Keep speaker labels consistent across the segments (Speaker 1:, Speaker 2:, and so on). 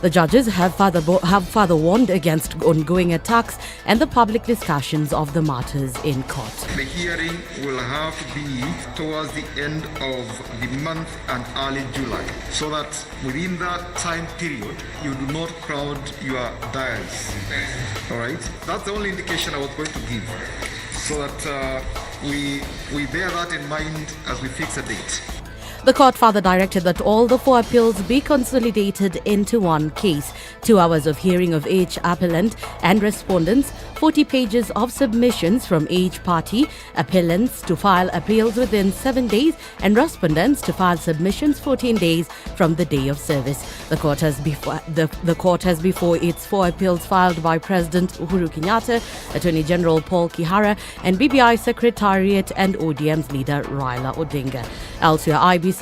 Speaker 1: The judges have further warned against ongoing attacks and the public discussions of the matters in court.
Speaker 2: The hearing will have to be towards the end of the month and early July, so that within that time period, you do not crowd your diaries. All right? That's the only indication I was going to give, so that we bear that in mind as we fix a date.
Speaker 1: The court further directed that all the 4 appeals be consolidated into one case. 2 hours of hearing of each appellant and respondents, 40 pages of submissions from each party, appellants to file appeals within 7 days, and respondents to file submissions 14 days from the day of service. The court has before its 4 appeals filed by President Uhuru Kenyatta, Attorney General Paul Kihara, and BBI Secretariat and ODM's leader Raila Odinga. Elsewhere, IBC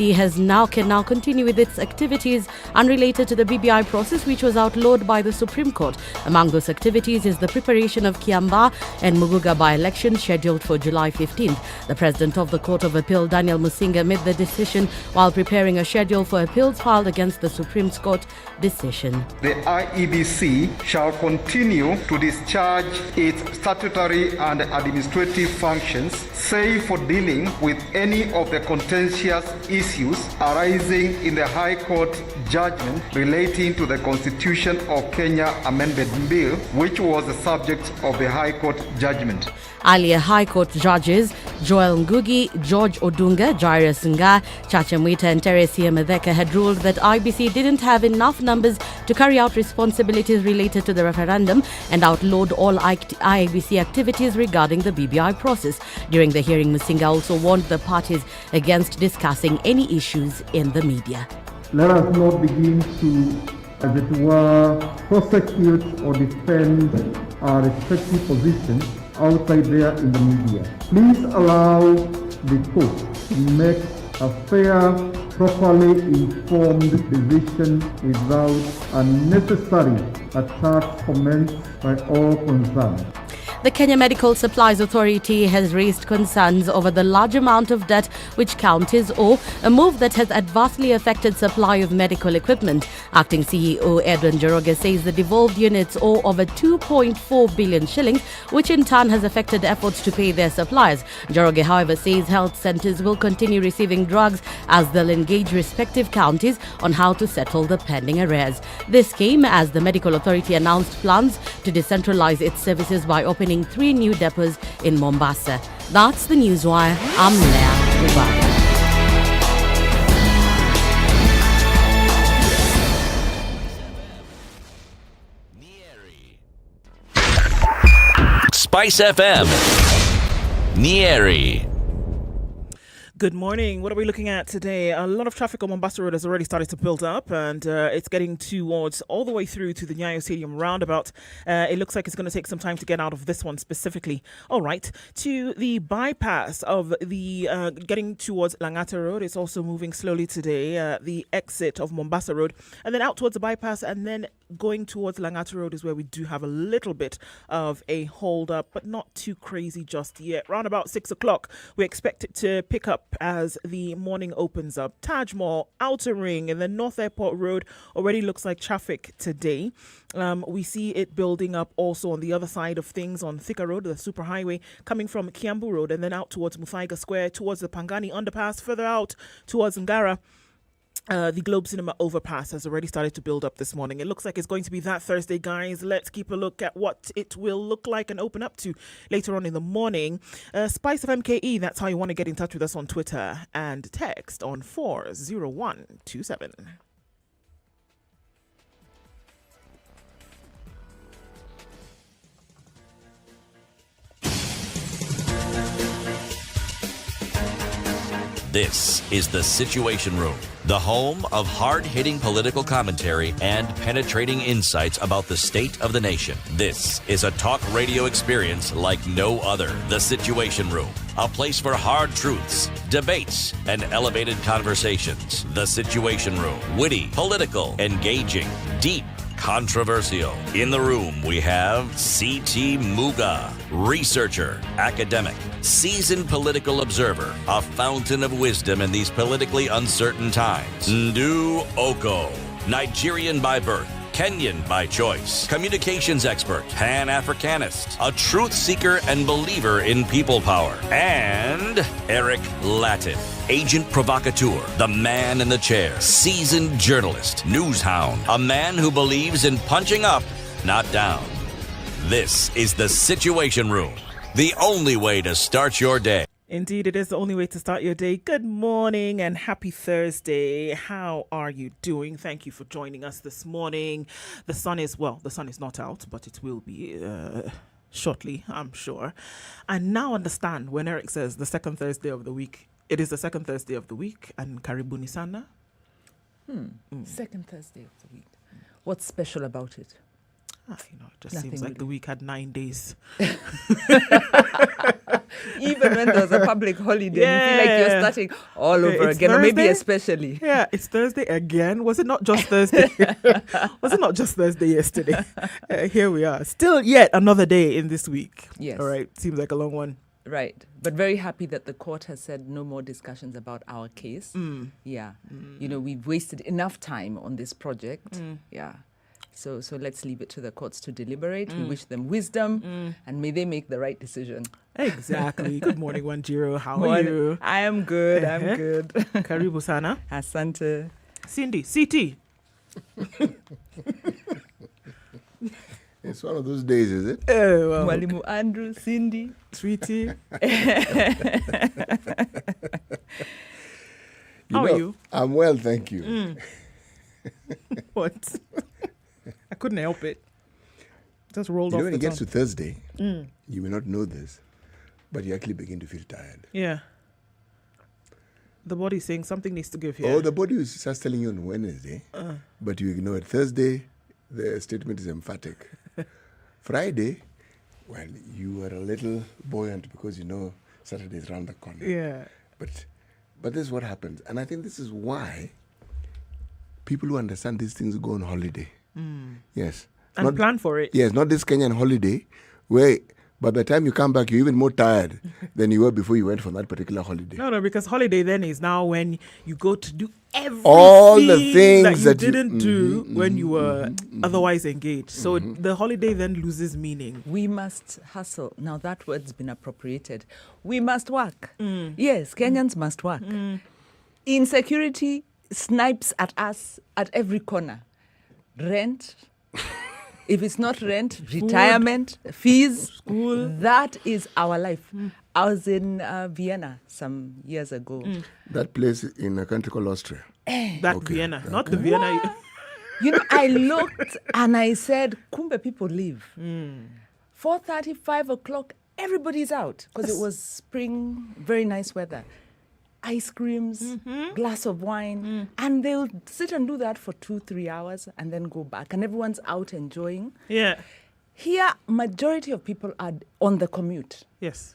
Speaker 1: can now continue with its activities unrelated to the BBI process, which was outlawed by the Supreme Court. Among those activities is the preparation of Kiambaa and Muguga by-election scheduled for July 15th. The President of the Court of Appeal, Daniel Musinga, made the decision while preparing a schedule for appeals filed against the Supreme Court decision.
Speaker 2: The IEBC shall continue to discharge its statutory and administrative functions, save for dealing with any of the contentious issues arising in the High Court judgment relating to the Constitution of Kenya Amendment Bill, which was the subject of the High Court judgment.
Speaker 1: Earlier High Court judges Joel Ngugi, George Odunga, Jairus Nga, Chacha Mwita and Teresia Madheka had ruled that IBC didn't have enough numbers to carry out responsibilities related to the referendum and outlawed all IEBC activities regarding the BBI process. During the hearing, Musinga also warned the parties against discussing any issues in the media.
Speaker 3: Let us not begin to, as it were, prosecute or defend our respective positions outside there in the media. Please allow the court to make a fair, properly informed decision without unnecessary attacks comments by all concerned.
Speaker 1: The Kenya Medical Supplies Authority has raised concerns over the large amount of debt which counties owe, a move that has adversely affected supply of medical equipment. Acting CEO Edwin Njoroge says the devolved units owe over 2.4 billion shillings, which in turn has affected efforts to pay their suppliers. Njoroge, however, says health centres will continue receiving drugs as they'll engage respective counties on how to settle the pending arrears. This came as the Medical Authority announced plans to decentralise its services by opening 3 new depots in Mombasa. That's the Newswire. I'm Leah Mubarak.
Speaker 4: SpiceFM Nyeri.
Speaker 5: Good morning. What are we looking at today? A lot of traffic on Mombasa Road has already started to build up, and it's getting towards all the way through to the Nyayo Stadium roundabout. It looks like it's going to take some time to get out of this one specifically. All right, to the bypass of the getting towards Langata Road. It's also moving slowly today. The exit of Mombasa Road, and then out towards the bypass, and then going towards Langata Road is where we do have a little bit of a hold up, but not too crazy just yet. Round about 6 o'clock, we expect it to pick up as the morning opens up. Taj Mall, Outer Ring, and then North Airport Road already looks like traffic today. We see it building up also on the other side of things on Thika Road, the superhighway, coming from Kiambu Road and then out towards Muthaiga Square, towards the Pangani underpass, further out towards Ngara. The Globe Cinema overpass has already started to build up this morning. It looks like it's going to be that Thursday, guys. Let's keep a look at what it will look like and open up to later on in the morning. SpiceFM KE, that's how you want to get in touch with us on Twitter, and text on 40127.
Speaker 4: This is The Situation Room, the home of hard-hitting political commentary and penetrating insights about the state of the nation. This is a talk radio experience like no other. The Situation Room, a place for hard truths, debates, and elevated conversations. The Situation Room, witty, political, engaging, deep, controversial. In the room, we have C.T. Muga, researcher, academic, seasoned political observer, a fountain of wisdom in these politically uncertain times. Ndu Oko, Nigerian by birth, Kenyan by choice, communications expert, Pan-Africanist, a truth seeker and believer in people power, and Eric Latin, agent provocateur, the man in the chair, seasoned journalist, news hound, a man who believes in punching up, not down. This is the Situation Room, the only way to start your day.
Speaker 5: Indeed, it is the only way to start your day. Good morning and happy Thursday. How are you doing? Thank you for joining us this morning. The sun is not out, but it will be shortly, I'm sure. I now understand when Eric says the second Thursday of the week. It is the second Thursday of the week, and karibuni sana.
Speaker 6: Second Thursday of the week. What's special about it?
Speaker 5: It just
Speaker 6: Nothing
Speaker 5: seems like
Speaker 6: really.
Speaker 5: the week had 9 days.
Speaker 6: Even when there's a public holiday, you feel like you're starting all over
Speaker 5: It's
Speaker 6: again, or maybe
Speaker 5: Thursday?
Speaker 6: especially.
Speaker 5: Yeah, it's Thursday again. Was it not just Thursday? Was it not just Thursday yesterday? Here we are. Still yet another day in this week.
Speaker 6: Yes.
Speaker 5: All right. Seems like a long one.
Speaker 6: Right. But very happy that the court has said no more discussions about our case. Yeah. You know, we've wasted enough time on this project. Yeah. So let's leave it to the courts to deliberate. We wish them wisdom and may they make the right decision.
Speaker 5: Exactly. Good morning, Wanjiro. How are you?
Speaker 6: I am good. I'm good.
Speaker 5: Karibu sana.
Speaker 6: Asante.
Speaker 5: Cindy, CT.
Speaker 7: It's one of those days, is it?
Speaker 5: Well,
Speaker 6: Mwalimu Andrew, Cindy.
Speaker 5: Sweetie.
Speaker 7: You
Speaker 5: How are
Speaker 7: know,
Speaker 5: you?
Speaker 7: I'm well, thank you.
Speaker 5: What? I couldn't help it. Just rolled
Speaker 7: You
Speaker 5: off
Speaker 7: know, when
Speaker 5: the
Speaker 7: it gets
Speaker 5: tongue.
Speaker 7: to Thursday, you may not know this, but you actually begin to feel tired.
Speaker 5: Yeah. The body's saying something needs to give here.
Speaker 7: Oh, the body is just telling you on Wednesday, but you ignore it. Thursday, the statement is emphatic. Friday, well, you are a little buoyant because you know Saturday is around the corner.
Speaker 5: Yeah.
Speaker 7: But this is what happens. And I think this is why people who understand these things go on holiday. Yes.
Speaker 5: And plan for it.
Speaker 7: Yes, not this Kenyan holiday where by the time you come back, you're even more tired than you were before you went for that particular holiday.
Speaker 5: No, because holiday then is now when you go to do everything
Speaker 7: All the things
Speaker 5: that
Speaker 7: that
Speaker 5: you
Speaker 7: you-
Speaker 5: didn't do when you were otherwise engaged. So the holiday then loses meaning.
Speaker 6: We must hustle. Now that word's been appropriated. We must work. Yes, Kenyans must work. Insecurity snipes at us at every corner. Rent. If it's not rent, retirement, fees, school. That is our life. I was in Vienna some years ago.
Speaker 7: That place in a country called Austria.
Speaker 5: That
Speaker 7: Okay,
Speaker 5: Vienna,
Speaker 7: okay.
Speaker 5: not the Vienna.
Speaker 6: You know, I looked and I said, Kumbe people leave. 4:30, 5 o'clock, everybody's out because it was spring, very nice weather. Ice creams, glass of wine, and they'll sit and do that for 2-3 hours and then go back, and everyone's out enjoying.
Speaker 5: Yeah.
Speaker 6: Here, majority of people are on the commute,
Speaker 5: Yes.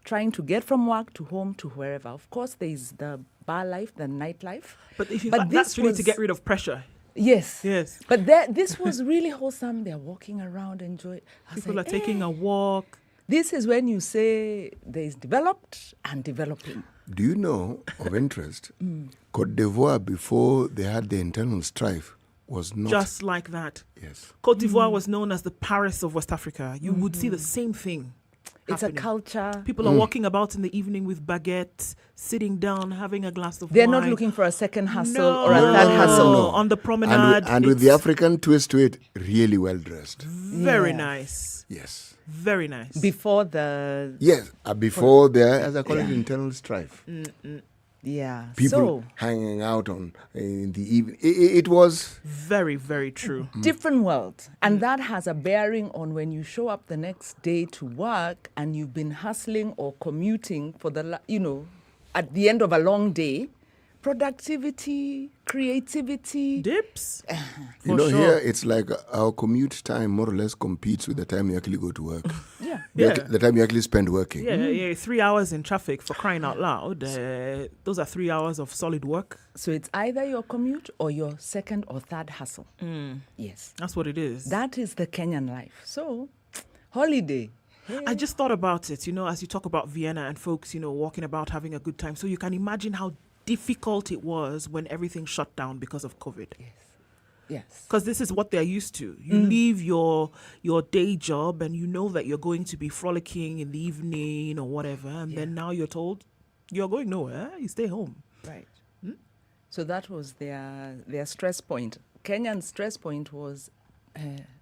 Speaker 6: trying to get from work to home to wherever. Of course, there's the bar life, the nightlife.
Speaker 5: But if
Speaker 6: But
Speaker 5: that's
Speaker 6: this
Speaker 5: really to
Speaker 6: was-
Speaker 5: get rid of pressure.
Speaker 6: Yes.
Speaker 5: Yes.
Speaker 6: But this was really wholesome. They're walking around, enjoying.
Speaker 5: People are taking a walk.
Speaker 6: This is when you say there's developed and developing.
Speaker 7: Do you know, of interest, Cote d'Ivoire, before they had the internal strife, was not...
Speaker 5: Just like that.
Speaker 7: Yes.
Speaker 5: Cote d'Ivoire was known as the Paris of West Africa. You would see the same thing.
Speaker 6: It's a
Speaker 5: happening.
Speaker 6: culture.
Speaker 5: People are walking about in the evening with baguettes, sitting down, having a glass of
Speaker 6: They're
Speaker 5: wine.
Speaker 6: not looking for a second hustle
Speaker 5: No.
Speaker 6: or a third
Speaker 7: No.
Speaker 6: hustle.
Speaker 7: No.
Speaker 5: On the promenade.
Speaker 7: And with the
Speaker 5: it's
Speaker 7: African twist to it, really well dressed.
Speaker 5: very
Speaker 6: Yeah.
Speaker 5: nice.
Speaker 7: Yes.
Speaker 5: Very nice.
Speaker 6: Before the...
Speaker 7: Yes, before their, as I call it, internal strife.
Speaker 6: Yeah.
Speaker 7: People
Speaker 6: So,
Speaker 7: hanging out in the evening. It was...
Speaker 5: Very, very true.
Speaker 6: different world. And that has a bearing on when you show up the next day to work and you've been hustling or commuting for at the end of a long day. Productivity, creativity.
Speaker 5: Dips.
Speaker 7: You know, here it's like our commute time more or less competes with the time you actually go to work.
Speaker 6: Yeah.
Speaker 5: Yeah.
Speaker 7: The time you actually spend working.
Speaker 5: Yeah, 3 hours in traffic for crying out loud. Those are 3 hours of solid work.
Speaker 6: So it's either your commute or your second or third hustle. Yes.
Speaker 5: That's what it is.
Speaker 6: That is the Kenyan life. So, holiday.
Speaker 5: I just thought about it, as you talk about Vienna and folks, walking about having a good time. So you can imagine how difficult it was when everything shut down because of COVID.
Speaker 6: Yes. Yes.
Speaker 5: Because this is what they're used to. You leave your day job and you know that you're going to be frolicking in the evening or whatever, and then now you're told you're going nowhere. You stay home.
Speaker 6: Right. So that was their stress point. Kenyan's stress point was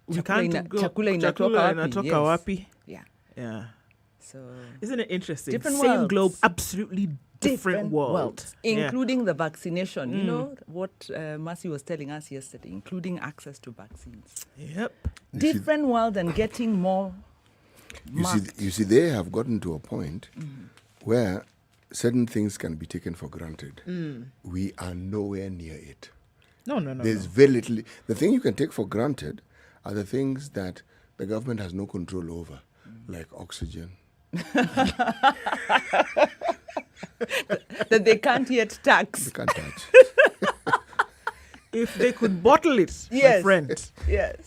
Speaker 6: chakula inatoka wapi.
Speaker 5: Yeah.
Speaker 6: So
Speaker 5: isn't it interesting?
Speaker 6: Different
Speaker 5: Same
Speaker 6: worlds.
Speaker 5: globe, absolutely different world.
Speaker 6: Including the vaccination. You know what Mercy was telling us yesterday, including access to vaccines.
Speaker 5: Yep.
Speaker 6: Different world and getting more.
Speaker 7: You see, they have gotten to a point where certain things can be taken for granted. We are nowhere near it.
Speaker 5: No.
Speaker 7: There's very little. The thing you can take for granted are the things that the government has no control over, like oxygen.
Speaker 6: That they can't yet tax.
Speaker 7: They can't touch.
Speaker 5: If they could bottle it,
Speaker 6: Yes.
Speaker 5: my friend.
Speaker 6: Yes.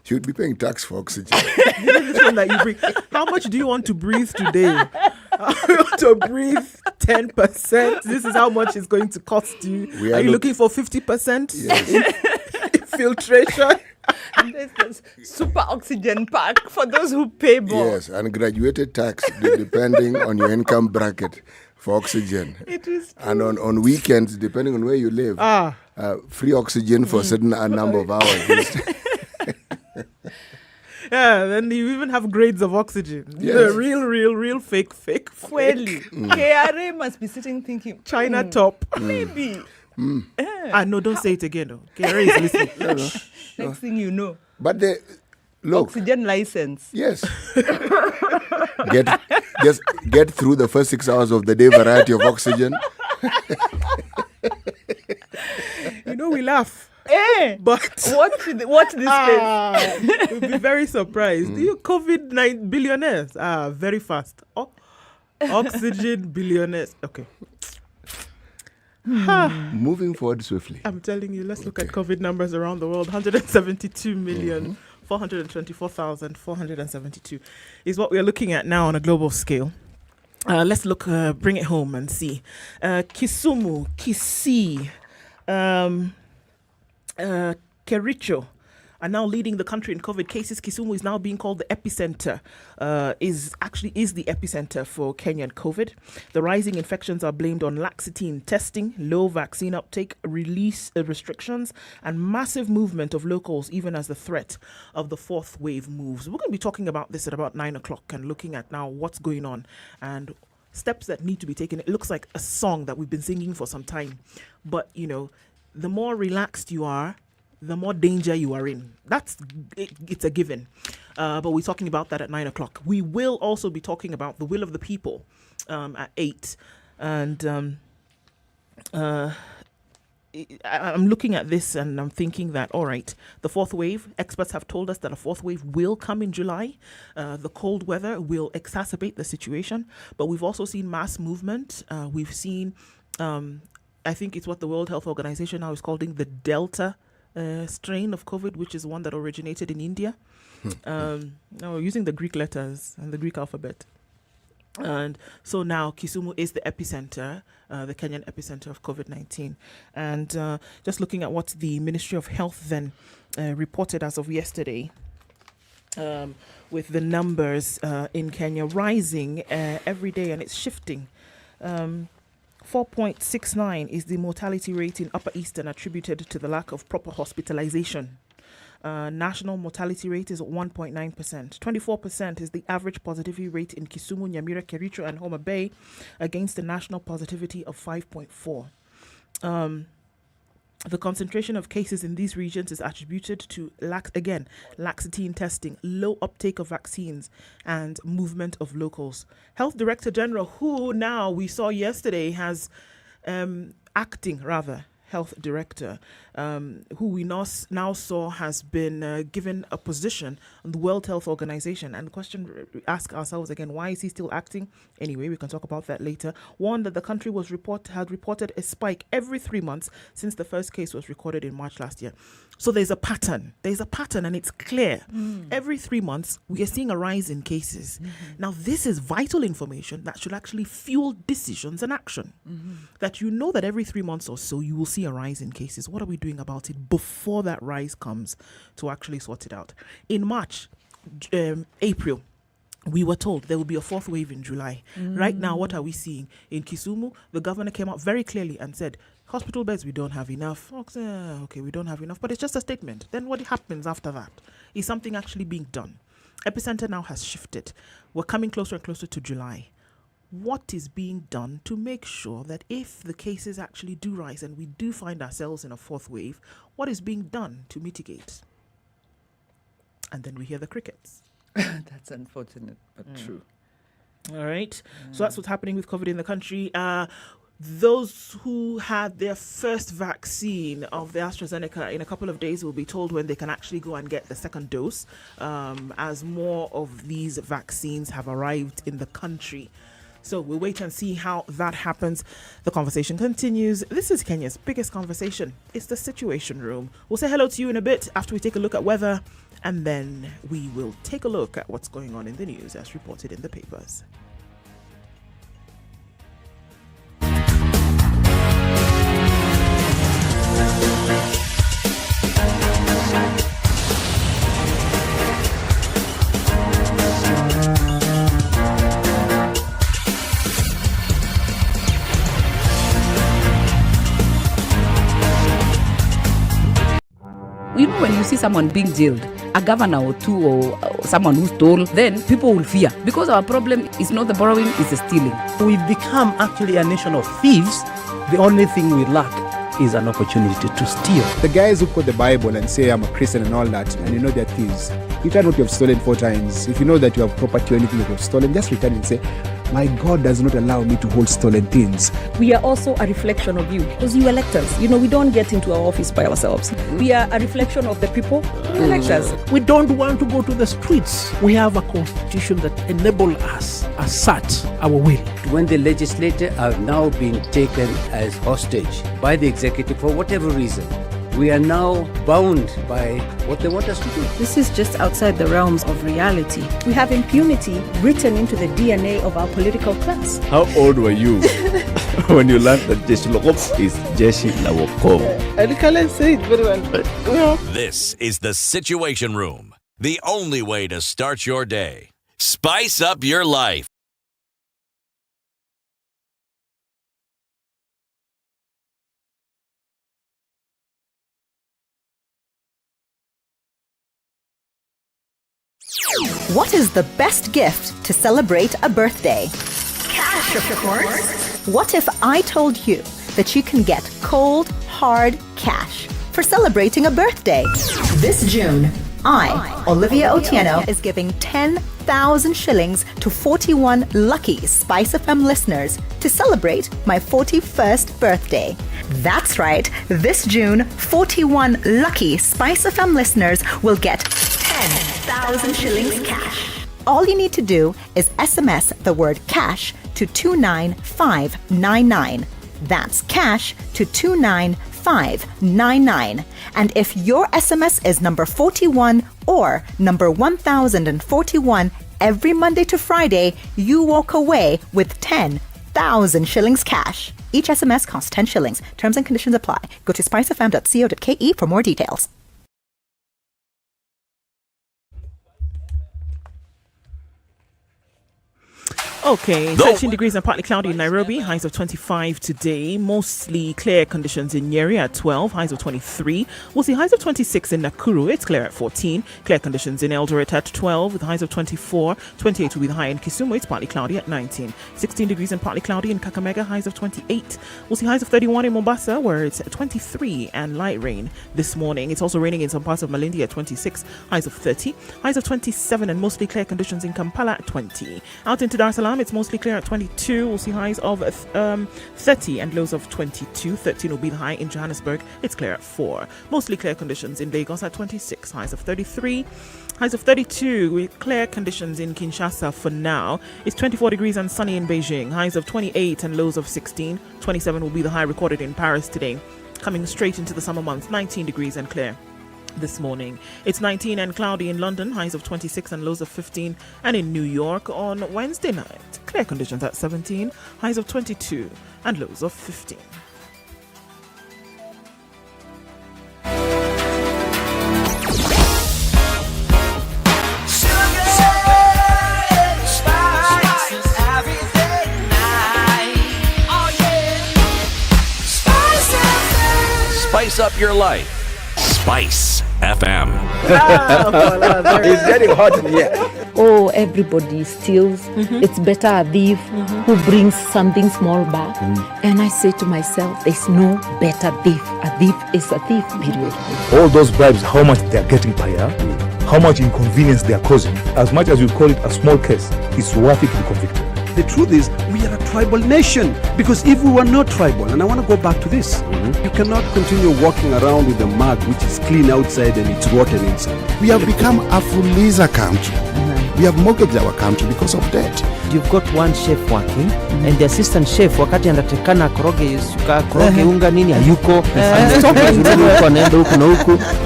Speaker 7: You would be paying tax for oxygen.
Speaker 5: You know this one that you breathe. How much do you want to breathe today? You want to breathe 10%. This is how much it's going to cost you. Are you looking for 50% infiltration?
Speaker 6: And there's this super oxygen pack for those who pay more.
Speaker 7: Yes, and graduated tax depending on your income bracket for oxygen.
Speaker 6: It is true.
Speaker 7: And on weekends, depending on where you live, free oxygen for a certain number of hours.
Speaker 5: Yeah, then you even have grades of oxygen.
Speaker 7: Yes.
Speaker 5: The real, fake.
Speaker 6: Fueli. KRA must be sitting thinking,
Speaker 5: China top.
Speaker 6: maybe.
Speaker 5: No, don't say it again though. KRA is listening.
Speaker 6: Next thing you know,
Speaker 7: But look,
Speaker 6: oxygen license.
Speaker 7: yes. Get through the first 6 hours of the day, variety of oxygen.
Speaker 5: We laugh. But
Speaker 6: Watch this space.
Speaker 5: you'll be very surprised. You COVID-19 billionaires very fast. Oxygen billionaires. Okay.
Speaker 7: Moving forward swiftly.
Speaker 5: I'm telling you, let's look at COVID numbers around the world. 172,424,472 is what we're looking at now on a global scale. Let's bring it home and see. Kisumu, Kisii, Kericho are now leading the country in COVID cases. Kisumu is now being called the epicenter, is the epicenter for Kenyan COVID. The rising infections are blamed on laxity in testing, low vaccine uptake, release restrictions, and massive movement of locals, even as the threat of the fourth wave moves. We're going to be talking about this at about 9 o'clock and looking at now what's going on and steps that need to be taken. It looks like a song that we've been singing for some time, but the more relaxed you are, the more danger you are in. It's a given. But we're talking about that at 9 o'clock. We will also be talking about the will of the people at 8. And I'm looking at this and I'm thinking that, all right, the fourth wave, experts have told us that a fourth wave will come in July. The cold weather will exacerbate the situation. But we've also seen mass movement. We've seen, I think it's what the World Health Organization now is calling the Delta strain of COVID, which is one that originated in India. Using the Greek letters and the Greek alphabet. And so now Kisumu is the epicenter, the Kenyan epicenter of COVID-19. And just looking at what the Ministry of Health then reported as of yesterday, with the numbers in Kenya rising every day, and it's shifting. 4.69 is the mortality rate in Upper Eastern, attributed to the lack of proper hospitalization. National mortality rate is at 1.9%. 24% is the average positivity rate in Kisumu, Nyamira, Kericho, and Homa Bay, against the national positivity of 5.4. The concentration of cases in these regions is attributed to laxity in testing, low uptake of vaccines, and movement of locals. Health Director General, who now we saw yesterday has acting health director, who we now saw has been given a position on the World Health Organization. And the question we ask ourselves again, why is he still acting? Anyway, we can talk about that later. One, that the country had reported a spike every 3 months since the first case was recorded in March last year. So there's a pattern, and it's clear. Every 3 months, we are seeing a rise in cases. Now, this is vital information that should actually fuel decisions and action. That that every 3 months or so, you will see see a rise in cases. What are we doing about it before that rise comes to actually sort it out? In March, April, we were told there will be a fourth wave in July. Right now, what are we seeing? In Kisumu, the governor came out very clearly and said, hospital beds, we don't have enough. Okay, we don't have enough. But it's just a statement. Then what happens after that? Is something actually being done? Epicenter now has shifted. We're coming closer and closer to July. What is being done to make sure that if the cases actually do rise and we do find ourselves in a fourth wave, what is being done to mitigate? And then we hear the crickets.
Speaker 6: That's unfortunate, but true.
Speaker 5: All right. So that's what's happening with COVID in the country. Those who had their first vaccine of the AstraZeneca in a couple of days will be told when they can actually go and get the second dose, as more of these vaccines have arrived in the country. So we'll wait and see how that happens. The conversation continues. This is Kenya's biggest conversation. It's the Situation Room. We'll say hello to you in a bit after we take a look at weather, and then we will take a look at what's going on in the news as reported in the papers.
Speaker 8: You know, when you see someone being jailed, a governor or two or someone who stole, then people will fear. Because our problem is not the borrowing, it's the stealing.
Speaker 9: We've become actually a nation of thieves. The only thing we lack is an opportunity to steal.
Speaker 10: The guys who quote the Bible and say I'm a Christian and all that, and you know they're thieves. Return what you have stolen 4 times. If you know that you have property or anything that you have stolen, just return and say, my God does not allow me to hold stolen things.
Speaker 11: We are also a reflection of you, because you elect us. You know, we don't get into our office by ourselves. We are a reflection of the people who elect us.
Speaker 9: We don't want to go to the streets. We have a constitution that enables us to assert our will.
Speaker 12: When the legislature are now being taken as hostage by the executive for whatever reason, we are now bound by what they want us to do.
Speaker 11: This is just outside the realms of reality. We have impunity written into the DNA of our political class.
Speaker 13: How old were you when you learned that Jeshi Lokop is Jeshi Lawokov?
Speaker 6: I can't say it very well.
Speaker 4: This is the Situation Room, the only way to start your day. Spice up your life.
Speaker 14: What is the best gift to celebrate a birthday? Cash, of course. What if I told you that you can get cold, hard cash for celebrating a birthday? This June, I, Olivia Otieno, is giving 10,000 shillings to 41 lucky SpiceFM listeners to celebrate my 41st birthday. That's right, this June, 41 lucky SpiceFM listeners will get 10,000 shillings cash. All you need to do is SMS the word cash to 29599. That's cash to 29599. And if your SMS is number 41 or number 1041 every Monday to Friday, you walk away with 10,000 shillings cash. Each SMS costs 10 shillings. Terms and conditions apply. Go to spicefm.co.ke for more details.
Speaker 5: Okay, 13 degrees and partly cloudy in Nairobi, highs of 25 today. Mostly clear conditions in Nyeri at 12, highs of 23. We'll see highs of 26 in Nakuru, it's clear at 14. Clear conditions in Eldoret at 12 with highs of 24. 28 will be the high in Kisumu, it's partly cloudy at 19. 16 degrees and partly cloudy in Kakamega, highs of 28. We'll see highs of 31 in Mombasa, where it's 23 and light rain this morning. It's also raining in some parts of Malindi at 26, highs of 30. Highs of 27 and mostly clear conditions in Kampala at 20. Out into Dar es Salaam, it's mostly clear at 22. We'll see highs of 30 and lows of 22. 13 will be the high in Johannesburg. It's clear at 4. Mostly clear conditions in Lagos at 26. Highs of 33. Highs of 32 with clear conditions in Kinshasa for now. It's 24 degrees and sunny in Beijing. Highs of 28 and lows of 16. 27 will be the high recorded in Paris today. Coming straight into the summer months, 19 degrees and clear this morning. It's 19 and cloudy in London, highs of 26 and lows of 15. And in New York on Wednesday night, clear conditions at 17, highs of 22 and lows of 15.
Speaker 4: spice up your life. Spice FM.
Speaker 12: It's getting hot in here.
Speaker 11: Oh, everybody steals. It's better a thief who brings something small back. And I say to myself, there's no better thief. A thief is a thief, period.
Speaker 15: All those bribes, how much they're getting per year, how much inconvenience they're causing, as much as you call it a small case, it's worth it to be convicted.
Speaker 9: The truth is, we are a tribal nation. Because if we were not tribal, and I want to go back to this, you cannot continue walking around with a mug which is clean outside and it's rotten inside.
Speaker 16: We have become a fuliza country. We have mortgaged our country because of debt.
Speaker 17: You've got one chef working and the assistant chef wakati anatakana koroge unga nini hayuko.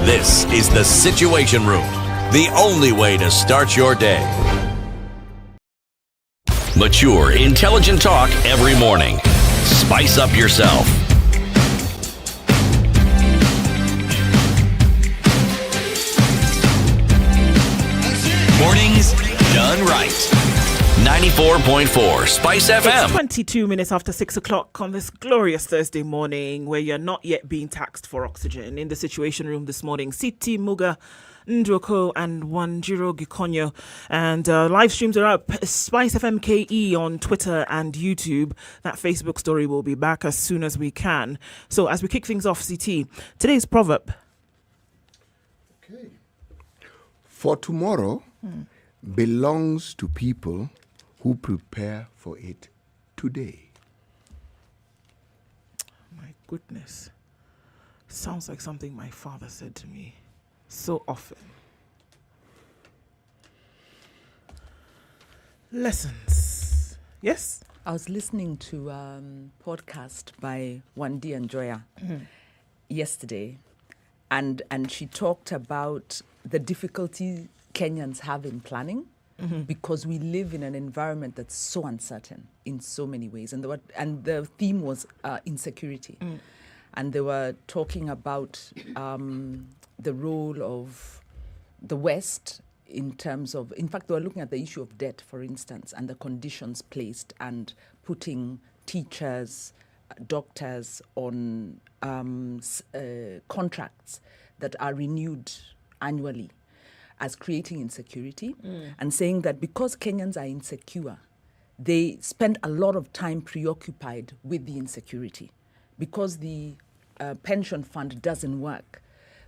Speaker 4: This is the Situation Room, the only way to start your day. Mature, intelligent talk every morning. Spice up yourself. Mornings done right. 94.4 Spice FM.
Speaker 5: It's 22 minutes after 6 o'clock on this glorious Thursday morning where you're not yet being taxed for oxygen. In the Situation Room this morning, Siti Muga Ndroko and Wanjiro Gikonyo, and live streams are up. SpiceFM KE on Twitter and YouTube. That Facebook story will be back as soon as we can. So as we kick things off, CT, today's proverb.
Speaker 7: Okay. For tomorrow belongs to people who prepare for it today.
Speaker 5: My goodness. Sounds like something my father said to me so often. Lessons. Yes?
Speaker 6: I was listening to a podcast by Wandi and Joya yesterday, and she talked about the difficulty Kenyans have in planning because we live in an environment that's so uncertain in so many ways. And the theme was insecurity. And they were talking about the role of the West in terms of, in fact, they were looking at the issue of debt, for instance, and the conditions placed and putting teachers, doctors on contracts that are renewed annually as creating insecurity and saying that because Kenyans are insecure, they spend a lot of time preoccupied with the insecurity because the pension fund doesn't work,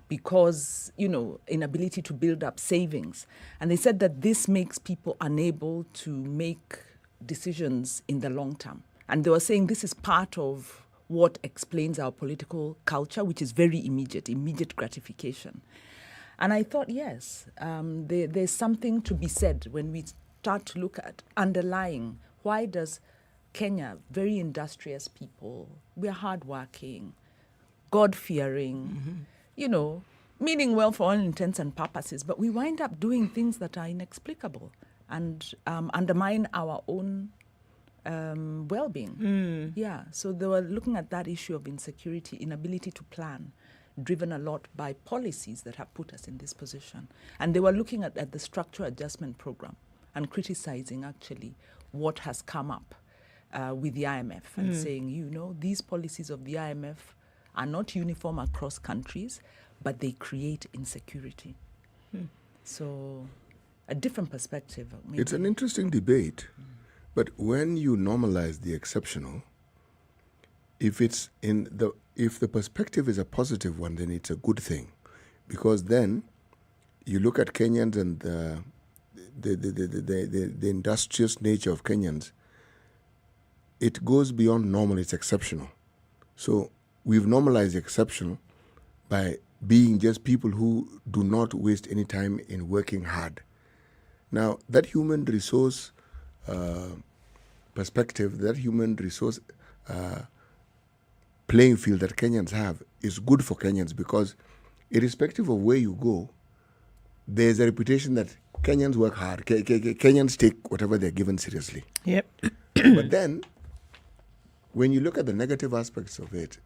Speaker 6: because, inability to build up savings. And they said that this makes people unable to make decisions in the long term. And they were saying this is part of what explains our political culture, which is very immediate gratification. And I thought, yes, there's something to be said when we start to look at underlying, why does Kenya, very industrious people, we're hardworking, God-fearing, meaning well for all intents and purposes, but we wind up doing things that are inexplicable and undermine our own well-being. Yeah, so they were looking at that issue of insecurity, inability to plan, driven a lot by policies that have put us in this position. And they were looking at the structural adjustment program and criticizing actually what has come up with the IMF and saying, these policies of the IMF are not uniform across countries, but they create insecurity. So a different perspective. Maybe.
Speaker 7: It's an interesting debate, but when you normalize the exceptional, if the perspective is a positive one, then it's a good thing, because then you look at Kenyans and the industrious nature of Kenyans. It goes beyond normal; it's exceptional. So we've normalized the exceptional by being just people who do not waste any time in working hard. Now, that human resource perspective, that human resource playing field that Kenyans have is good for Kenyans, because irrespective of where you go, there's a reputation that Kenyans work hard. Kenyans take whatever they're given seriously.
Speaker 5: Yep.
Speaker 7: But then, when you look at the negative aspects of it,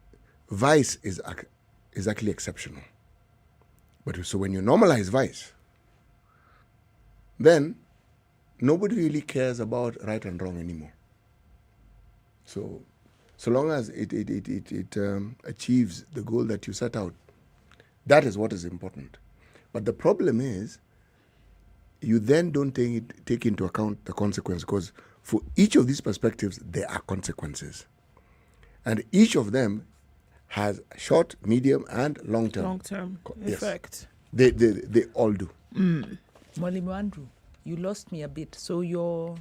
Speaker 7: vice is actually exceptional. But so when you normalize vice, then nobody really cares about right and wrong anymore. So so long as it achieves the goal that you set out, that is what is important. But the problem is, you then don't take into account the consequence, because for each of these perspectives, there are consequences. And each of them has short, medium, and long-term.
Speaker 5: Long-term
Speaker 7: Yes.
Speaker 5: effect.
Speaker 7: They all do.
Speaker 6: Mwalimu Andrew, you lost me a bit. So you're,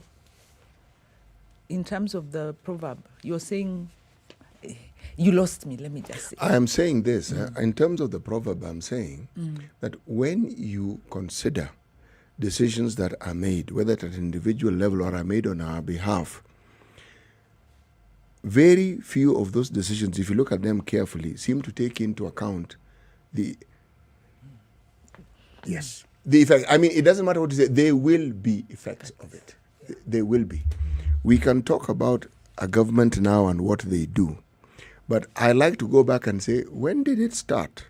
Speaker 6: in terms of the proverb, you're saying, you lost me, let me just say.
Speaker 7: I am saying this, in terms of the proverb, I'm saying that when you consider decisions that are made, whether at an individual level or are made on our behalf, very few of those decisions, if you look at them carefully, seem to take into account the effect. I mean, it doesn't matter what you say, there will be effects of it. There will be. We can talk about a government now and what they do, but I like to go back and say, when did it start?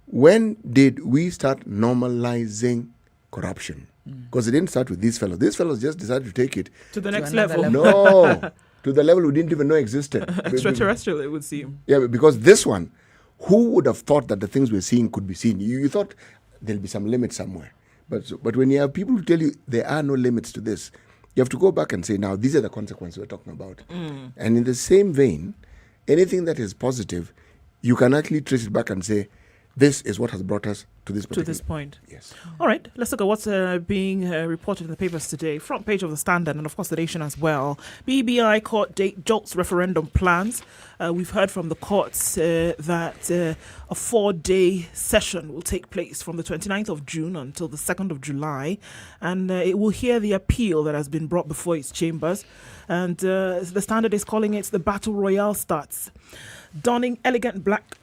Speaker 7: When did we start normalizing corruption? Because it didn't start with these fellows. These fellows just decided to take it
Speaker 5: To the next level.
Speaker 7: No, to the level we didn't even know existed.
Speaker 5: Extraterrestrial, it would seem.
Speaker 7: Yeah, because this one, who would have thought that the things we're seeing could be seen? You thought there'll be some limit somewhere. But when you have people who tell you there are no limits to this, you have to go back and say, now, these are the consequences we're talking about. And in the same vein, anything that is positive, you can actually trace it back and say, this is what has brought us to this
Speaker 5: point.
Speaker 7: Yes.
Speaker 5: All right, let's look at what's being reported in the papers today. Front page of the Standard and, of course, the Nation as well. BBI court date jolts referendum plans. We've heard from the courts that a 4-day session will take place from the 29th of June until the 2nd of July. And it will hear the appeal that has been brought before its chambers. And the Standard is calling it the Battle Royale starts. Donning elegant black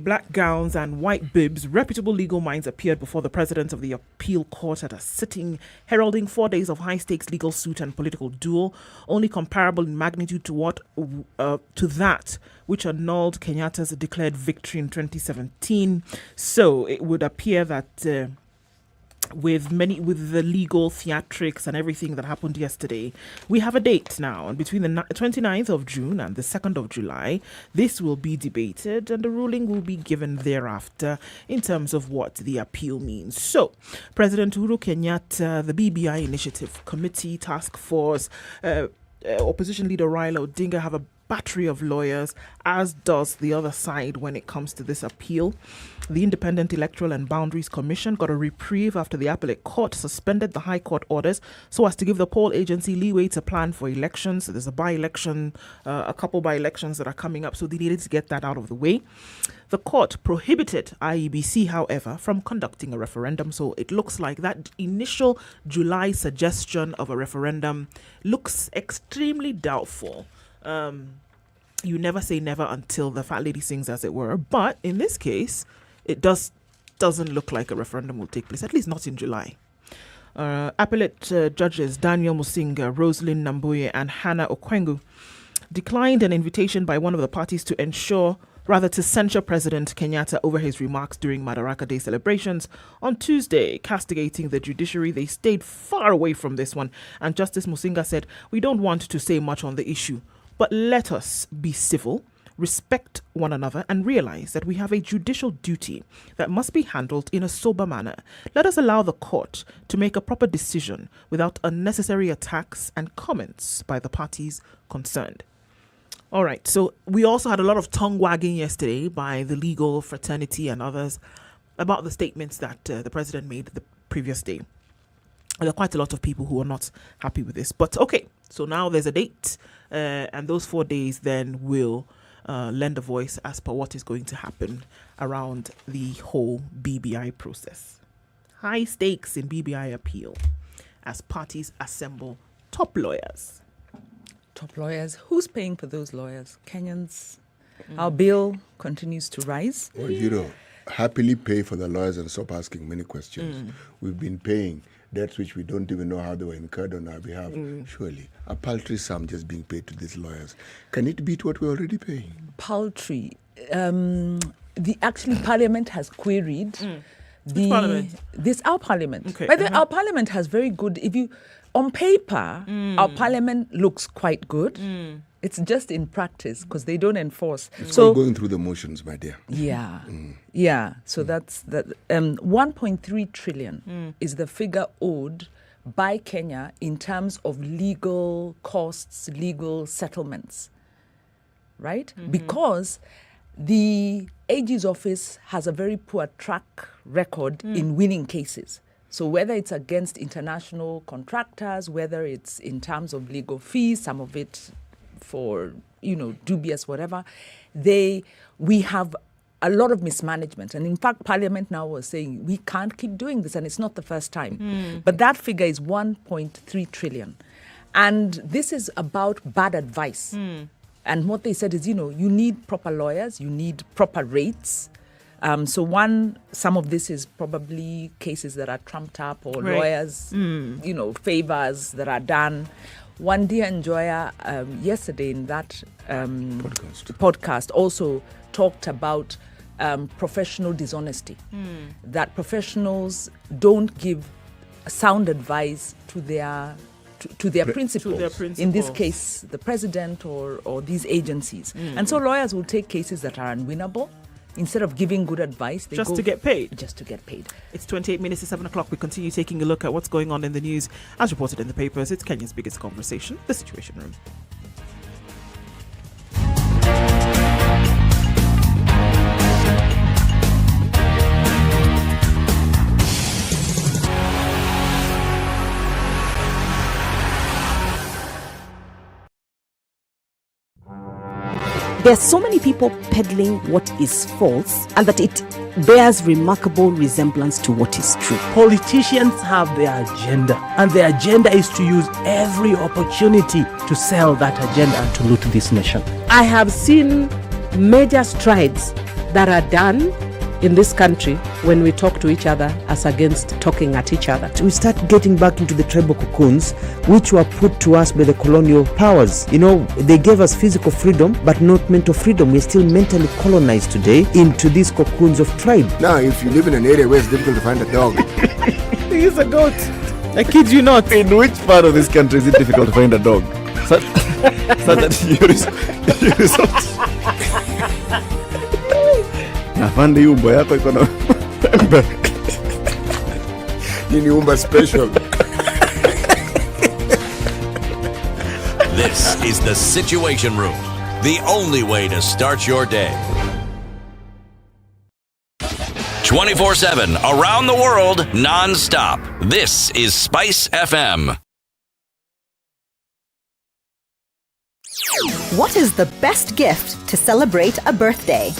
Speaker 5: black gowns and white bibs, reputable legal minds appeared before the president of the appeal court at a sitting heralding 4 days of high-stakes legal suit and political duel, only comparable in magnitude to that which annulled Kenyatta's declared victory in 2017. So it would appear that with the legal theatrics and everything that happened yesterday, we have a date now, and between the 29th of June and the 2nd of July, this will be debated and the ruling will be given thereafter in terms of what the appeal means. So, President Uhuru Kenyatta, the BBI Initiative Committee Task Force, Opposition Leader Raila Odinga have a battery of lawyers, as does the other side when it comes to this appeal. The Independent Electoral and Boundaries Commission got a reprieve after the appellate court suspended the High Court orders so as to give the poll agency leeway to plan for elections. There's a by-election, a couple by-elections that are coming up, so they needed to get that out of the way. The court prohibited IEBC, however, from conducting a referendum, so it looks like that initial July suggestion of a referendum looks extremely doubtful. You never say never until the fat lady sings, as it were. But in this case, it doesn't look like a referendum will take place, at least not in July. Appellate judges Daniel Musinga, Rosalind Nambuye, and Hannah Okwengu declined an invitation by one of the parties to censure President Kenyatta over his remarks during Madaraka Day celebrations on Tuesday, castigating the judiciary. They stayed far away from this one, and Justice Musinga said, "We don't want to say much on the issue, but let us be civil, respect one another, and realize that we have a judicial duty that must be handled in a sober manner. Let us allow the court to make a proper decision without unnecessary attacks and comments by the parties concerned." All right, so we also had a lot of tongue wagging yesterday by the legal fraternity and others about the statements that the president made the previous day. There are quite a lot of people who are not happy with this. But okay, so now there's a date, and those 4 days then will lend a voice as per what is going to happen around the whole BBI process. High stakes in BBI appeal as parties assemble top lawyers.
Speaker 6: Top lawyers. Who's paying for those lawyers? Kenyans. Our bill continues to rise.
Speaker 7: Well, happily pay for the lawyers and stop asking many questions. We've been paying debts which we don't even know how they were incurred on our behalf. Surely, a paltry sum just being paid to these lawyers. Can it beat what we're already paying?
Speaker 6: Paltry. Actually, Parliament has queried.
Speaker 5: Which Parliament?
Speaker 6: Our Parliament.
Speaker 5: Okay.
Speaker 6: By the way, our Parliament has very good. On paper, our parliament looks quite good. It's just in practice because they don't enforce.
Speaker 7: It's all going through the motions, my dear.
Speaker 6: Yeah. Yeah. So that's that. 1.3 trillion is the figure owed by Kenya in terms of legal costs, legal settlements. Right? Because the AG's office has a very poor track record in winning cases. So whether it's against international contractors, whether it's in terms of legal fees, some of it for, dubious whatever, we have a lot of mismanagement. And in fact, Parliament now was saying, we can't keep doing this, and it's not the first time. But that figure is 1.3 trillion. And this is about bad advice. And what they said is, you need proper lawyers, you need proper rates. Some of this is probably cases that are trumped up or lawyers, favors that are done. One dear enjoyer yesterday in that podcast also talked about professional dishonesty, that professionals don't give sound advice to their principals, in this case, the president or these agencies. And so lawyers will take cases that are unwinnable. Instead of giving good advice, they
Speaker 5: to get paid.
Speaker 6: Just to get paid.
Speaker 5: It's 28 minutes to 7 o'clock. We continue taking a look at what's going on in the news as reported in the papers. It's Kenya's biggest conversation, the Situation Room.
Speaker 18: There are so many people peddling what is false and that it bears remarkable resemblance to what is true.
Speaker 17: Politicians have their agenda, and their agenda is to use every opportunity to sell that agenda and to loot this nation.
Speaker 18: I have seen major strides that are done in this country when we talk to each other as against talking at each other.
Speaker 17: We start getting back into the tribal cocoons which were put to us by the colonial powers. They gave us physical freedom but not mental freedom. We're still mentally colonized today into these cocoons of tribe.
Speaker 7: Now, if you live in an area where it's difficult to find a dog,
Speaker 17: he's a goat. I kid you not.
Speaker 13: In which part of this country is it difficult to find a dog? So that you resort. Afande hii umbo yako iko na
Speaker 7: nini umba special.
Speaker 4: This is the Situation Room, the only way to start your day. 24/7 around the world, non-stop. This is SpiceFM.
Speaker 14: What is the best gift to celebrate a birthday?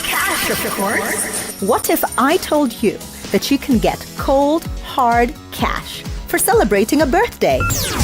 Speaker 14: Cash, of course. What if I told you that you can get cold, hard cash for celebrating a birthday?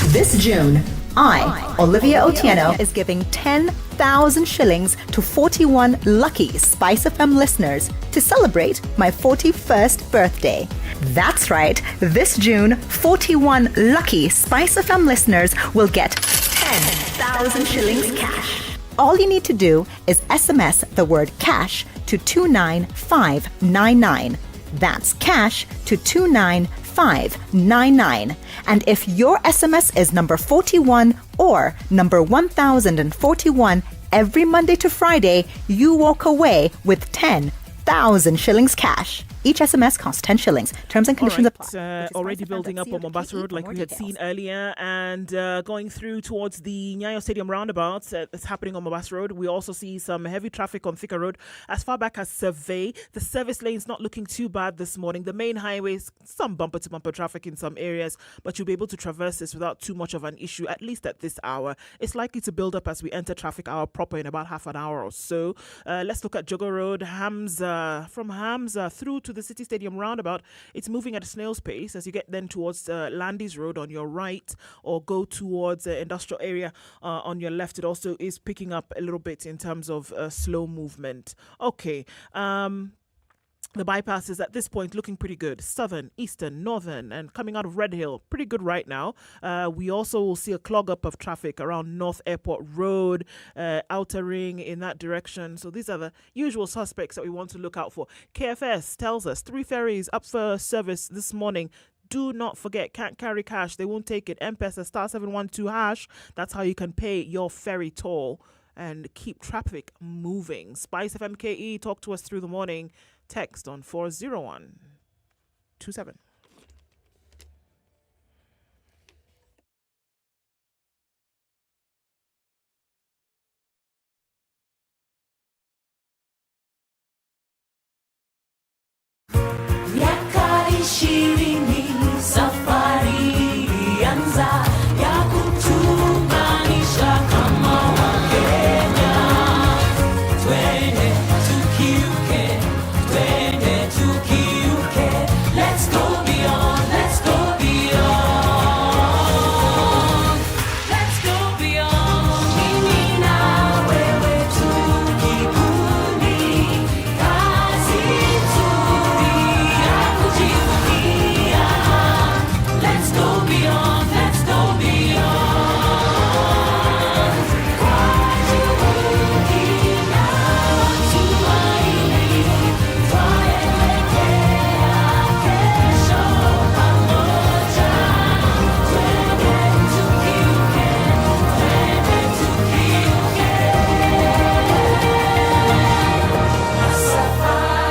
Speaker 14: This June, I, Olivia Otieno, is giving 10,000 shillings to 41 lucky SpiceFM listeners to celebrate my 41st birthday. That's right, this June, 41 lucky SpiceFM listeners will get 10,000 shillings cash. All you need to do is SMS the word cash to 29599. That's cash to 29599. And if your SMS is number 41 or number 1041, every Monday to Friday, you walk away with 10,000 shillings cash. Each SMS costs 10 shillings. Terms and conditions apply.
Speaker 5: Already building up on Mombasa Road like we had seen earlier, and going through towards the Nyayo Stadium roundabout. It's happening on Mombasa Road. We also see some heavy traffic on Thika Road as far back as Survey. The service lane's not looking too bad this morning. The main highways, some bumper-to-bumper traffic in some areas, but you'll be able to traverse this without too much of an issue, at least at this hour. It's likely to build up as we enter traffic hour proper in about half an hour or so. Let's look at Jogo Road, Hamza. From Hamza through to the City Stadium roundabout, it's moving at a snail's pace as you get then towards Landys Road on your right, or go towards the industrial area on your left. It also is picking up a little bit in terms of slow movement. Okay. The bypass is at this point looking pretty good. Southern, eastern, northern, and coming out of Red Hill, pretty good right now. We also will see a clog up of traffic around North Airport Road, Outer Ring in that direction. So these are the usual suspects that we want to look out for. KFS tells us 3 ferries up for service this morning. do not forget, can't carry cash, they won't take it. M-Pesa *712#. That's how you can pay your ferry toll and keep traffic moving. SpiceFM KE, talk to us through the morning. Text on 40127.
Speaker 19: Miaka 20 safari ilianza ya kutuunganisha kama Wakenya. Twende tukiuke, let's go beyond, let's go beyond, let's go beyond. Mimi na wewe tukikundi, kazi nzuri ya kujivunia. Let's go beyond, let's go beyond. Kwa juhudi na tumaini, twaelekea kesho pamoja. Twende tukiuke,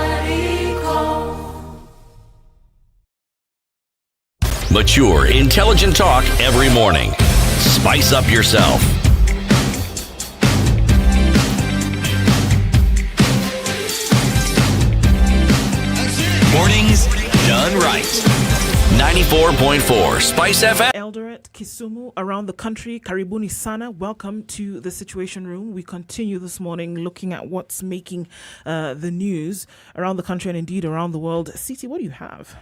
Speaker 19: Safaricom.
Speaker 4: Mature, intelligent talk every morning. Spice up yourself. Mornings done right. 94.4 Spice FM.
Speaker 5: Eldoret, Kisumu, around the country, karibuni sana. Welcome to the Situation Room. We continue this morning looking at what's making the news around the country and indeed around the world. Siti, what do you have?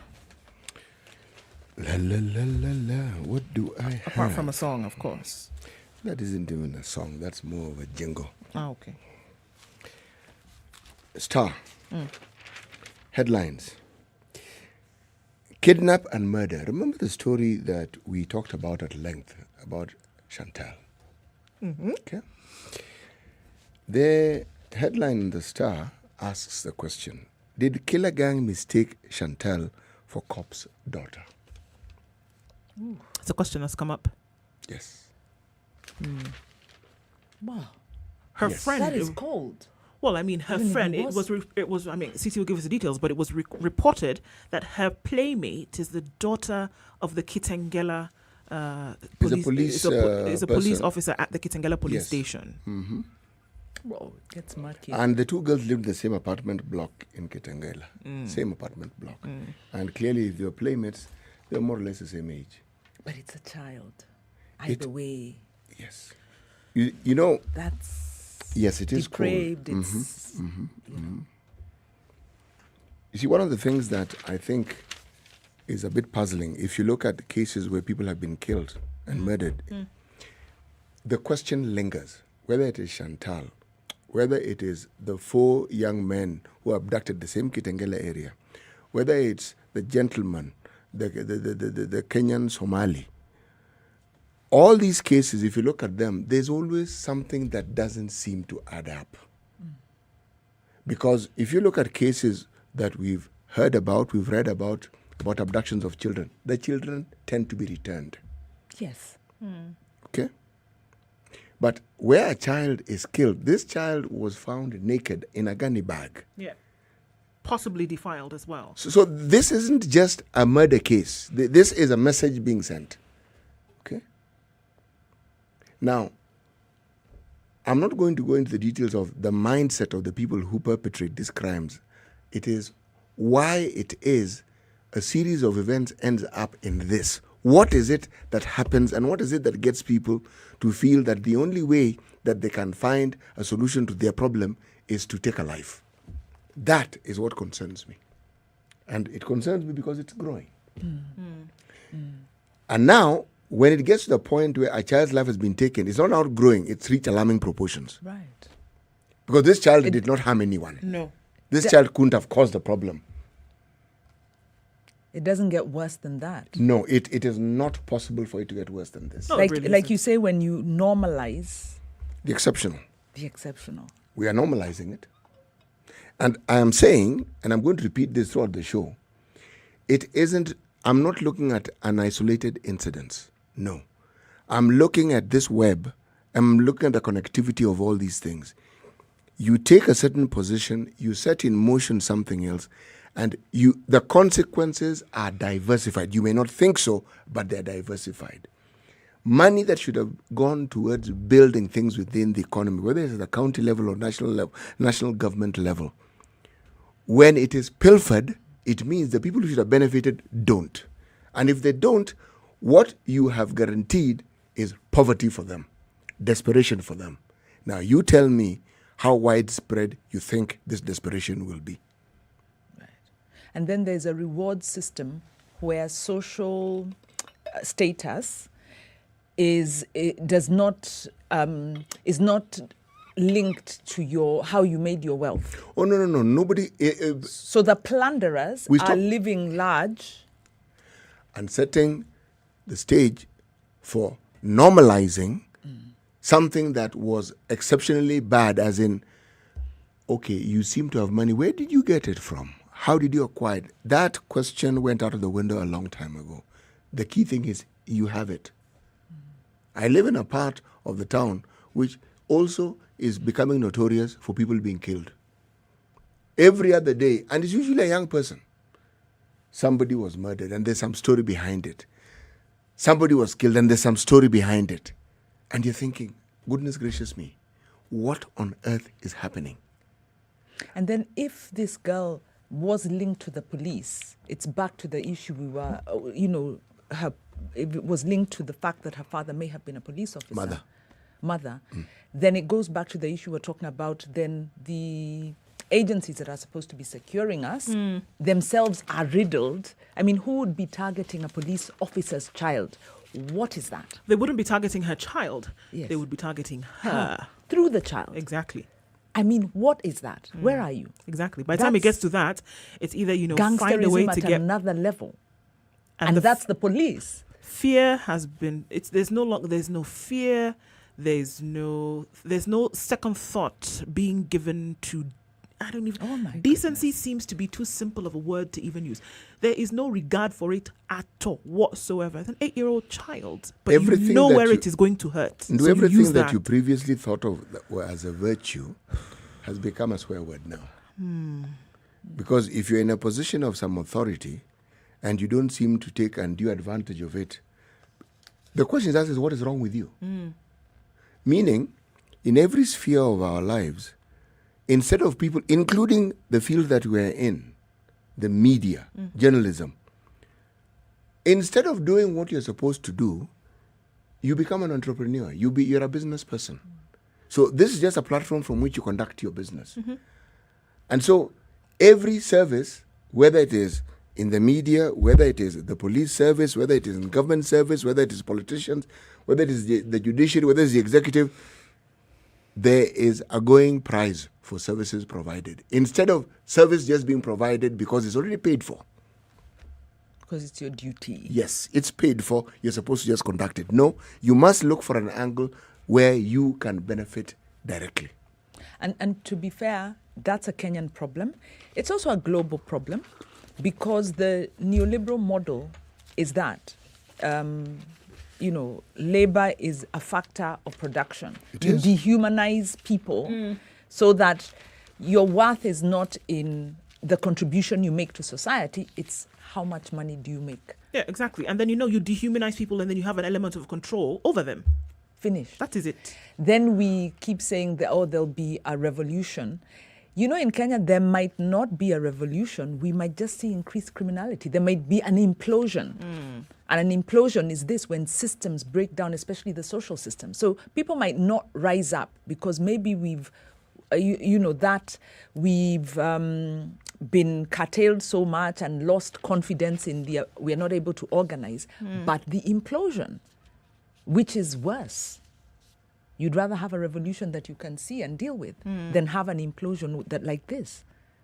Speaker 7: La la la la la. What do I have?
Speaker 5: Apart from a song, of course.
Speaker 7: That isn't even a song. That's more of a jingle.
Speaker 5: Ah, okay.
Speaker 7: Star. Headlines. Kidnap and murder. Remember the story that we talked about at length about Chantal?
Speaker 5: Mm-hmm.
Speaker 7: Okay. The headline in the Star asks the question, did killer gang mistake Chantal for cop's daughter?
Speaker 5: It's a question that's come up.
Speaker 7: Yes.
Speaker 6: Wow.
Speaker 5: Her
Speaker 7: Yes.
Speaker 5: friend.
Speaker 6: That is cold.
Speaker 5: Well, I mean, her
Speaker 6: Even if
Speaker 5: friend,
Speaker 6: it
Speaker 5: it was, I mean, Cece will give us the details, but it was reported that her playmate is the daughter of the Kitengela police
Speaker 7: person.
Speaker 5: officer at the Kitengela police
Speaker 7: Yes.
Speaker 5: station.
Speaker 7: Mm-hmm.
Speaker 6: Whoa, it gets murky.
Speaker 7: And the two girls lived in the same apartment block in Kitengela. Same apartment block. And clearly, if they were playmates, they were more or less the same age.
Speaker 6: But it's a child. Either way.
Speaker 7: Yes. You know.
Speaker 6: That's
Speaker 7: yes, it is
Speaker 6: depraved.
Speaker 7: cool.
Speaker 6: It's,
Speaker 7: You see, one of the things that I think is a bit puzzling, if you look at the cases where people have been killed and murdered, the question lingers, whether it is Chantal, whether it is the 4 young men who abducted the same Kitengela area, whether it's the gentleman, the Kenyan Somali. All these cases, if you look at them, there's always something that doesn't seem to add up. Because if you look at cases that we've heard about, we've read about abductions of children, the children tend to be returned.
Speaker 6: yes.
Speaker 7: Okay? But where a child is killed, this child was found naked in a gunny bag.
Speaker 5: Yeah. Possibly defiled as well.
Speaker 7: So this isn't just a murder case. This is a message being sent. Okay? Now, I'm not going to go into the details of the mindset of the people who perpetrate these crimes. It is why it is a series of events ends up in this. What is it that happens and what is it that gets people to feel that the only way that they can find a solution to their problem is to take a life? That is what concerns me. And it concerns me because it's growing. And now, when it gets to the point where a child's life has been taken, it's not outgrowing, it's reached alarming proportions.
Speaker 6: Right.
Speaker 7: Because this child did not harm anyone.
Speaker 5: No.
Speaker 7: This child couldn't have caused the problem.
Speaker 6: It doesn't get worse than that.
Speaker 7: No, it is not possible for it to get worse than this.
Speaker 5: No,
Speaker 6: like
Speaker 5: it really
Speaker 6: like
Speaker 5: isn't.
Speaker 6: you say, when you normalize
Speaker 7: The exceptional.
Speaker 6: the exceptional.
Speaker 7: We are normalizing it. And I am saying, and I'm going to repeat this throughout the show, it isn't I'm not looking at an isolated incident. No. I'm looking at this web. I'm looking at the connectivity of all these things. You take a certain position, you set in motion something else, and the consequences are diversified. You may not think so, but they're diversified. Money that should have gone towards building things within the economy, whether it's at the county level or national government level, when it is pilfered, it means the people who should have benefited don't. And if they don't, what you have guaranteed is poverty for them, desperation for them. Now, you tell me how widespread you think this desperation will be.
Speaker 6: Right. And then there's a reward system where social status is not linked to how you made your wealth.
Speaker 7: Oh, no. Nobody...
Speaker 6: so the plunderers are living large.
Speaker 7: And setting the stage for normalizing something that was exceptionally bad, as in, okay, you seem to have money. Where did you get it from? How did you acquire it? That question went out of the window a long time ago. The key thing is you have it. I live in a part of the town which also is becoming notorious for people being killed. Every other day, and it's usually a young person. Somebody was murdered and there's some story behind it. Somebody was killed and there's some story behind it. And you're thinking, goodness gracious me, what on earth is happening?
Speaker 6: And then if this girl was linked to the police, it's back to the issue we were, it was linked to the fact that her father may have been a police officer. Mother. Then it goes back to the issue we're talking about. Then the agencies that are supposed to be securing us themselves are riddled. I mean, who would be targeting a police officer's child? What is that?
Speaker 5: They wouldn't be targeting her child.
Speaker 6: Yes.
Speaker 5: They would be targeting her.
Speaker 6: Through the child.
Speaker 5: Exactly.
Speaker 6: I mean, what is that? Where are you?
Speaker 5: Exactly. By the time it gets to that, it's either, find a way to get...
Speaker 6: another level. And that's the police.
Speaker 5: Fear has been... There's no fear. There's no second thought being given to... I don't even...
Speaker 6: Oh my
Speaker 5: decency seems to be too simple of a word to even use. There is no regard for it at all whatsoever. It's an 8-year-old child, but
Speaker 7: everything
Speaker 5: you know where it is going to hurt.
Speaker 7: And
Speaker 5: so
Speaker 7: everything
Speaker 5: use
Speaker 7: that you previously thought of as a virtue has become a swear word now. Because if you're in a position of some authority and you don't seem to take undue advantage of it, the question is asked, what is wrong with you? Meaning, in every sphere of our lives, instead of people, including the field that we're in, the media, journalism, instead of doing what you're supposed to do, you become an entrepreneur. You're a business person. So this is just a platform from which you conduct your business. And so every service, whether it is in the media, whether it is the police service, whether it is in government service, whether it is politicians, whether it is the judiciary, whether it's the executive, there is a going price for services provided. Instead of service just being provided because it's already paid for.
Speaker 6: Because it's your duty.
Speaker 7: Yes, it's paid for. You're supposed to just conduct it. No, you must look for an angle where you can benefit directly.
Speaker 6: And to be fair, that's a Kenyan problem. It's also a global problem because the neoliberal model is that, labor is a factor of production. You dehumanize people so that your worth is not in the contribution you make to society, it's how much money do you make.
Speaker 5: Yeah, exactly. And then, you dehumanize people and then you have an element of control over them.
Speaker 6: Finish.
Speaker 5: That is it.
Speaker 6: Then we keep saying that, there'll be a revolution. In Kenya, there might not be a revolution. We might just see increased criminality. There might be an implosion. And an implosion is this, when systems break down, especially the social system. So people might not rise up because maybe we've been curtailed so much and lost confidence in we are not able to organize. But the implosion, which is worse, you'd rather have a revolution that you can see and deal with than have an implosion that like this,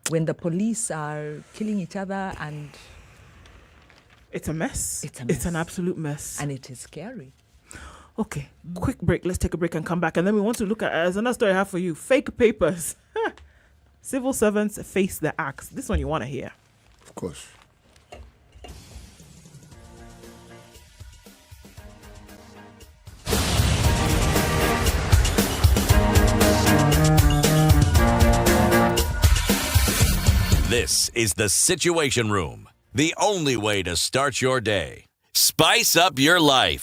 Speaker 6: when the police are killing each other and...
Speaker 5: It's a mess. It's an absolute mess.
Speaker 6: And it is scary.
Speaker 5: Okay, quick break. Let's take a break and come back. And then we want to look at, as another story I have for you, fake papers. Civil servants face the axe. This one you want to hear.
Speaker 7: Of course.
Speaker 4: This is the Situation Room, the only way to start your day. Spice up your life.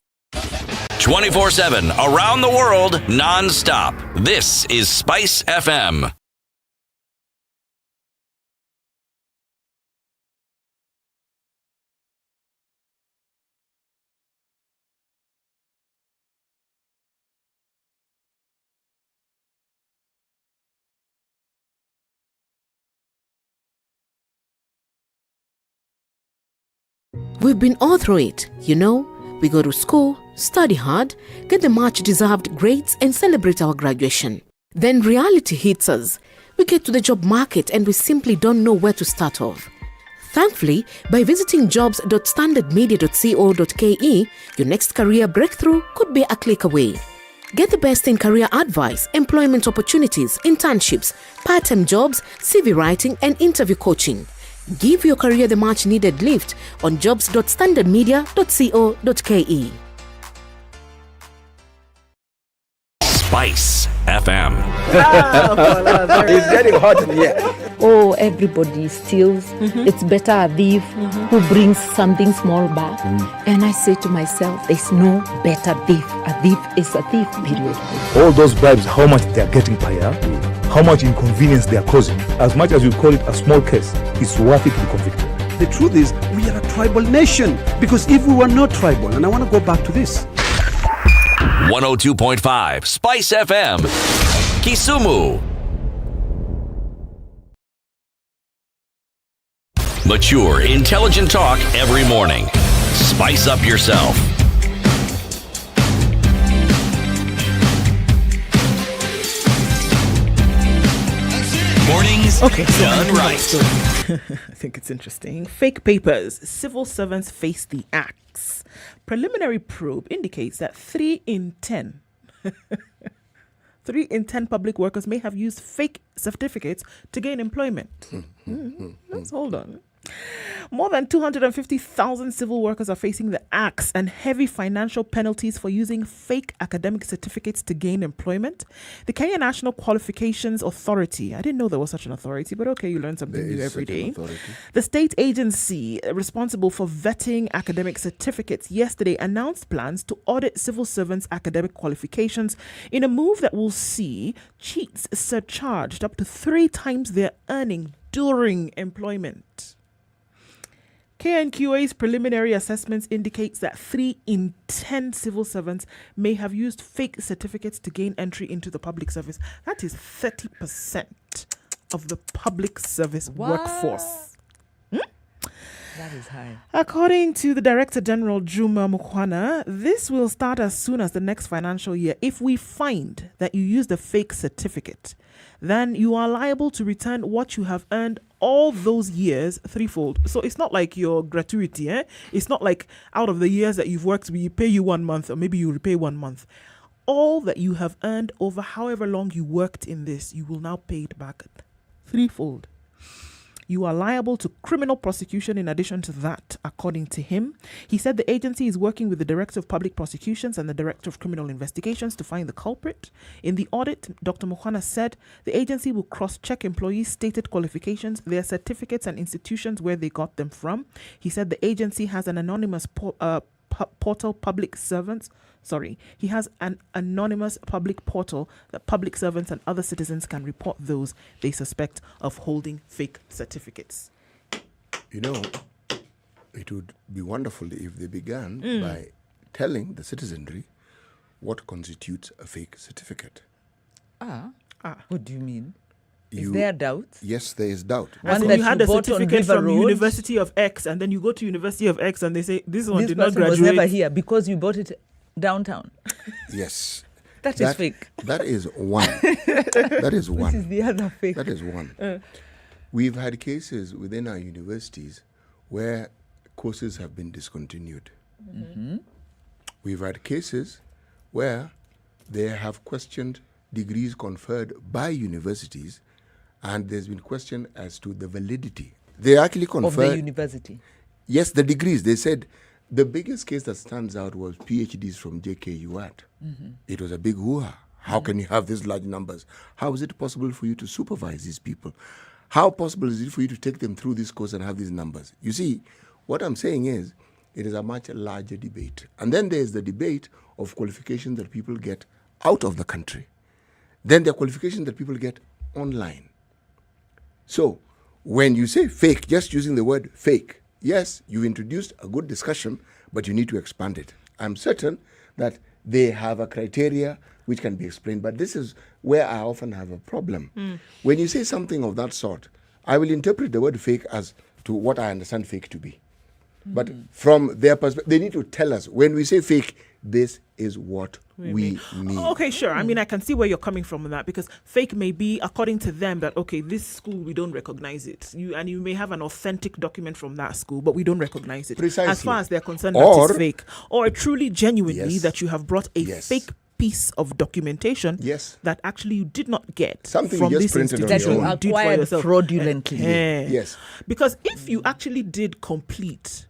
Speaker 4: 24/7 around the world, non-stop. This is Spice FM.
Speaker 18: We've been all through it, you know. We go to school, study hard, get the much deserved grades, and celebrate our graduation. Then reality hits us. We get to the job market and we simply don't know where to start off. Thankfully, by visiting jobs.standardmedia.co.ke, your next career breakthrough could be a click away. Get the best in career advice, employment opportunities, internships, part-time jobs, CV writing, and interview coaching. Give your career the much needed lift on jobs.standardmedia.co.ke.
Speaker 4: Spice FM.
Speaker 11: It's getting hot in here. Oh, everybody steals. It's better a thief who brings something small back. And I say to myself, there's no better thief. A thief is a thief, period.
Speaker 15: All those bribes, how much they are getting per year, how much inconvenience they are causing, as much as you call it a small case, it's worth it to be convicted.
Speaker 9: The truth is, we are a tribal nation. Because if we were not tribal, and I want to go back to this.
Speaker 4: 102.5 Spice FM. Kisumu. Mature, intelligent talk every morning. Spice up yourself. Mornings done right.
Speaker 5: I think it's interesting. Fake papers. Civil servants face the axe. Preliminary probe indicates that 3 in 10 public workers may have used fake certificates to gain employment. Let's hold on. More than 250,000 civil workers are facing the axe and heavy financial penalties for using fake academic certificates to gain employment. The Kenya National Qualifications Authority, I didn't know there was such an authority, but okay, you learn something new every day. The state agency responsible for vetting academic certificates yesterday announced plans to audit civil servants' academic qualifications in a move that will see cheats surcharged up to 3 times their earning during employment. KNQA's preliminary assessments indicates that 3 in 10 civil servants may have used fake certificates to gain entry into the public service. That is 30% of the public service workforce.
Speaker 6: That is high.
Speaker 5: According to the Director General Juma Mukwana, this will start as soon as the next financial year. If we find that you used a fake certificate, then you are liable to return what you have earned all those years threefold. So it's not like your gratuity, It's not like out of the years that you've worked, we pay you 1 month or maybe you repay 1 month. All that you have earned over however long you worked in this, you will now pay it back threefold. You are liable to criminal prosecution in addition to that, according to him. He said the agency is working with the Director of Public Prosecutions and the Director of Criminal Investigations to find the culprit. In the audit, Dr. Mukwana said the agency will cross-check employees' stated qualifications, their certificates and institutions where they got them from. He said the agency has an anonymous portal public servants. He has an anonymous public portal that public servants and other citizens can report those they suspect of holding fake certificates.
Speaker 7: You know, it would be wonderful if they began by telling the citizenry what constitutes a fake certificate.
Speaker 6: What do you mean? Is there doubt?
Speaker 7: Yes, there is doubt.
Speaker 5: And then you had a certificate from University of X, and then you go to University of X and they say, this one did not graduate.
Speaker 6: Was never here because you bought it downtown.
Speaker 7: Yes.
Speaker 6: That is fake.
Speaker 7: That is one. That is one.
Speaker 6: This is the other fake.
Speaker 7: That is one. We've had cases within our universities where courses have been discontinued. We've had cases where they have questioned degrees conferred by universities, and there's been question as to the validity. They actually conferred...
Speaker 6: Of the university?
Speaker 7: Yes, the degrees. They said the biggest case that stands out was PhDs from JKUAT. It was a big hoo-ha. How can you have these large numbers? How is it possible for you to supervise these people? How possible is it for you to take them through this course and have these numbers? You see, what I'm saying is, it is a much larger debate. And then there's the debate of qualifications that people get out of the country. Then there are qualifications that people get online. So, when you say fake, just using the word fake, yes, you introduced a good discussion, but you need to expand it. I'm certain that they have a criteria which can be explained, but this is where I often have a problem. When you say something of that sort, I will interpret the word fake as to what I understand fake to be. But from their perspective, they need to tell us, when we say fake, this is what we mean.
Speaker 5: Okay, sure. I mean, I can see where you're coming from on that, because fake may be, according to them, that, okay, this school, we don't recognize it. You may have an authentic document from that school, but we don't recognize it.
Speaker 7: Precisely.
Speaker 5: As far as they're concerned, that is fake. Or truly, genuinely, that you have brought a fake piece of documentation that actually you did not get
Speaker 7: something
Speaker 5: from
Speaker 7: you
Speaker 5: this
Speaker 7: just printed on
Speaker 5: institution.
Speaker 7: your own.
Speaker 5: You did for
Speaker 6: Acquired
Speaker 5: yourself.
Speaker 6: fraudulently.
Speaker 7: Yes.
Speaker 5: Because if you actually did complete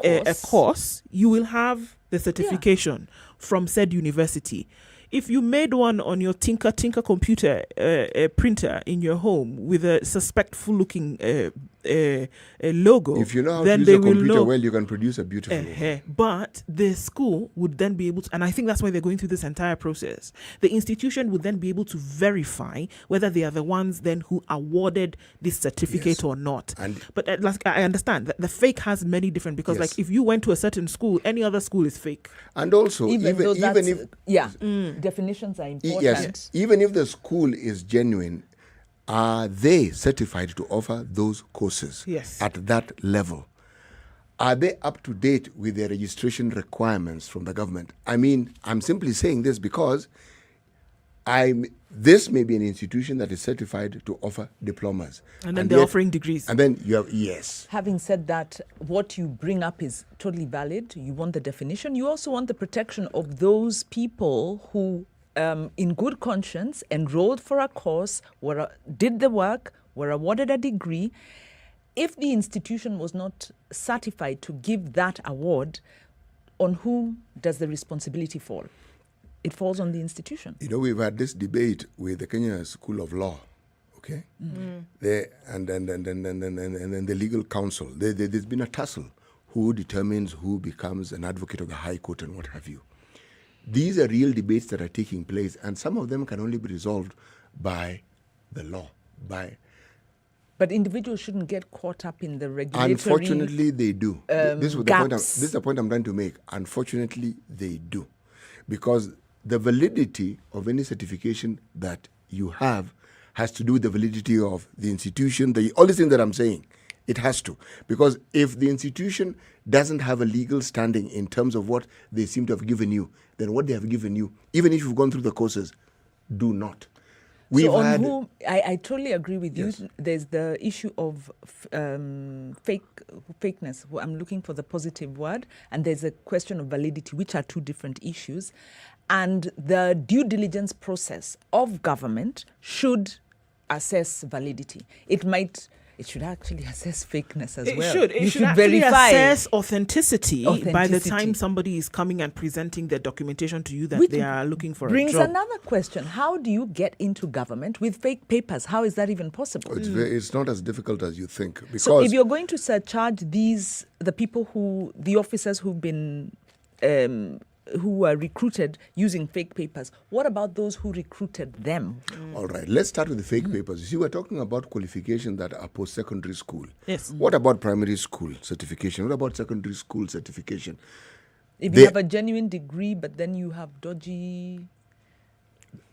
Speaker 5: a course, you will have the certification from said university. If you made one on your tinker computer printer in your home with a suspectful looking logo,
Speaker 7: If you know how
Speaker 5: then
Speaker 7: to
Speaker 5: they
Speaker 7: use a
Speaker 5: will
Speaker 7: computer
Speaker 5: know.
Speaker 7: well, you can produce a beautiful one.
Speaker 5: But the school would then be able to, and I think that's why they're going through this entire process. The institution would then be able to verify whether they are the ones then who awarded this certificate or not. But I understand that the fake has many different, because like if you went to a certain school, any other school is fake.
Speaker 7: And also,
Speaker 6: Even
Speaker 7: even
Speaker 6: if definitions are important.
Speaker 7: Yes, even if the school is genuine, are they certified to offer those courses at that level? Are they up to date with their registration requirements from the government? I mean, I'm simply saying this because this may be an institution that is certified to offer diplomas.
Speaker 5: And then they're offering degrees.
Speaker 7: And then you have,
Speaker 6: Having said that, what you bring up is totally valid. You want the definition. You also want the protection of those people who, in good conscience, enrolled for a course, did the work, were awarded a degree. If the institution was not certified to give that award, on whom does the responsibility fall? It falls on the institution.
Speaker 7: You know, we've had this debate with the Kenya School of Law, okay? And then the legal counsel. There's been a tussle. Who determines who becomes an advocate of the High Court and what have you? These are real debates that are taking place, and some of them can only be resolved by the law,
Speaker 6: But individuals shouldn't get caught up in the regulatory.
Speaker 7: Unfortunately, they do. This
Speaker 6: gaps.
Speaker 7: is the point I'm trying to make. Unfortunately, they do. Because the validity of any certification that you have has to do with the validity of the institution, all the things that I'm saying. It has to. Because if the institution doesn't have a legal standing in terms of what they seem to have given you, then what they have given you, even if you've gone through the courses, do not.
Speaker 6: I totally agree with you. There's the issue of fakeness. I'm looking for the positive word. And there's a question of validity, which are two different issues. And the due diligence process of government should assess validity. It should actually assess fakeness as well.
Speaker 5: It should actually
Speaker 6: verify
Speaker 5: assess authenticity by the time somebody is coming and presenting their documentation to you that they are looking for a job.
Speaker 6: Brings another question. How do you get into government with fake papers? How is that even possible?
Speaker 7: It's not as difficult as you think. Because
Speaker 6: So if you're going to surcharge the officers who've been who were recruited using fake papers, what about those who recruited them?
Speaker 7: All right, let's start with the fake papers. You see, we're talking about qualifications that are post-secondary school.
Speaker 5: Yes.
Speaker 7: What about primary school certification? What about secondary school certification?
Speaker 6: If you have a genuine degree, but then you have dodgy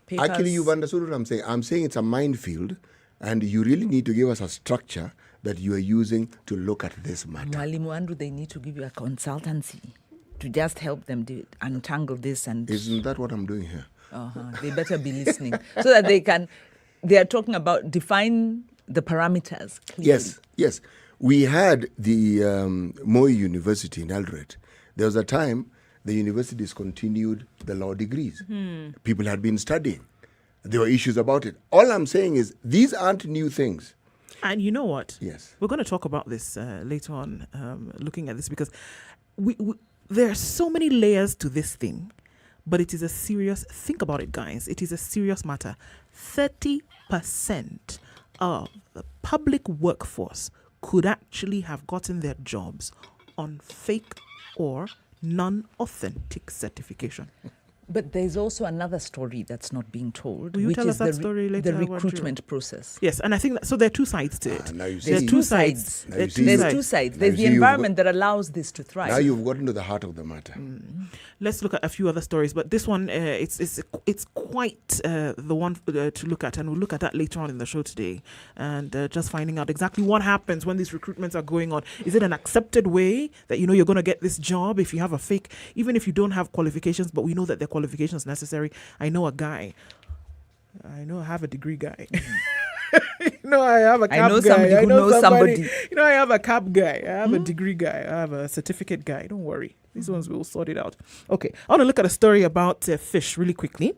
Speaker 6: papers.
Speaker 7: Actually, you've understood what I'm saying. I'm saying it's a minefield, and you really need to give us a structure that you are using to look at this matter.
Speaker 6: Mwalimu Andrew, they need to give you a consultancy to just help them untangle this. And
Speaker 7: isn't that what I'm doing here?
Speaker 6: They better be listening so that they are talking about define the parameters clearly.
Speaker 7: Yes. We had the Moi University in Eldoret. There was a time the university discontinued the law degrees. People had been studying. There were issues about it. All I'm saying is these aren't new things.
Speaker 5: And you know what?
Speaker 7: Yes.
Speaker 5: We're going to talk about this later on, looking at this, because there are so many layers to this thing, but it is a serious, think about it, guys. It is a serious matter. 30% of the public workforce could actually have gotten their jobs on fake or non-authentic certification.
Speaker 6: But there's also another story that's not being told,
Speaker 5: Will you
Speaker 6: which
Speaker 5: tell us
Speaker 6: is
Speaker 5: that story later,
Speaker 6: the
Speaker 5: Wanju?
Speaker 6: recruitment process.
Speaker 5: Yes, and I think that, so there are two sides to it.
Speaker 7: Now you
Speaker 6: There's
Speaker 7: see.
Speaker 6: two sides.
Speaker 7: Now you
Speaker 6: There's
Speaker 7: see.
Speaker 6: two sides.
Speaker 7: Now
Speaker 6: There's
Speaker 7: you
Speaker 6: the
Speaker 7: see you've
Speaker 6: environment that allows this to thrive.
Speaker 7: Now you've gotten to the heart of the matter.
Speaker 5: Let's look at a few other stories, but this one it's quite the one to look at, and we'll look at that later on in the show today, and just finding out exactly what happens when these recruitments are going on. Is it an accepted way that you know you're going to get this job if you have a fake, even if you don't have qualifications, but we know that the qualifications necessary? I know a guy. I have a degree guy. I have a cab guy.
Speaker 6: I know somebody who knows somebody.
Speaker 5: I have a cab guy. I have a degree guy. I have a certificate guy. Don't worry. These ones will sort it out. Okay. I want to look at a story about fish really quickly.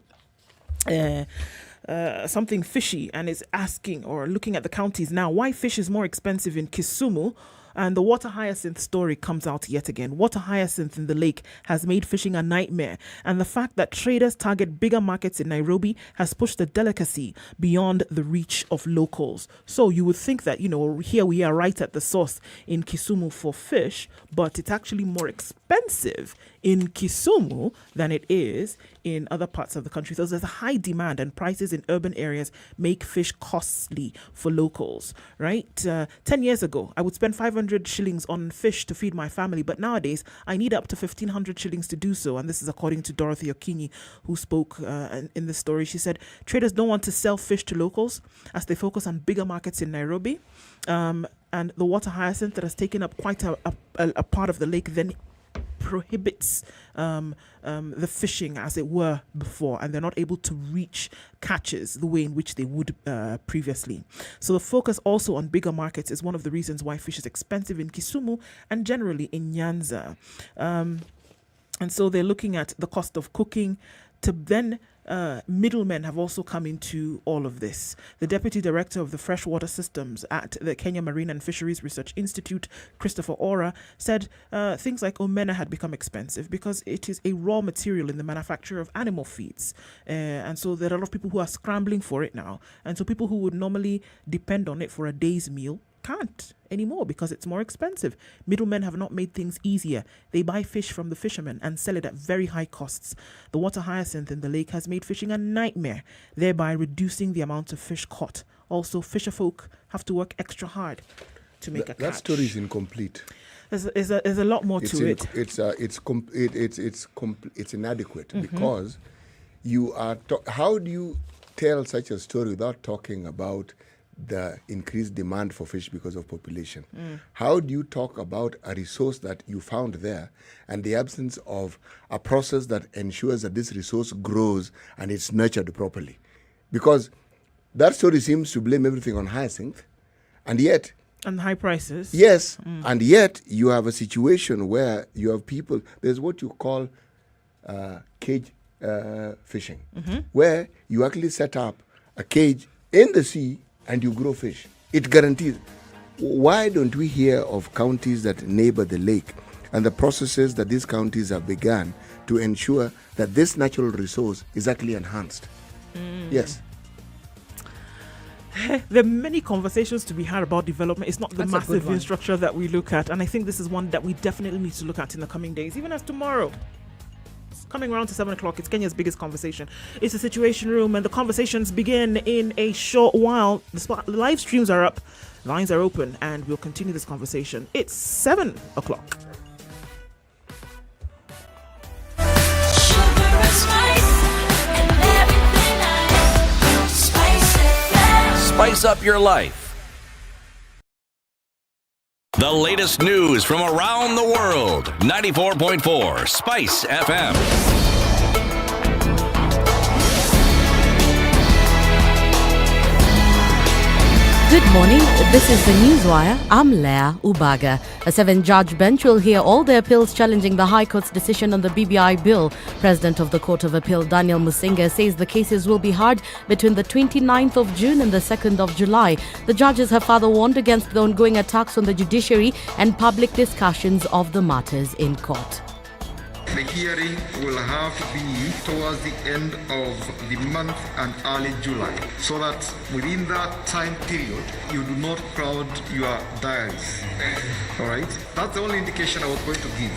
Speaker 5: Something fishy, and it's asking or looking at the counties now. Why fish is more expensive in Kisumu? And the water hyacinth story comes out yet again. Water hyacinth in the lake has made fishing a nightmare. And the fact that traders target bigger markets in Nairobi has pushed the delicacy beyond the reach of locals. So you would think that, here we are right at the source in Kisumu for fish, but it's actually more expensive in Kisumu than it is in other parts of the country. So there's a high demand, and prices in urban areas make fish costly for locals, right? 10 years ago, I would spend 500 shillings on fish to feed my family, but nowadays I need up to 1,500 shillings to do so. And this is according to Dorothy Okinyi, who spoke in the story. She said, traders don't want to sell fish to locals as they focus on bigger markets in Nairobi. And the water hyacinth that has taken up quite a part of the lake then prohibits the fishing as it were before, and they're not able to reach catches the way in which they would previously. So the focus also on bigger markets is one of the reasons why fish is expensive in Kisumu and generally in Nyanza. And so they're looking at the cost of cooking to then middlemen have also come into all of this. The Deputy Director of the Freshwater Systems at the Kenya Marine and Fisheries Research Institute, Christopher Ora, said things like omena had become expensive because it is a raw material in the manufacture of animal feeds. And so there are a lot of people who are scrambling for it now. And so people who would normally depend on it for a day's meal can't anymore because it's more expensive. Middlemen have not made things easier. They buy fish from the fishermen and sell it at very high costs. The water hyacinth in the lake has made fishing a nightmare, thereby reducing the amount of fish caught. Also, fisherfolk have to work extra hard to make a catch.
Speaker 7: That story is incomplete.
Speaker 5: There's a lot more to it.
Speaker 7: It's inadequate because you are. How do you tell such a story without talking about the increased demand for fish because of population? How do you talk about a resource that you found there and the absence of a process that ensures that this resource grows and it's nurtured properly? Because that story seems to blame everything on hyacinth, and yet...
Speaker 5: And high prices.
Speaker 7: Yes, and yet you have a situation where you have people, there's what you call cage fishing, where you actually set up a cage in the sea and you grow fish. It guarantees. Why don't we hear of counties that neighbor the lake and the processes that these counties have begun to ensure that this natural resource is actually enhanced? Yes.
Speaker 5: There are many conversations to be had about development. It's not the
Speaker 6: That's a good
Speaker 5: massive
Speaker 6: one.
Speaker 5: infrastructure that we look at. And I think this is one that we definitely need to look at in the coming days, even as tomorrow. Coming around to 7 o'clock, it's Kenya's biggest conversation. It's a Situation Room, and the conversations begin in a short while. The live streams are up, lines are open, and we'll continue this conversation. It's 7 o'clock.
Speaker 4: Spice up your life. The latest news from around the world. 94.4 Spice FM.
Speaker 1: Good morning. This is the Newswire. I'm Leah Ubaga. A 7-judge bench will hear all the appeals challenging the High Court's decision on the BBI bill. President of the Court of Appeal, Daniel Musinga, says the cases will be heard between the 29th of June and the 2nd of July. The judges have further warned against the ongoing attacks on the judiciary and public discussions of the matters in court.
Speaker 2: The hearing will have to be towards the end of the month and early July, so that within that time period, you do not crowd your diaries. All right? That's the only indication I was going to give,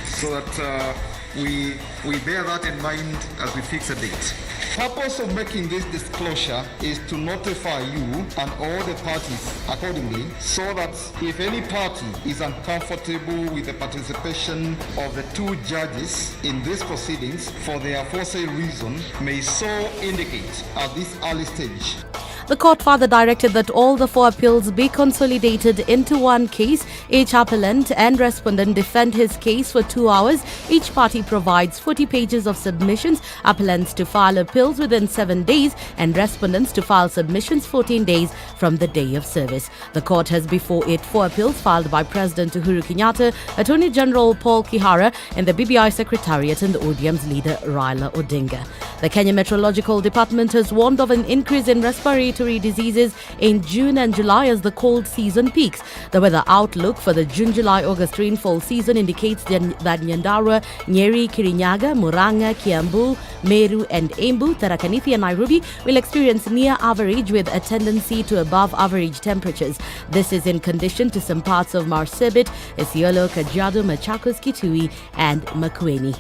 Speaker 2: so that we bear that in mind as we fix a date. Purpose of making this disclosure is to notify you and all the parties accordingly, so that if any party is uncomfortable with the participation of the two judges in these proceedings for their aforesaid reason, may so indicate at this early stage.
Speaker 1: The court further directed that all the 4 appeals be consolidated into one case. Each appellant and respondent defend his case for 2 hours. Each party provides 40 pages of submissions. Appellants to file appeals within 7 days and respondents to file submissions 14 days from the day of service. The court has before it 4 appeals filed by President Uhuru Kenyatta, Attorney General Paul Kihara, and the BBI Secretariat and the ODM's leader Raila Odinga. The Kenya Meteorological Department has warned of an increase in respiratory diseases in June and July as the cold season peaks. The weather outlook for the June-July-August rainfall season indicates that Nyandarua, Nyeri, Kirinyaga, Murang'a, Kiambu, Meru and Embu, Tharaka Nithi and Nairobi will experience near average with a tendency to above average temperatures. This is in condition to some parts of Marsabit, Isiolo, Kajiado, Machakos, Kitui and Makueni.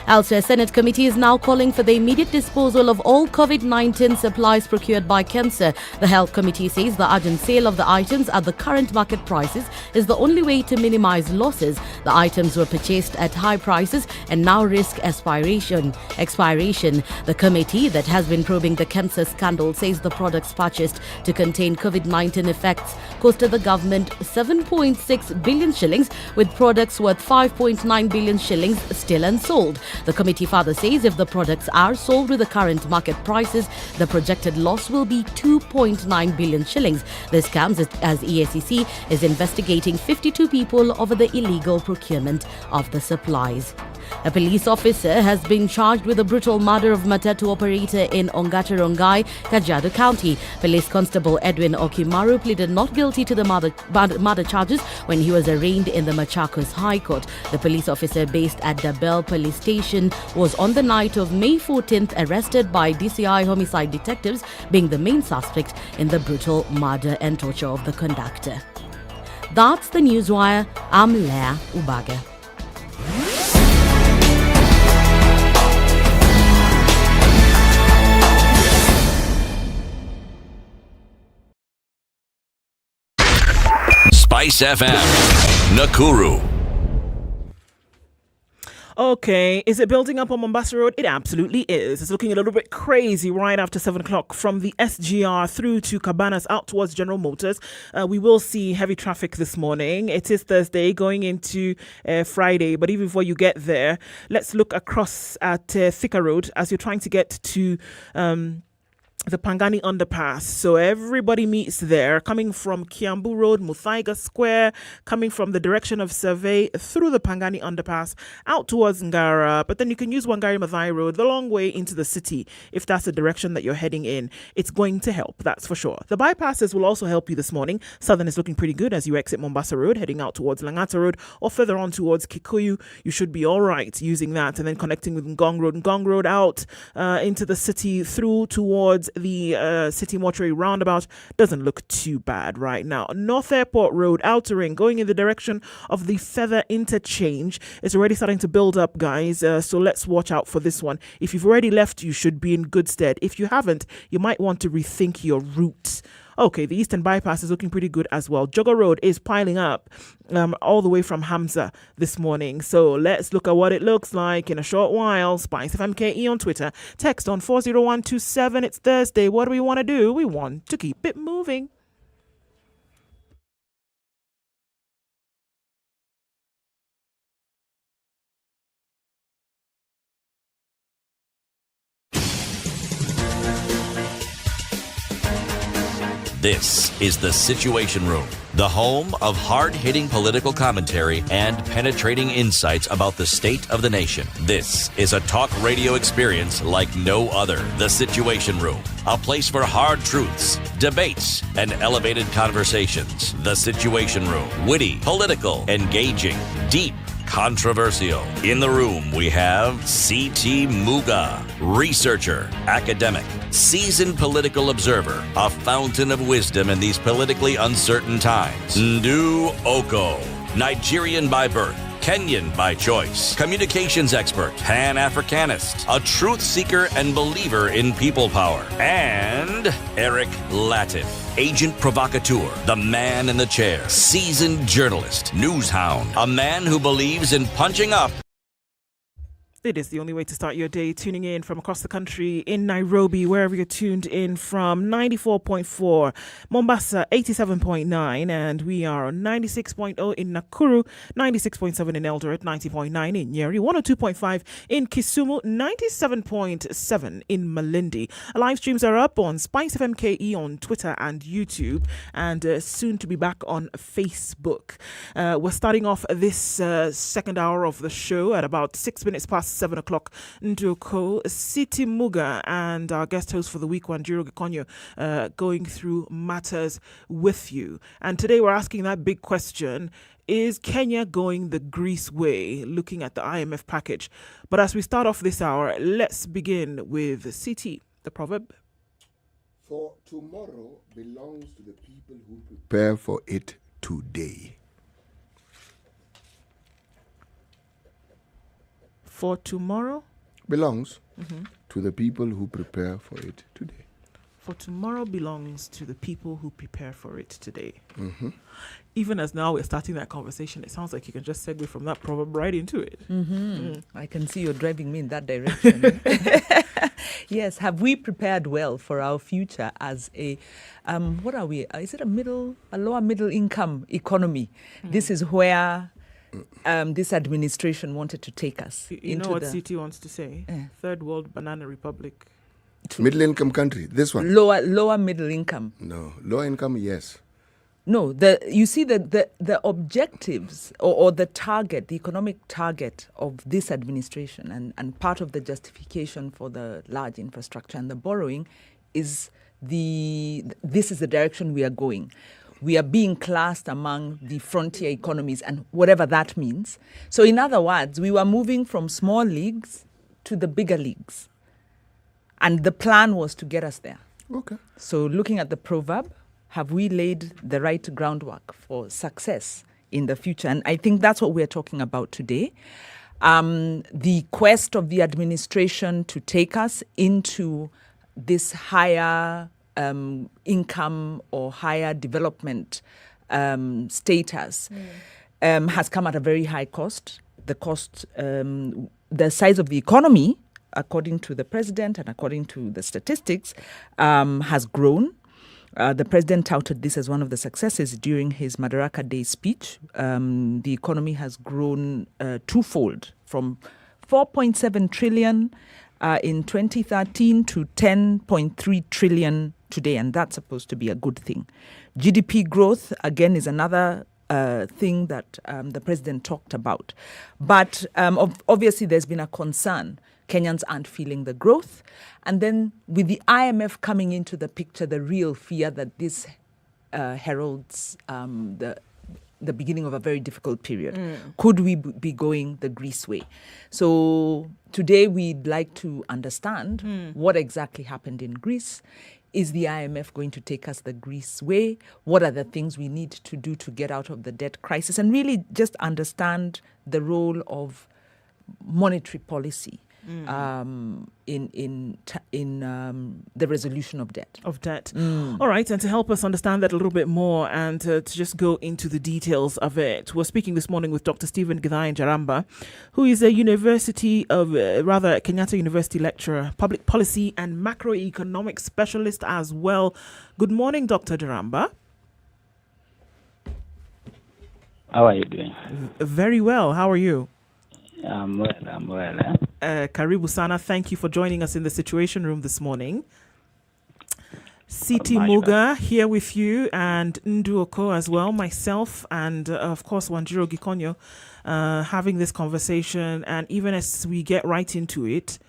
Speaker 1: Elsewhere, Senate committee is now calling for the immediate disposal of all COVID-19 supplies procured by KEMSA. The Health Committee says the urgent sale of the items at the current market prices is the only way to minimize losses. The items were purchased at high prices and now risk expiration. The committee that has been probing the KEMSA scandal says the products purchased to contain COVID-19 effects costed the government 7.6 billion shillings, with products worth 5.9 billion shillings still unsold. The committee further says if the products are sold with the current market prices, the projected loss will be 2.9 billion shillings. This comes as EACC is investigating 52 people over the illegal procurement of the supplies. A police officer has been charged with the brutal murder of Matatu operator in Ongata Rongai, Kajiado County. Police Constable Edwin Okimaru pleaded not guilty to the murder charges when he was arraigned in the Machakos High Court. The police officer based at Dabel Police Station was on the night of May 14th arrested by DCI homicide detectives, being the main suspect in the brutal murder and torture of the conductor. That's the Newswire. I'm Leah Ubaga.
Speaker 4: SpiceFM, Nakuru.
Speaker 5: Okay, is it building up on Mombasa Road? It absolutely is. It's looking a little bit crazy right after 7 o'clock from the SGR through to Cabanas out towards General Motors. We will see heavy traffic this morning. It is Thursday going into Friday, but even before you get there, let's look across at Thika Road as you're trying to get to the Pangani underpass. So everybody meets there, coming from Kiambu Road, Muthaiga Square, coming from the direction of Survey through the Pangani underpass out towards Ngara. But then you can use Wangari Maathai Road the long way into the city if that's the direction that you're heading in. It's going to help, that's for sure. The bypasses will also help you this morning. Southern is looking pretty good as you exit Mombasa Road, heading out towards Langata Road or further on towards Kikuyu. You should be all right using that and then connecting with Ngong Road. Ngong Road out into the city through towards the City Mortuary roundabout doesn't look too bad right now. North Airport Road, outer ring, going in the direction of the Feather Interchange. It's already starting to build up, guys, so let's watch out for this one. If you've already left, you should be in good stead. If you haven't, you might want to rethink your route. Okay, the Eastern Bypass is looking pretty good as well. Jogger Road is piling up all the way from Hamza this morning. So let's look at what it looks like in a short while. SpiceFMKE on Twitter. Text on 40127. It's Thursday. What do we want to do? We want to keep it moving.
Speaker 4: This is the Situation Room, the home of hard-hitting political commentary and penetrating insights about the state of the nation. This is a talk radio experience like no other. The Situation Room, a place for hard truths, debates, and elevated conversations. The Situation Room, witty, political, engaging, deep, controversial. In the room, we have C.T. Muga, researcher, academic, seasoned political observer, a fountain of wisdom in these politically uncertain times. Ndu Oko, Nigerian by birth, Kenyan by choice, communications expert, Pan-Africanist, a truth seeker and believer in people power, and Eric Latin, agent provocateur, the man in the chair, seasoned journalist, news hound, a man who believes in punching up.
Speaker 5: It is the only way to start your day. Tuning in from across the country in Nairobi, wherever you're tuned in from, 94.4, Mombasa 87.9, and we are on 96.0 in Nakuru, 96.7 in Eldoret, 90.9 in Nyeri, 102.5 in Kisumu, 97.7 in Malindi. Our live streams are up on SpiceFM KE on Twitter and YouTube, and soon to be back on Facebook. We're starting off this second hour of the show at about 6 minutes past 7 o'clock. Ndoko, C.T. Muga, and our guest host for the week, Wanjiro Gikonyo, going through matters with you. And today we're asking that big question: is Kenya going the Greece way, looking at the IMF package? But as we start off this hour, let's begin with C.T., the proverb.
Speaker 7: For tomorrow belongs to the people who prepare for it today.
Speaker 5: For tomorrow
Speaker 7: belongs to the people who prepare for it today.
Speaker 5: For tomorrow belongs to the people who prepare for it today.
Speaker 7: Mm-hmm.
Speaker 5: Even as now we're starting that conversation, it sounds like you can just segue from that proverb right into it.
Speaker 6: I can see you're driving me in that direction. Yes, have we prepared well for our future as a, what are we? Is it a lower middle income economy? This is where this administration wanted to take us.
Speaker 5: You know what CT wants to say? Third world banana republic.
Speaker 7: Middle income country, this one.
Speaker 6: Lower middle income.
Speaker 7: No, lower income, yes.
Speaker 6: No, you see the objectives or the target, the economic target of this administration and part of the justification for the large infrastructure and the borrowing is this is the direction we are going. We are being classed among the frontier economies and whatever that means. So in other words, we were moving from small leagues to the bigger leagues. And the plan was to get us there.
Speaker 7: Okay.
Speaker 6: So looking at the proverb, have we laid the right groundwork for success in the future? And I think that's what we're talking about today. The quest of the administration to take us into this higher income or higher development status has come at a very high cost. The cost, the size of the economy, according to the president and according to the statistics, has grown. The president touted this as one of the successes during his Madaraka Day speech. The economy has grown twofold, from 4.7 trillion in 2013 to 10.3 trillion today, and that's supposed to be a good thing. GDP growth, again, is another thing that the president talked about. But obviously there's been a concern. Kenyans aren't feeling the growth. And then with the IMF coming into the picture, the real fear that this heralds the beginning of a very difficult period. Could we be going the Greece way? So today we'd like to understand what exactly happened in Greece. Is the IMF going to take us the Greece way? What are the things we need to do to get out of the debt crisis? And really just understand the role of monetary policy in the resolution of debt.
Speaker 5: All right, and to help us understand that a little bit more and to just go into the details of it, we're speaking this morning with Dr. Stephen Githai Jaramba, who is a Kenyatta University lecturer, public policy and macroeconomic specialist as well. Good morning, Dr. Jaramba.
Speaker 20: How are you doing?
Speaker 5: Very well. How are you?
Speaker 20: I'm well.
Speaker 5: Karibu Sana, thank you for joining us in the Situation Room this morning. C.T. Muga here with you, and Ndu Oko as well, myself, and of course Wanjiro Gikonyo, having this conversation. And even as we get right into it,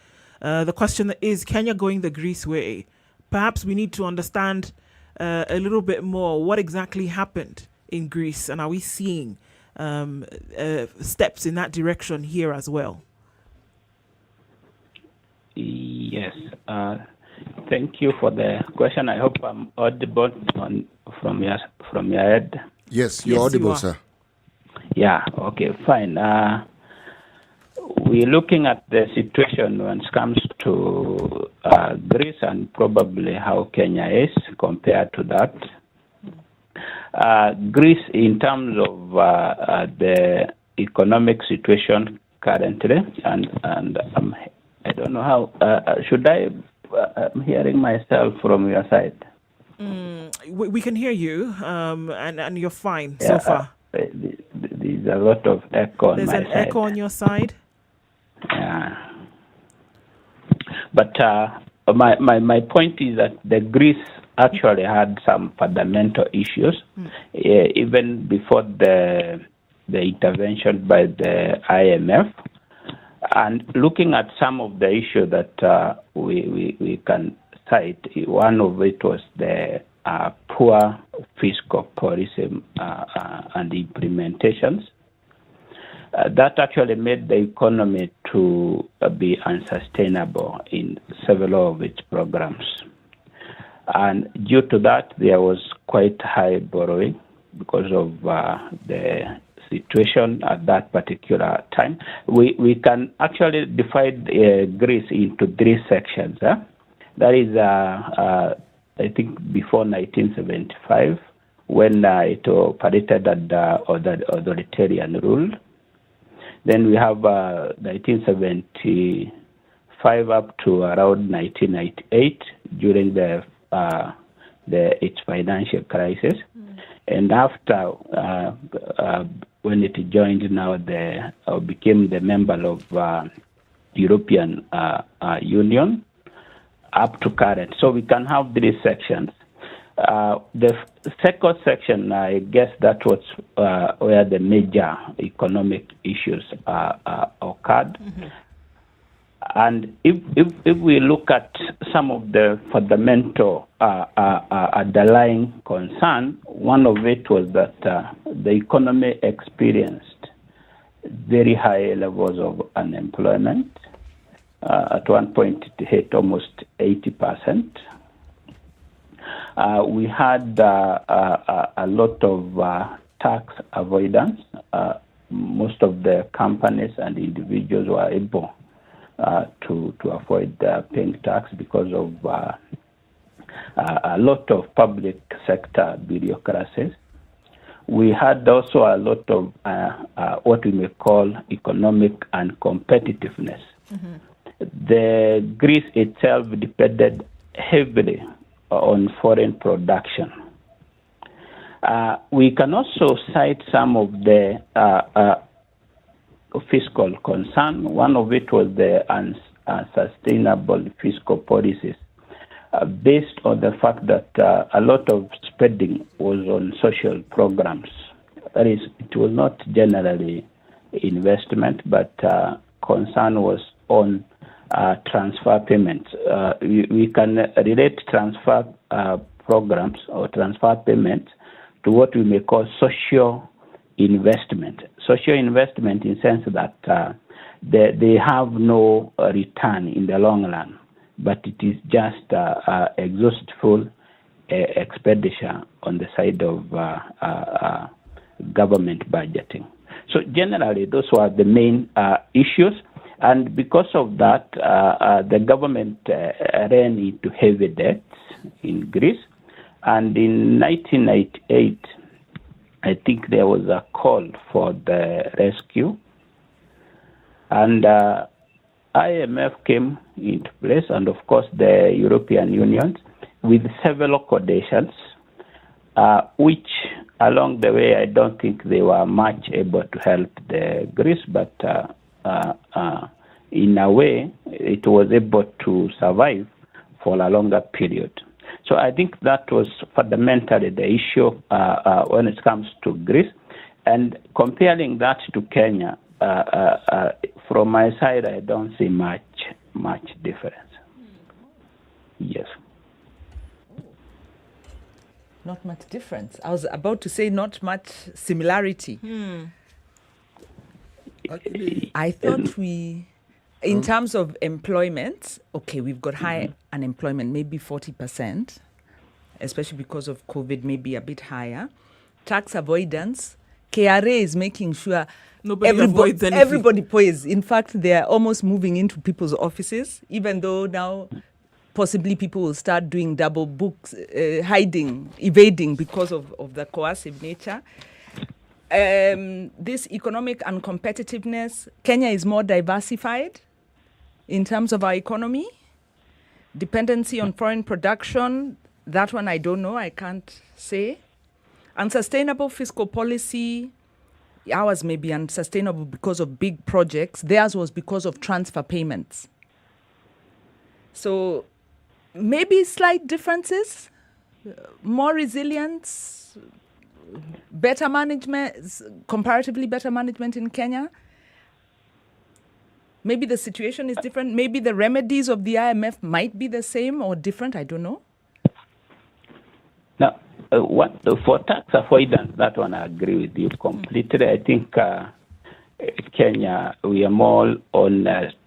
Speaker 5: the question is Kenya going the Greece way? Perhaps we need to understand a little bit more what exactly happened in Greece, and are we seeing steps in that direction here as well?
Speaker 21: Yes. Thank you for the question. I hope I'm audible from your head.
Speaker 16: Yes, you're audible, sir.
Speaker 21: Yeah. Okay. Fine. We're looking at the situation when it comes to Greece and probably how Kenya is compared to that. Greece, in terms of the economic situation currently, and I don't know how should I. I'm hearing myself from your side.
Speaker 5: We can hear you, and you're fine so far.
Speaker 21: There's a lot of echo on my side.
Speaker 5: There's an echo on your side.
Speaker 21: Yeah. But my point is that the Greece actually had some fundamental issues, even before the intervention by the IMF. And looking at some of the issues that we can cite, one of it was the poor fiscal policy and implementations. That actually made the economy to be unsustainable in several of its programs. And due to that, there was quite high borrowing because of the situation at that particular time. We can actually divide Greece into three sections. That is, I think, before 1975, when it operated under authoritarian rule. Then we have 1975 up to around 1998 during its financial crisis, and after when it joined now became the member of European Union up to current. So we can have three sections. The second section, I guess that was where the major economic issues occurred. And if we look at some of the fundamental underlying concern, one of it was that the economy experienced very high levels of unemployment. At one point, it hit almost 80%. We had a lot of tax avoidance. Most of the companies and individuals were able to avoid paying tax because of a lot of public sector bureaucracies. We had also a lot of what we may call economic uncompetitiveness. The Greece itself depended heavily on foreign production. We can also cite some of the fiscal concern. One of it was the unsustainable fiscal policies based on the fact that a lot of spending was on social programs. That is, it was not generally investment, but concern was on transfer payments. We can relate transfer programs or transfer payments to what we may call social investment. Social investment in the sense that they have no return in the long run, but it is just exhaustful expenditure on the side of government budgeting. So generally, those were the main issues. And because of that, the government ran into heavy debts in Greece. And in 1998, I think there was a call for the rescue. And IMF came into place, and of course the European Union, with several conditions, which along the way I don't think they were much able to help the Greece, but in a way it was able to survive for a longer period. So I think that was fundamentally the issue when it comes to Greece. And comparing that to Kenya, from my side, I don't see much difference. Yes.
Speaker 6: Not much difference. I was about to say not much similarity. I thought in terms of employment, okay, we've got high unemployment, maybe 40%, especially because of COVID, maybe a bit higher. Tax avoidance, KRA is making sure
Speaker 5: Nobody avoids anything.
Speaker 6: everybody pays. In fact, they are almost moving into people's offices, even though now possibly people will start doing double books, hiding, evading because of the coercive nature. This economic uncompetitiveness, Kenya is more diversified in terms of our economy. Dependency on foreign production, that one I don't know, I can't say. Unsustainable fiscal policy, ours may be unsustainable because of big projects. Theirs was because of transfer payments. So maybe slight differences, more resilience, better management, comparatively better management in Kenya. Maybe the situation is different. Maybe the remedies of the IMF might be the same or different. I don't know.
Speaker 21: Now, for tax avoidance, that one I agree with you completely. I think Kenya, we are more on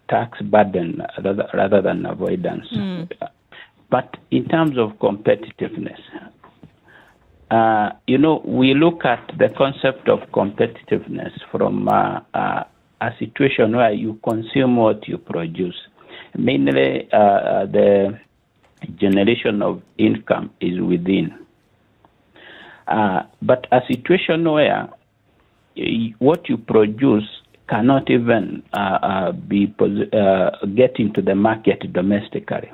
Speaker 21: tax burden rather than avoidance. But in terms of competitiveness, we look at the concept of competitiveness from a situation where you consume what you produce. Mainly, the generation of income is within. But a situation where what you produce cannot even get into the market domestically.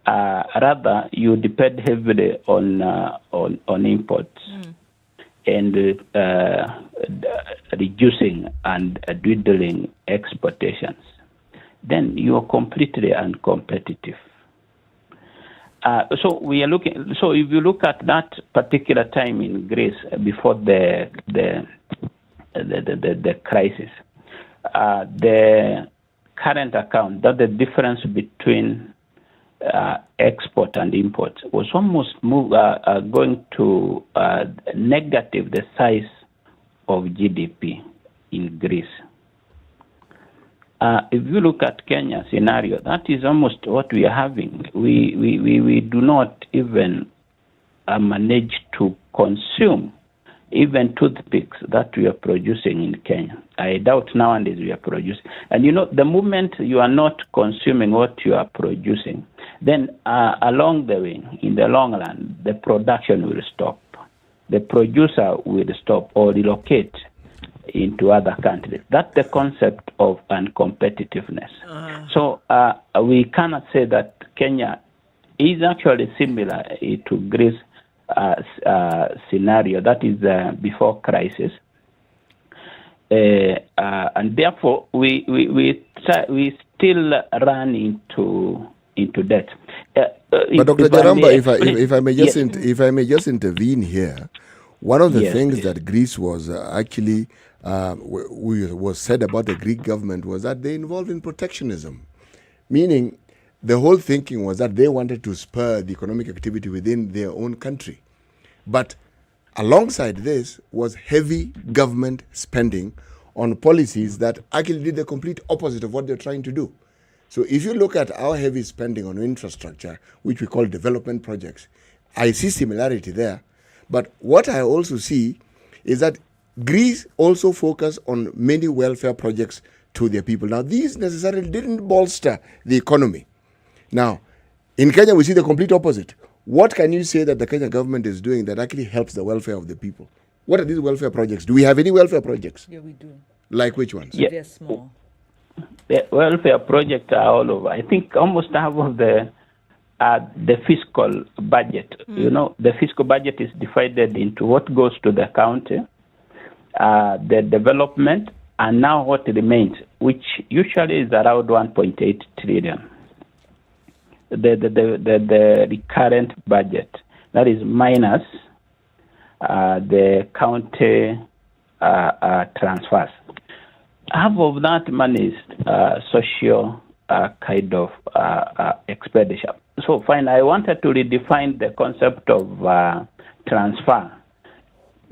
Speaker 21: Rather, you depend heavily on imports and reducing and dwindling exportations. Then you are completely uncompetitive. So we are looking. So if you look at that particular time in Greece before the crisis, the current account, that the difference between export and import was almost going to negative the size of GDP in Greece. If you look at Kenya scenario, that is almost what we are having. We do not even manage to consume even toothpicks that we are producing in Kenya. I doubt nowadays we are producing. And the moment you are not consuming what you are producing, then along the way, in the long run, the production will stop. The producer will stop or relocate into other countries. That's the concept of uncompetitiveness. So we cannot say that Kenya is actually similar to Greece scenario, that is before crisis. And therefore, we still run into debt.
Speaker 7: But Dr. Jaramba, if I may just intervene here, one of the things that Greece was actually was said about the Greek government was that they involved in protectionism, meaning the whole thinking was that they wanted to spur the economic activity within their own country. But alongside this was heavy government spending on policies that actually did the complete opposite of what they're trying to do. So if you look at our heavy spending on infrastructure, which we call development projects, I see similarity there. But what I also see is that Greece also focused on many welfare projects to their people. Now, these necessarily didn't bolster the economy. Now, in Kenya, we see the complete opposite. What can you say that the Kenya government is doing that actually helps the welfare of the people? What are these welfare projects? Do we have any welfare projects?
Speaker 6: Yeah, we do.
Speaker 7: Like which ones?
Speaker 21: Yeah.
Speaker 6: They're small.
Speaker 21: The welfare projects are all over. I think almost half of the fiscal budget. The fiscal budget is divided into what goes to the county, the development, and now what remains, which usually is around 1.8 trillion. The recurrent budget, that is minus the county transfers. Half of that money is social kind of expenditure. So fine, I wanted to redefine the concept of transfer.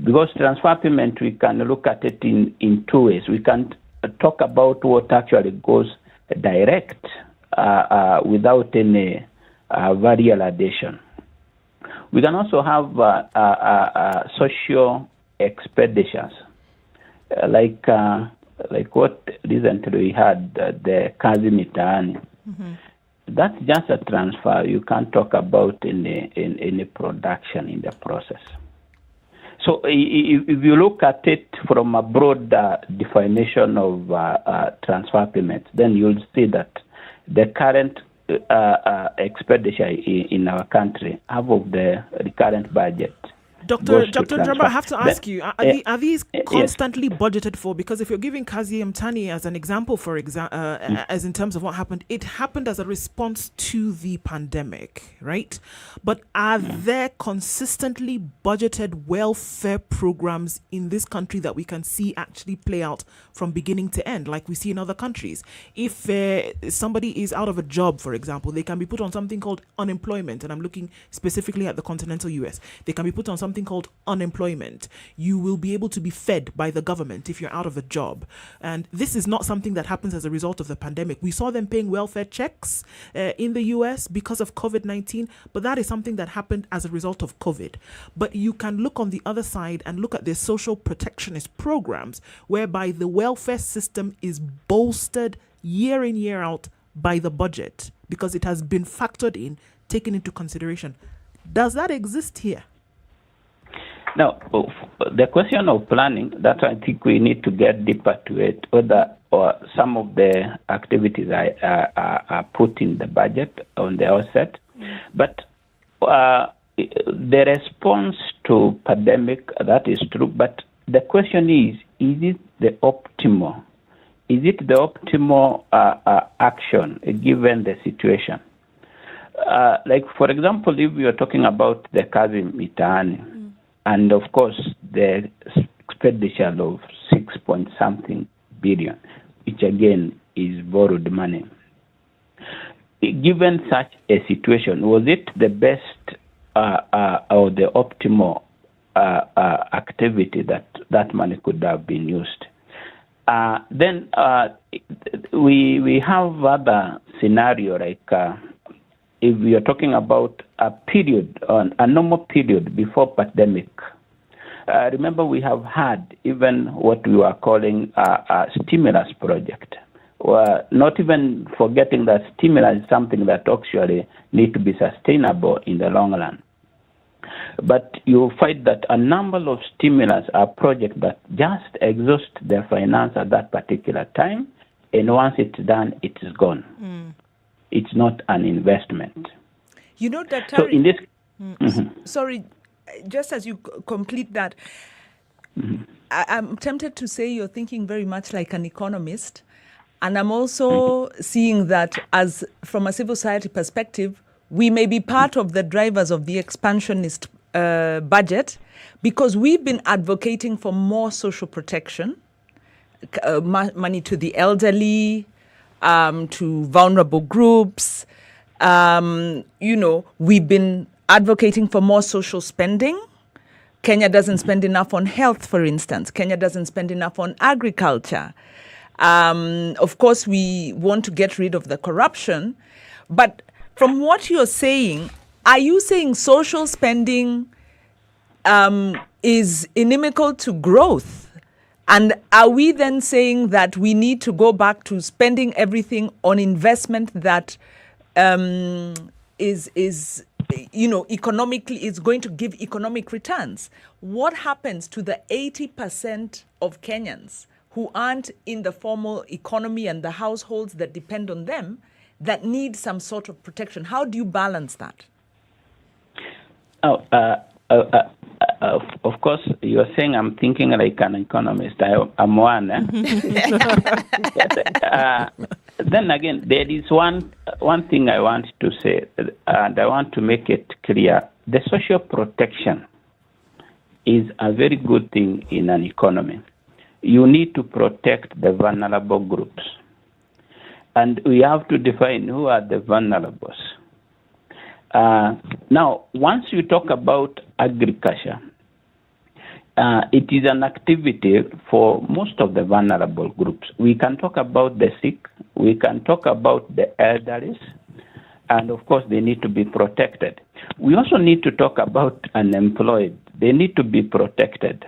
Speaker 21: because transfer payment, we can look at it in two ways. We can talk about what actually goes direct without any variable addition. We can also have social expenditures, like what recently we had, the kazi mitaani. That's just a transfer. You can't talk about any production in the process. So if you look at it from a broad definition of transfer payments, then you'll see that the current expenditure in our country, half of the current budget.
Speaker 5: Dr. Njamba, I have to ask you, are these constantly budgeted for? Because if you're giving Kazi Mtani as an example, as in terms of what happened, it happened as a response to the pandemic, right? But are there consistently budgeted welfare programs in this country that we can see actually play out from beginning to end, like we see in other countries? If somebody is out of a job, for example, they can be put on something called unemployment, and I'm looking specifically at the continental US. They can be put on something called unemployment. You will be able to be fed by the government if you're out of a job. And this is not something that happens as a result of the pandemic. We saw them paying welfare checks in the US because of COVID-19, but that is something that happened as a result of COVID. But you can look on the other side and look at their social protectionist programs, whereby the welfare system is bolstered year in, year out by the budget because it has been factored in, taken into consideration. Does that exist here?
Speaker 21: Now, the question of planning, that I think we need to get deeper to it, whether or some of the activities are put in the budget on the outset. But the response to pandemic, that is true. But the question is it the optimal? Is it the optimal action given the situation? Like, for example, if we are talking about the kazi mitaani, and of course the expenditure of 6-point-something billion, which again is borrowed money. Given such a situation, was it the best or the optimal activity that money could have been used? Then we have other scenario, like if we are talking about a period, a normal period before pandemic. Remember, we have had even what we were calling a stimulus project. Not even forgetting that stimulus is something that actually need to be sustainable in the long run. But you find that a number of stimulus are projects that just exhaust their finance at that particular time, and once it's done, it is gone. It's not an investment.
Speaker 6: You know, Dr.
Speaker 21: So in this,
Speaker 6: sorry, just as you complete that, I'm tempted to say you're thinking very much like an economist, and I'm also seeing that as from a civil society perspective, we may be part of the drivers of the expansionist budget, because we've been advocating for more social protection, money to the elderly, to vulnerable groups. We've been advocating for more social spending. Kenya doesn't spend enough on health, for instance. Kenya doesn't spend enough on agriculture. Of course, we want to get rid of the corruption. But from what you're saying, are you saying social spending is inimical to growth? And are we then saying that we need to go back to spending everything on investment that economically is going to give economic returns? What happens to the 80% of Kenyans who aren't in the formal economy and the households that depend on them that need some sort of protection? How do you balance that?
Speaker 21: Of course, you're saying I'm thinking like an economist. I'm one. Then again, there is one thing I want to say, and I want to make it clear. The social protection is a very good thing in an economy. You need to protect the vulnerable groups. And we have to define who are the vulnerables. Now, once you talk about agriculture, it is an activity for most of the vulnerable groups. We can talk about the sick, we can talk about the elderly, and of course they need to be protected. We also need to talk about unemployed. They need to be protected.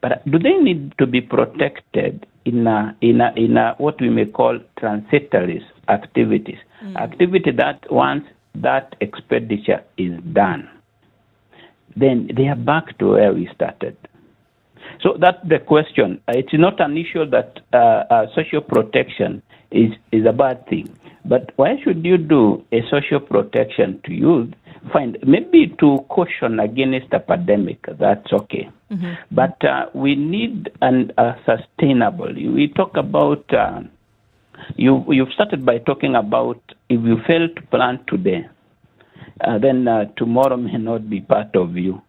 Speaker 21: But do they need to be protected in a what we may call transitory activities? Activity that once that expenditure is done, then they are back to where we started. So that's the question. It's not an issue that social protection is a bad thing. But why should you do a social protection to youth? Fine, maybe to caution against a pandemic, that's okay. But we need a sustainable. We talk about, you've started by talking about if you fail to plan today, then tomorrow may not be part of you.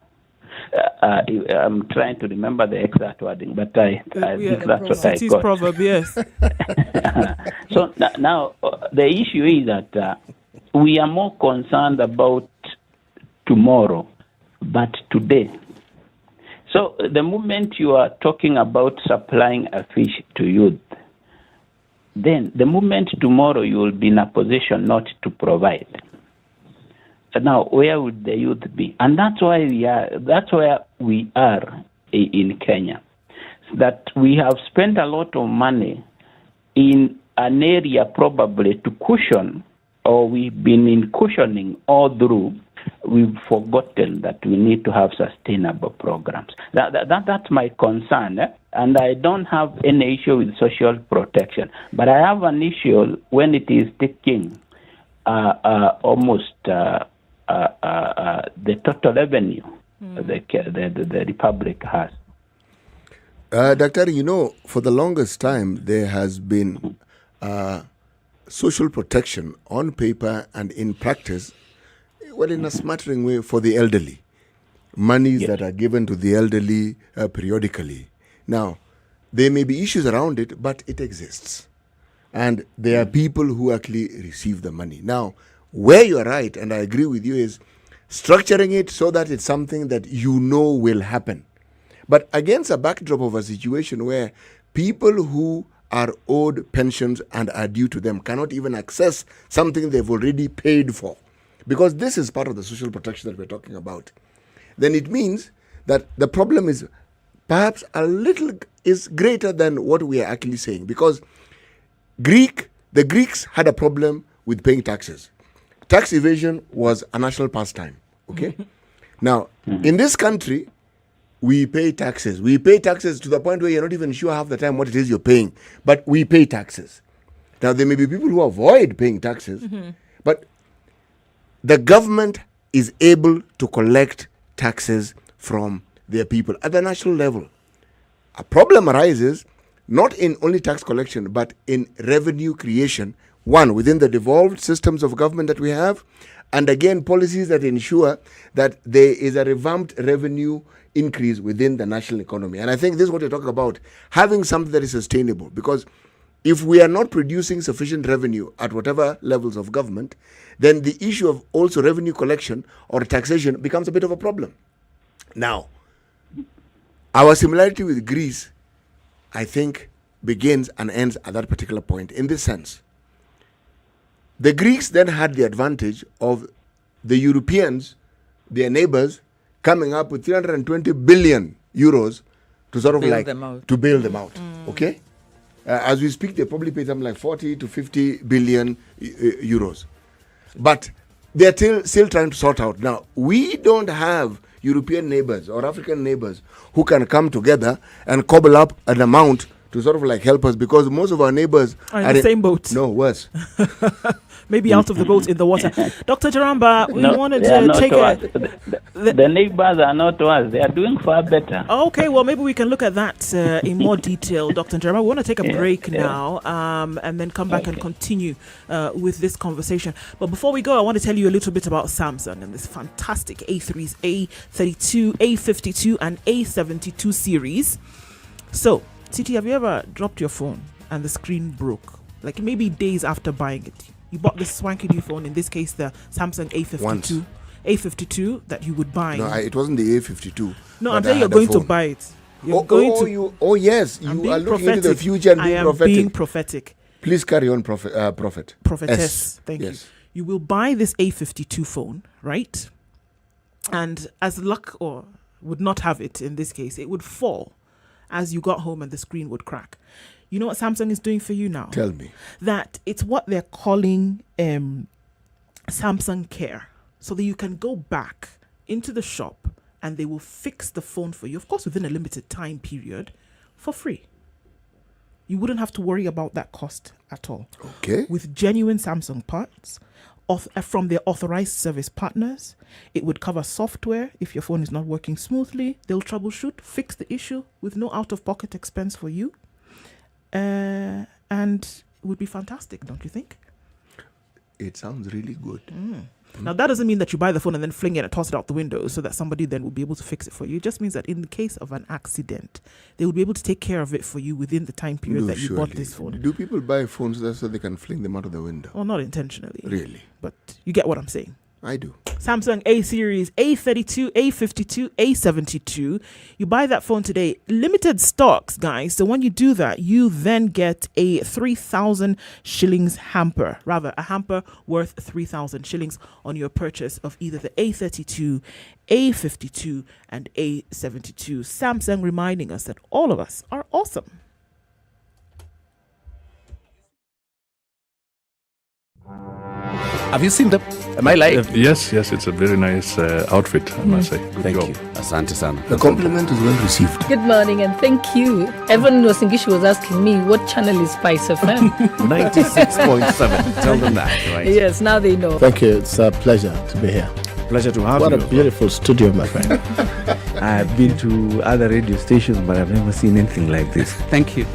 Speaker 21: I'm trying to remember the exact wording, but I think that's what I got.
Speaker 5: Proverb, yes.
Speaker 21: So now the issue is that we are more concerned about tomorrow, but today. So the moment you are talking about supplying a fish to youth, then the moment tomorrow you will be in a position not to provide. So now, where would the youth be? And that's why that's where we are in Kenya. That we have spent a lot of money in an area probably to cushion, or we've been in cushioning all through. We've forgotten that we need to have sustainable programs. That's my concern. And I don't have any issue with social protection. But I have an issue when it is taking almost the total revenue the Republic has.
Speaker 7: Doctor, for the longest time, there has been social protection on paper and in practice, well, in a smattering way for the elderly. Monies that are given to the elderly periodically. Now, there may be issues around it, but it exists. And there are people who actually receive the money. Now, where you are right, and I agree with you, is structuring it so that it's something that will happen. But against a backdrop of a situation where people who are owed pensions and are due to them cannot even access something they've already paid for, because this is part of the social protection that we're talking about, then it means that the problem is perhaps is greater than what we are actually saying. Because the Greeks had a problem with paying taxes. Tax evasion was a national pastime, okay? Now, in this country, we pay taxes. We pay taxes to the point where you're not even sure half the time what it is you're paying, but we pay taxes. Now, there may be people who avoid paying taxes, but the government is able to collect taxes from their people at the national level. A problem arises not in only tax collection, but in revenue creation, one, within the devolved systems of government that we have, and again, policies that ensure that there is a revamped revenue increase within the national economy. And I think this is what you're talking about, having something that is sustainable. Because if we are not producing sufficient revenue at whatever levels of government, then the issue of also revenue collection or taxation becomes a bit of a problem. Now, our similarity with Greece, I think, begins and ends at that particular point. In this sense, the Greeks then had the advantage of the Europeans, their neighbors, coming up with 320 billion euros to sort of to bail them out. Okay? As we speak, they probably pay something like 40 to 50 billion euros. But they're still trying to sort out. Now, we don't have European neighbors or African neighbors who can come together and cobble up an amount to sort of help us, because most of our neighbors
Speaker 5: are in the same boat.
Speaker 7: No, worse.
Speaker 5: Maybe out of the boat in the water. Dr. Jaramba, we wanted to take
Speaker 21: the neighbors are not us. They are doing far better.
Speaker 5: Okay, well, maybe we can look at that in more detail, Dr. Jaramba. We want to take a break now and then come back and continue with this conversation. But before we go, I want to tell you a little bit about Samsung and this fantastic A3s, A32, A52, and A72 series. So, Titi, have you ever dropped your phone and the screen broke? Like maybe days after buying it. You bought this swanky new phone, in this case the Samsung A52. A52 that you would buy.
Speaker 7: No, it wasn't the A52.
Speaker 5: No,
Speaker 7: but
Speaker 5: I'm saying
Speaker 7: I
Speaker 5: you're
Speaker 7: had a
Speaker 5: going to
Speaker 7: phone.
Speaker 5: buy it. You're going to.
Speaker 7: Yes,
Speaker 5: I'm
Speaker 7: you
Speaker 5: being
Speaker 7: are looking into the
Speaker 5: prophetic.
Speaker 7: future and
Speaker 5: I
Speaker 7: being
Speaker 5: am
Speaker 7: prophetic.
Speaker 5: being prophetic.
Speaker 7: Please carry on, prophet.
Speaker 5: Prophetess. Thank
Speaker 7: yes.
Speaker 5: you. You will buy this A52 phone, right? And as luck or would not have it in this case, it would fall as you got home and the screen would crack. You know what Samsung is doing for you now?
Speaker 7: Tell me.
Speaker 5: That it's what they're calling Samsung Care. So that you can go back into the shop and they will fix the phone for you, of course, within a limited time period, for free. You wouldn't have to worry about that cost at all.
Speaker 7: Okay.
Speaker 5: With genuine Samsung parts from their authorized service partners, it would cover software. If your phone is not working smoothly, they'll troubleshoot, fix the issue with no out-of-pocket expense for you. And it would be fantastic, don't you think?
Speaker 7: It sounds really good.
Speaker 5: Now, that doesn't mean that you buy the phone and then fling it and toss it out the window so that somebody then will be able to fix it for you. It just means that in the case of an accident, they will be able to take care of it for you within the time period that you bought this phone.
Speaker 7: Do people buy phones so they can fling them out of the window?
Speaker 5: Well, not intentionally.
Speaker 7: Really?
Speaker 5: But you get what I'm saying.
Speaker 7: I do.
Speaker 5: Samsung A series, A32, A52, A72. You buy that phone today. Limited stocks, guys. So when you do that, you then get a 3,000 shillings hamper. Rather, a hamper worth 3,000 shillings on your purchase of either the A32, A52, and A72. Samsung reminding us that all of us are awesome.
Speaker 13: Have you seen them? Am I lying?
Speaker 15: Yes, it's a very nice outfit, I must say. Good
Speaker 13: Thank
Speaker 15: job.
Speaker 13: you. Asante sana.
Speaker 7: The compliment is well received.
Speaker 11: Good morning and thank you. Evan Nosingishi was asking me what channel is SpiceFM.
Speaker 13: 96.7. Tell them that, right?
Speaker 11: Yes, now they know.
Speaker 3: Thank you. It's a pleasure to be here.
Speaker 13: Pleasure to have
Speaker 3: What
Speaker 13: you.
Speaker 3: a beautiful studio, my friend.
Speaker 17: I've been to other radio stations, but I've never seen anything like this.
Speaker 22: Thank you,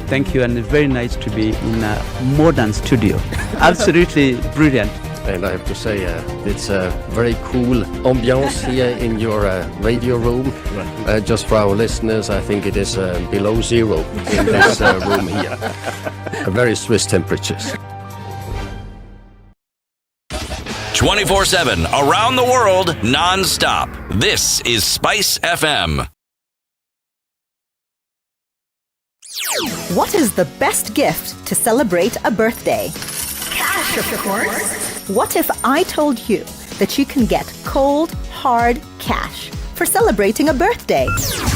Speaker 22: and it's very nice to be in a modern studio. Absolutely brilliant.
Speaker 23: And I have to say, it's a very cool ambiance here in your radio room. Just for our listeners, I think it is below zero in this room here. Very Swiss temperatures.
Speaker 4: 24/7 around the world, non-stop. This is Spice FM.
Speaker 14: What is the best gift to celebrate a birthday? Cash, of course. What if I told you that you can get cold, hard cash for celebrating a birthday?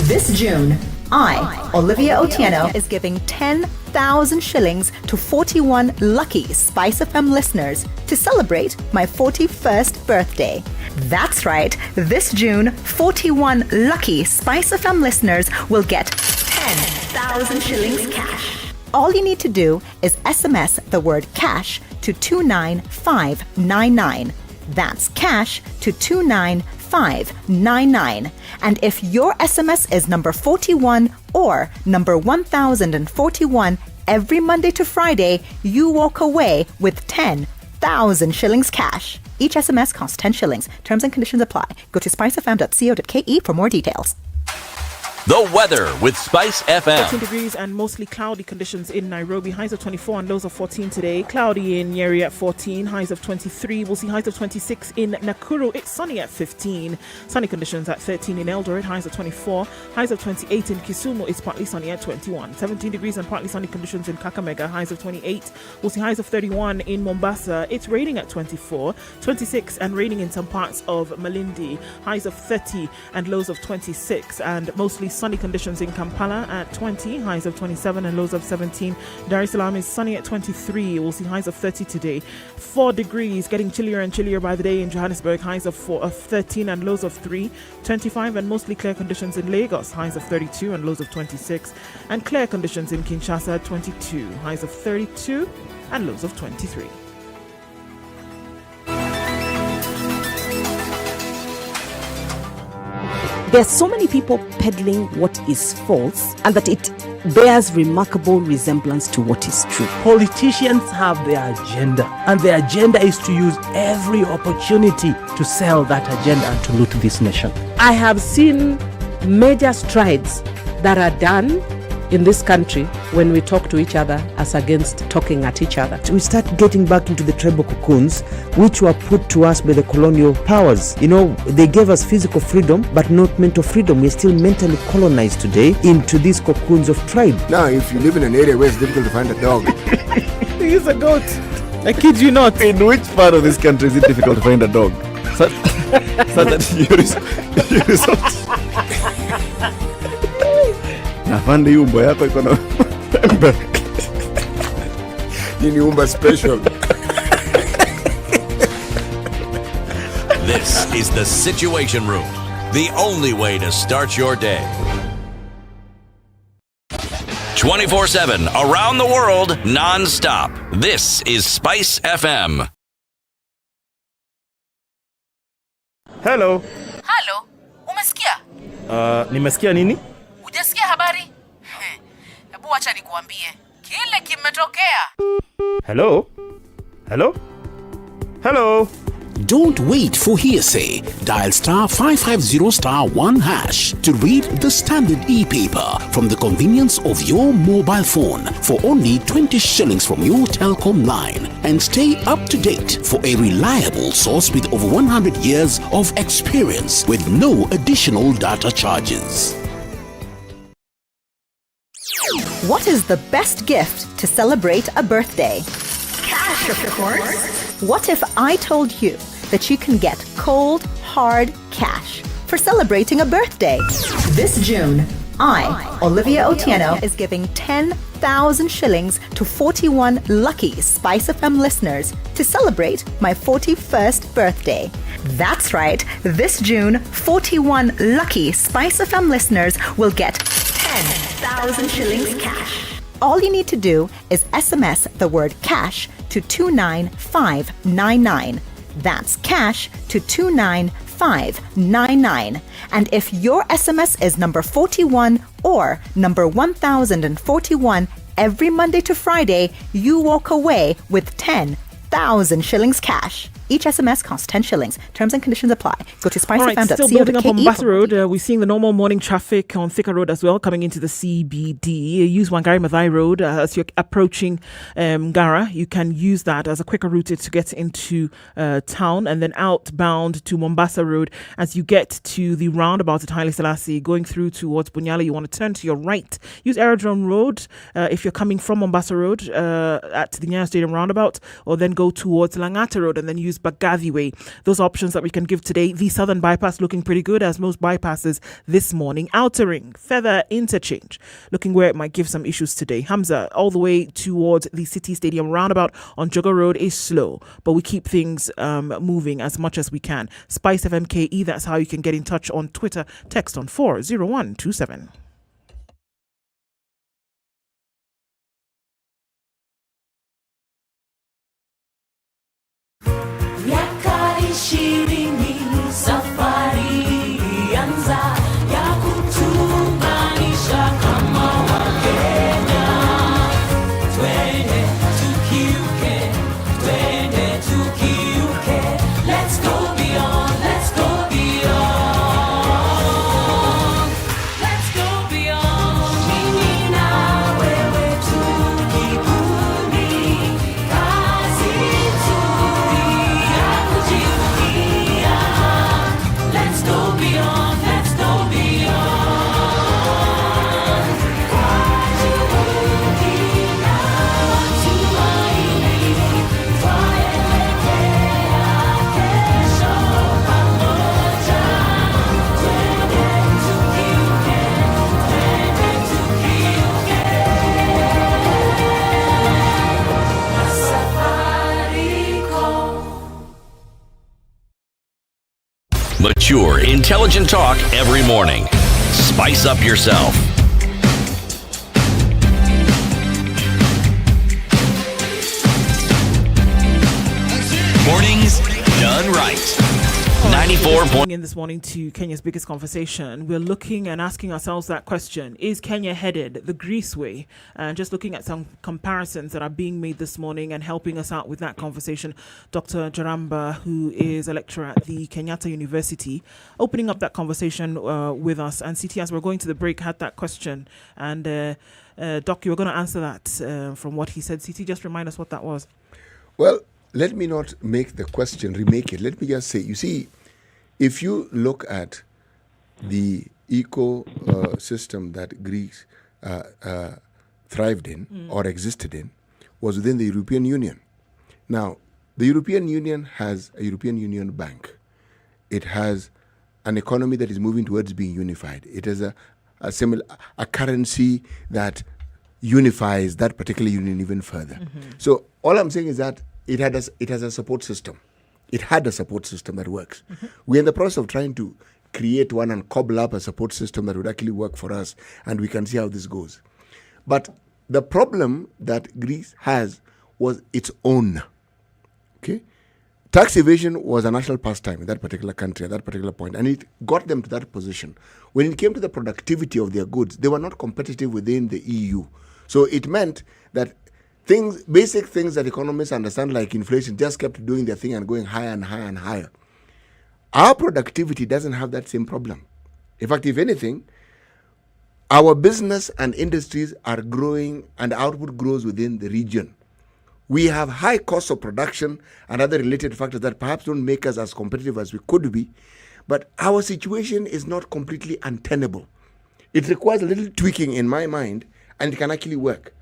Speaker 14: This June, I, Olivia Otieno, is giving 10,000 shillings to 41 lucky Spice FM listeners to celebrate my 41st birthday. That's right, this June, 41 lucky Spice FM listeners will get 10,000 shillings cash. All you need to do is SMS the word cash to 29599. That's cash to 29599. And if your SMS is number 41 or number 1041 every Monday to Friday, you walk away with 10,000 shillings cash. Each SMS costs 10 shillings. Terms and conditions apply. Go to spicefm.co.ke for more details.
Speaker 4: The weather with Spice
Speaker 5: 13
Speaker 4: FM.
Speaker 5: degrees and mostly cloudy conditions in Nairobi. Highs of 24 and lows of 14 today. Cloudy in Nyeri at 14. Highs of 23. We'll see highs of 26 in Nakuru. It's sunny at 15. Sunny conditions at 13 in Eldoret. Highs of 24. Highs of 28 in Kisumu. It's partly sunny at 21. 17 degrees and partly sunny conditions in Kakamega. Highs of 28. We'll see highs of 31 in Mombasa. It's raining at 24. 26 and raining in some parts of Malindi. Highs of 30 and lows of 26. And mostly sunny conditions in Kampala at 20, highs of 27 and lows of 17. Dar es Salaam is sunny at 23. We'll see highs of 30 today. 4 degrees, getting chillier and chillier by the day in Johannesburg. Highs of 13 and lows of 3. 25 and mostly clear conditions in Lagos. Highs of 32 and lows of 26. And clear conditions in Kinshasa at 22. Highs of 32 and lows of 23.
Speaker 24: There are so many people peddling what is false and that it bears remarkable resemblance to what is true.
Speaker 25: Politicians have their agenda, and their agenda is to use every opportunity to sell that agenda and to loot this nation.
Speaker 24: I have seen major strides that are done in this country when we talk to each other as against talking at each other.
Speaker 17: We start getting back into the tribal cocoons which were put to us by the colonial powers. They gave us physical freedom but not mental freedom. We're still mentally colonized today into these cocoons of tribe.
Speaker 7: Now, if you live in an area where it's difficult to find a dog,
Speaker 5: He's a goat. I kid you not.
Speaker 13: In which part of this country is it difficult to find a dog? So that you resort. Nafandi umbo yako iko na
Speaker 7: hii ni umba special.
Speaker 4: This is the Situation Room, the only way to start your day. 24/7, around the world, non-stop. This is Spice FM.
Speaker 15: Hello.
Speaker 24: Halo, umesikia?
Speaker 15: Nimesikia nini?
Speaker 24: Hujasikia habari? Hebu acha nikuambie. Kile kimetokea.
Speaker 15: Hello? Hello? Hello?
Speaker 8: Don't wait for hearsay. Dial *550*1# to read the standard e-paper from the convenience of your mobile phone for only 20 shillings from your telecom line, and stay up to date for a reliable source with over 100 years of experience with no additional data charges.
Speaker 14: What is the best gift to celebrate a birthday? Cash, of course. What if I told you that you can get cold, hard cash for celebrating a birthday? This June, I, Olivia Otieno, is giving 10,000 shillings to 41 lucky SpiceFM listeners to celebrate my 41st birthday. That's right, this June, 41 lucky SpiceFM listeners will get 10,000 shillings cash. All you need to do is SMS the word cash to 29599. That's cash to 29599. And if your SMS is number 41 or number 1041 every Monday to Friday, you walk away with 10,000 shillings cash. Each SMS costs 10 shillings. Terms and conditions apply. Go to spicefm.co.ke.
Speaker 5: Still building up on Mombasa Road. We're seeing the normal morning traffic on Thika Road as well, coming into the CBD. Use Wangari Maathai Road as you're approaching Gara. You can use that as a quicker route to get into town, and then outbound to Mombasa Road as you get to the roundabout at Haile Selassie. Going through towards Bunyala, you want to turn to your right. Use Aerodrome Road if you're coming from Mombasa Road at the Nyeri Stadium roundabout, or then go towards Langata Road and then use Bagavi Way. Those options that we can give today. The Southern Bypass looking pretty good, as most bypasses this morning. Outer Ring, Feather Interchange, looking where it might give some issues today. Hamza, all the way towards the City Stadium roundabout on Jogger Road is slow, but we keep things moving as much as we can. Spice FM KE, that's how you can get in touch on Twitter. Text on 40127.
Speaker 10: Safari anza ya kutuunganisha kama Wakenya. Twende tukiuke, let's go beyond, let's go beyond, let's go beyond. Mimi na wewe tukibuni kazi nzuri ya kujivunia. Let's go beyond, let's go beyond. Kwa juhudi na matumaini, twaelekea kesho pamoja. Twende tukiuke, Safaricom.
Speaker 4: Mature, intelligent talk every morning. Spice up yourself. Mornings done right. 94
Speaker 5: Tuning in this morning to Kenya's biggest conversation. We're looking and asking ourselves that question: is Kenya headed the Greece way? And just looking at some comparisons that are being made this morning and helping us out with that conversation, Dr. Jaramba, who is a lecturer at the Kenyatta University, opening up that conversation with us. And CT, as we're going to the break, had that question. And Doc, you were going to answer that from what he said. CT, just remind us what that was.
Speaker 7: Well, let me not make the question, remake it. Let me just say, you see, if you look at the ecosystem that Greece thrived in or existed in, was within the European Union. Now, the European Union has a European Union bank. It has an economy that is moving towards being unified. It has a currency that unifies that particular union even further. So all I'm saying is that it has a support system. It had a support system that works. We're in the process of trying to create one and cobble up a support system that would actually work for us, and we can see how this goes. But the problem that Greece has was its own. Okay? Tax evasion was a national pastime in that particular country at that particular point, and it got them to that position. When it came to the productivity of their goods, they were not competitive within the EU. So it meant that basic things that economists understand, like inflation, just kept doing their thing and going higher and higher and higher. Our productivity doesn't have that same problem. In fact, if anything, our business and industries are growing and output grows within the region. We have high costs of production and other related factors that perhaps don't make us as competitive as we could be, but our situation is not completely untenable. It requires a little tweaking in my mind, and it can actually work.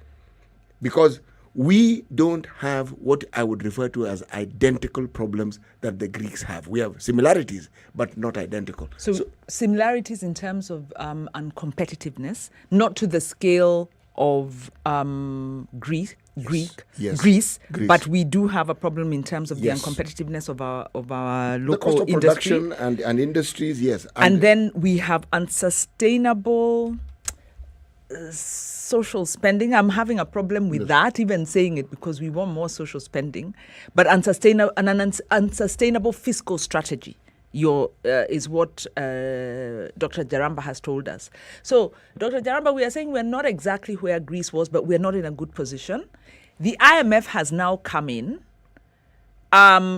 Speaker 7: Because we don't have what I would refer to as identical problems that the Greeks have. We have similarities, but not identical.
Speaker 6: So similarities in terms of uncompetitiveness, not to the scale of Greece, but we do have a problem in terms of the uncompetitiveness of our local
Speaker 7: the cost of
Speaker 6: industry.
Speaker 7: Production and industries, yes.
Speaker 6: And then we have unsustainable social spending. I'm having a problem with that, even saying it, because we want more social spending, but unsustainable fiscal strategy is what Dr. Jaramba has told us. So, Dr. Jaramba, we are saying we're not exactly where Greece was, but we're not in a good position. The IMF has now come in.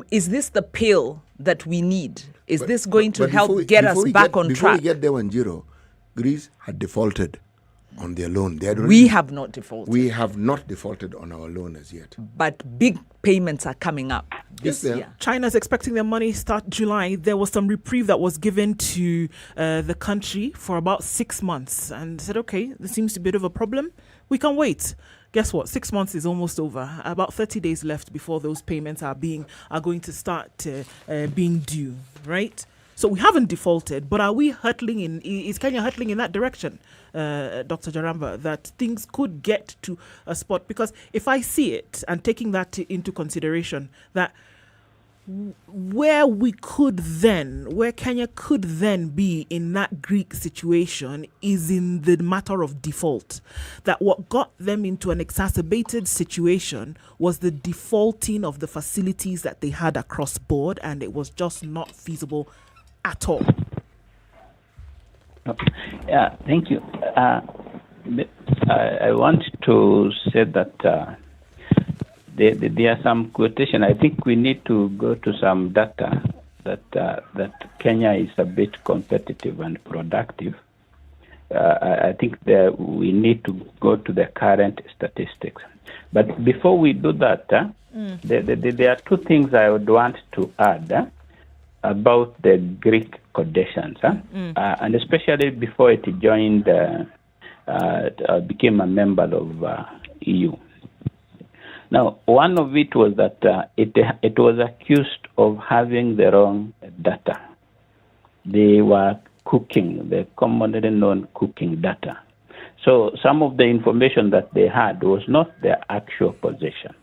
Speaker 6: Is this the pill that we need? Is this going to help get us back on track?
Speaker 7: Before we get there, Wanjiro, Greece had defaulted on their loan.
Speaker 6: We have not defaulted.
Speaker 7: We have not defaulted on our loan as yet.
Speaker 6: But big payments are coming up this year.
Speaker 5: China's expecting their money start July. There was some reprieve that was given to the country for about 6 months, and said, okay, this seems to be a bit of a problem. We can wait. Guess what? 6 months is almost over. About 30 days left before those payments are going to start being due, right? So we haven't defaulted, but are we hurtling is Kenya hurtling in that direction, Dr. Jaramba, that things could get to a spot? Because if I see it, and taking that into consideration, that where Kenya could then be in that Greek situation is in the matter of default. That what got them into an exacerbated situation was the defaulting of the facilities that they had across board, and it was just not feasible at all.
Speaker 21: Yeah, thank you. I want to say that there are some quotation. I think we need to go to some data that Kenya is a bit competitive and productive. I think that we need to go to the current statistics. But before we do that, there are two things I would want to add about the Greek conditions, and especially before it joined, became a member of EU. Now, one of it was that it was accused of having the wrong data. They were cooking, the commonly known cooking data. So some of the information that they had was not their actual position.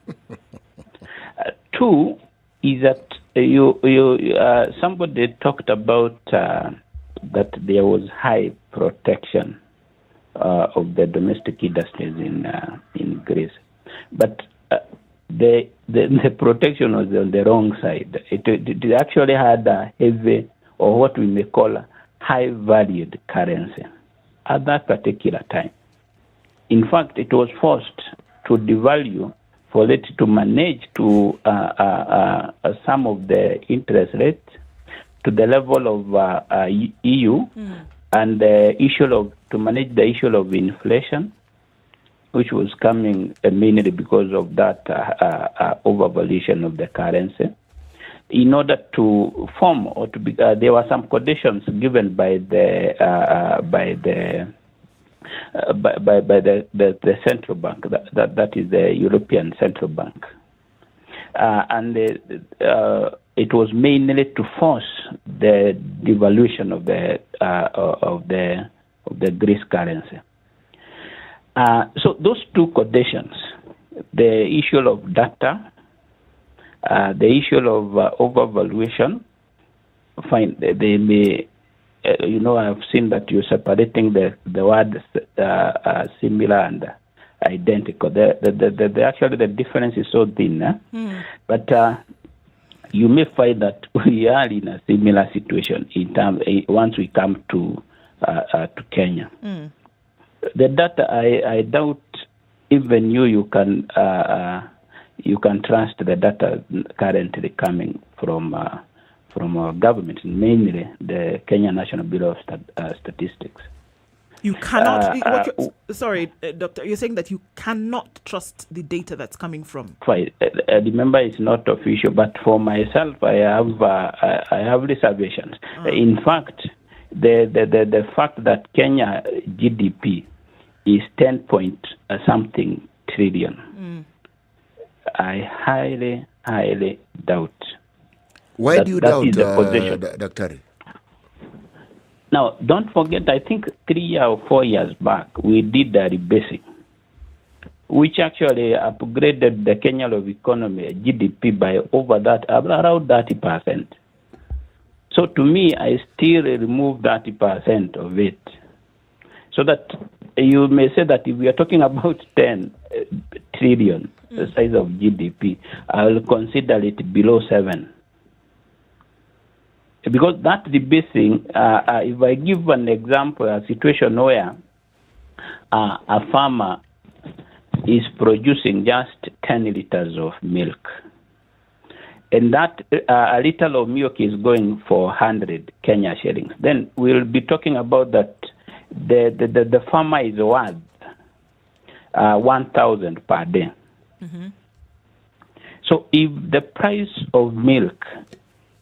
Speaker 21: Two is that somebody talked about that there was high protection of the domestic industries in Greece, but the protection was on the wrong side. It actually had a heavy, or what we may call a high-valued currency at that particular time. In fact, it was forced to devalue for it to manage to some of the interest rates to the level of EU, and the issue to manage the issue of inflation, which was coming mainly because of that overvaluation of the currency. In order to form or to be, there were some conditions given by the central bank, that is the European Central Bank, and it was mainly to force the devaluation of the Greece currency. So those two conditions, the issue of data, the issue of overvaluation, fine, they may, I've seen that you're separating the words similar and identical. Actually, the difference is so thin, but you may find that we are in a similar situation once we come to Kenya. The data, I doubt even you can trust the data currently coming from our government, mainly the Kenya National Bureau of Statistics.
Speaker 5: You cannot. Sorry, Doctor. You're saying that you cannot trust the data that's coming from.
Speaker 21: Right. Remember, it's not official, but for myself, I have reservations. In fact, the fact that Kenya GDP is 10 point something trillion, I highly doubt.
Speaker 7: Why do you doubt, Dr.?
Speaker 21: Now, don't forget, I think 3 or 4 years back, we did a rebasing, which actually upgraded the Kenya of economy, GDP, by around 30%. So to me, I still remove 30% of it. So that you may say that if we are talking about 10 trillion, the size of GDP, I will consider it below 7. Because that rebasing, if I give an example, a situation where a farmer is producing just 10 liters of milk, and that a liter of milk is going for 100 Kenya shillings, then we'll be talking about that the farmer is worth 1,000 per day. So if the price of milk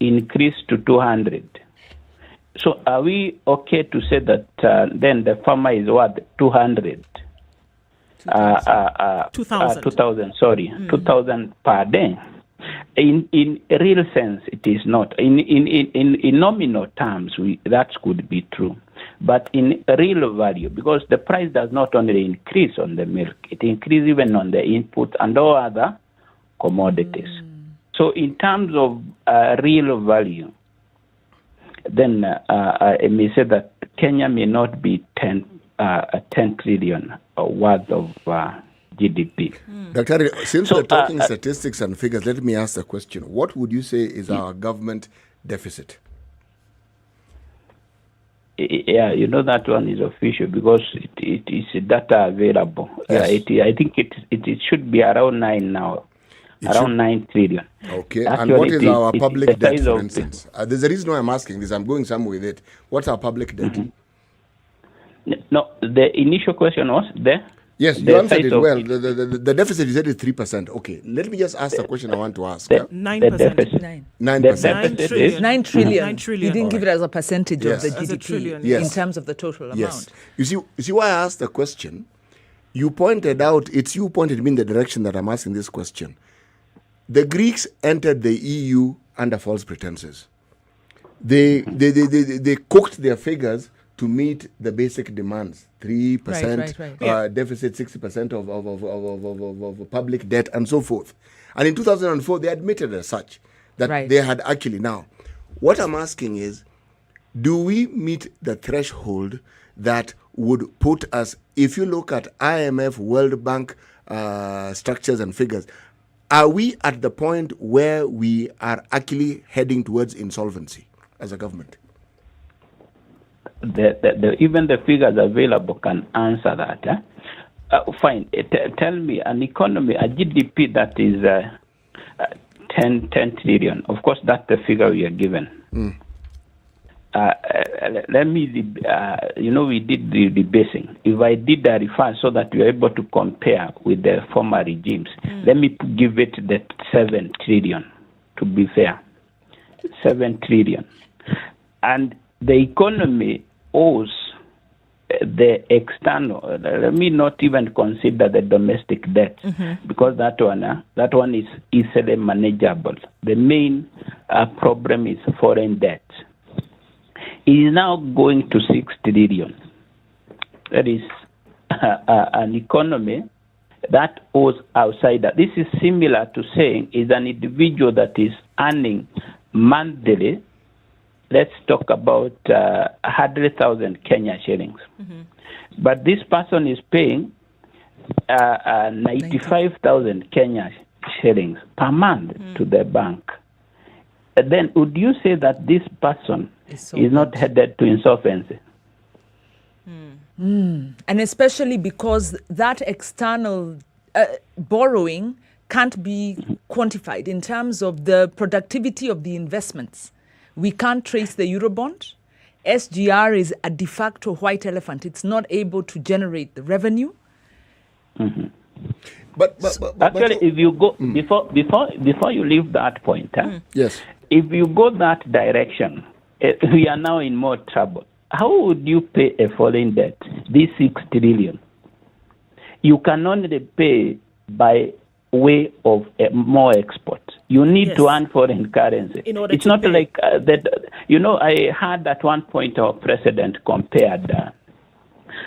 Speaker 21: increased to 200, so are we okay to say that then the farmer is worth 200? 2,000 per day. In real sense, it is not. In nominal terms, that could be true. But in real value, because the price does not only increase on the milk, it increases even on the input and all other commodities. So in terms of real value, then I may say that Kenya may not be 10 trillion worth of GDP.
Speaker 7: Dr. Since we're talking statistics and figures, let me ask the question. What would you say is our government deficit?
Speaker 21: Yeah, that one is official because it is data available.
Speaker 7: Yes.
Speaker 21: I think it should be around 9 now. Around 9 trillion.
Speaker 7: Okay,
Speaker 21: Actually,
Speaker 7: and what is our public debt, for
Speaker 21: of
Speaker 7: instance? There's a reason why I'm asking this. I'm going somewhere with it. What's our public debt?
Speaker 21: No, the initial question was there.
Speaker 7: Yes, you answered it well. The deficit, you said, is 3%. Okay, let me just ask the question I want to ask.
Speaker 5: 9%.
Speaker 7: 9%.
Speaker 6: 9 trillion.
Speaker 5: 9 trillion.
Speaker 6: You didn't give it as a percentage
Speaker 7: Yes.
Speaker 6: of the
Speaker 7: As
Speaker 5: a
Speaker 6: GDP
Speaker 5: trillion,
Speaker 6: in terms of the total amount.
Speaker 7: Yes. You see why I asked the question? You pointed out, it's you pointed me in the direction that I'm asking this question. The Greeks entered the EU under false pretenses. They cooked their figures to meet the basic demands, 3%
Speaker 6: Right.
Speaker 7: deficit, 60% of public debt, and so forth. And in 2004, they admitted as such that they had actually now. What I'm asking is, do we meet the threshold that would put us, if you look at IMF, World Bank structures and figures, are we at the point where we are actually heading towards insolvency as a government?
Speaker 21: Even the figures available can answer that. Fine. Tell me an economy, a GDP that is 10 trillion. Of course, that's the figure we are given. Let me, we did the basing. If I did the refer so that we are able to compare with the former regimes, let me give it the 7 trillion, to be fair. 7 trillion. And the economy owes the external, let me not even consider the domestic debt, because that one is easily manageable. The main problem is foreign debt. It is now going to 6 trillion. That is an economy that owes outside. This is similar to saying is an individual that is earning monthly, let's talk about 100,000 Kenya shillings. But this person is paying 95,000 Kenya shillings per month to the bank. Then would you say that this person is not headed to insolvency?
Speaker 6: And especially because that external borrowing can't be quantified in terms of the productivity of the investments. We can't trace the Eurobond. SGR is a de facto white elephant. It's not able to generate the revenue.
Speaker 21: But actually, if you go before you leave that point,
Speaker 7: yes,
Speaker 21: if you go that direction, we are now in more trouble. How would you pay a foreign debt? This 6 trillion. You can only pay by way of more export. You need to earn foreign currency. It's not like that. I heard at one point our president compared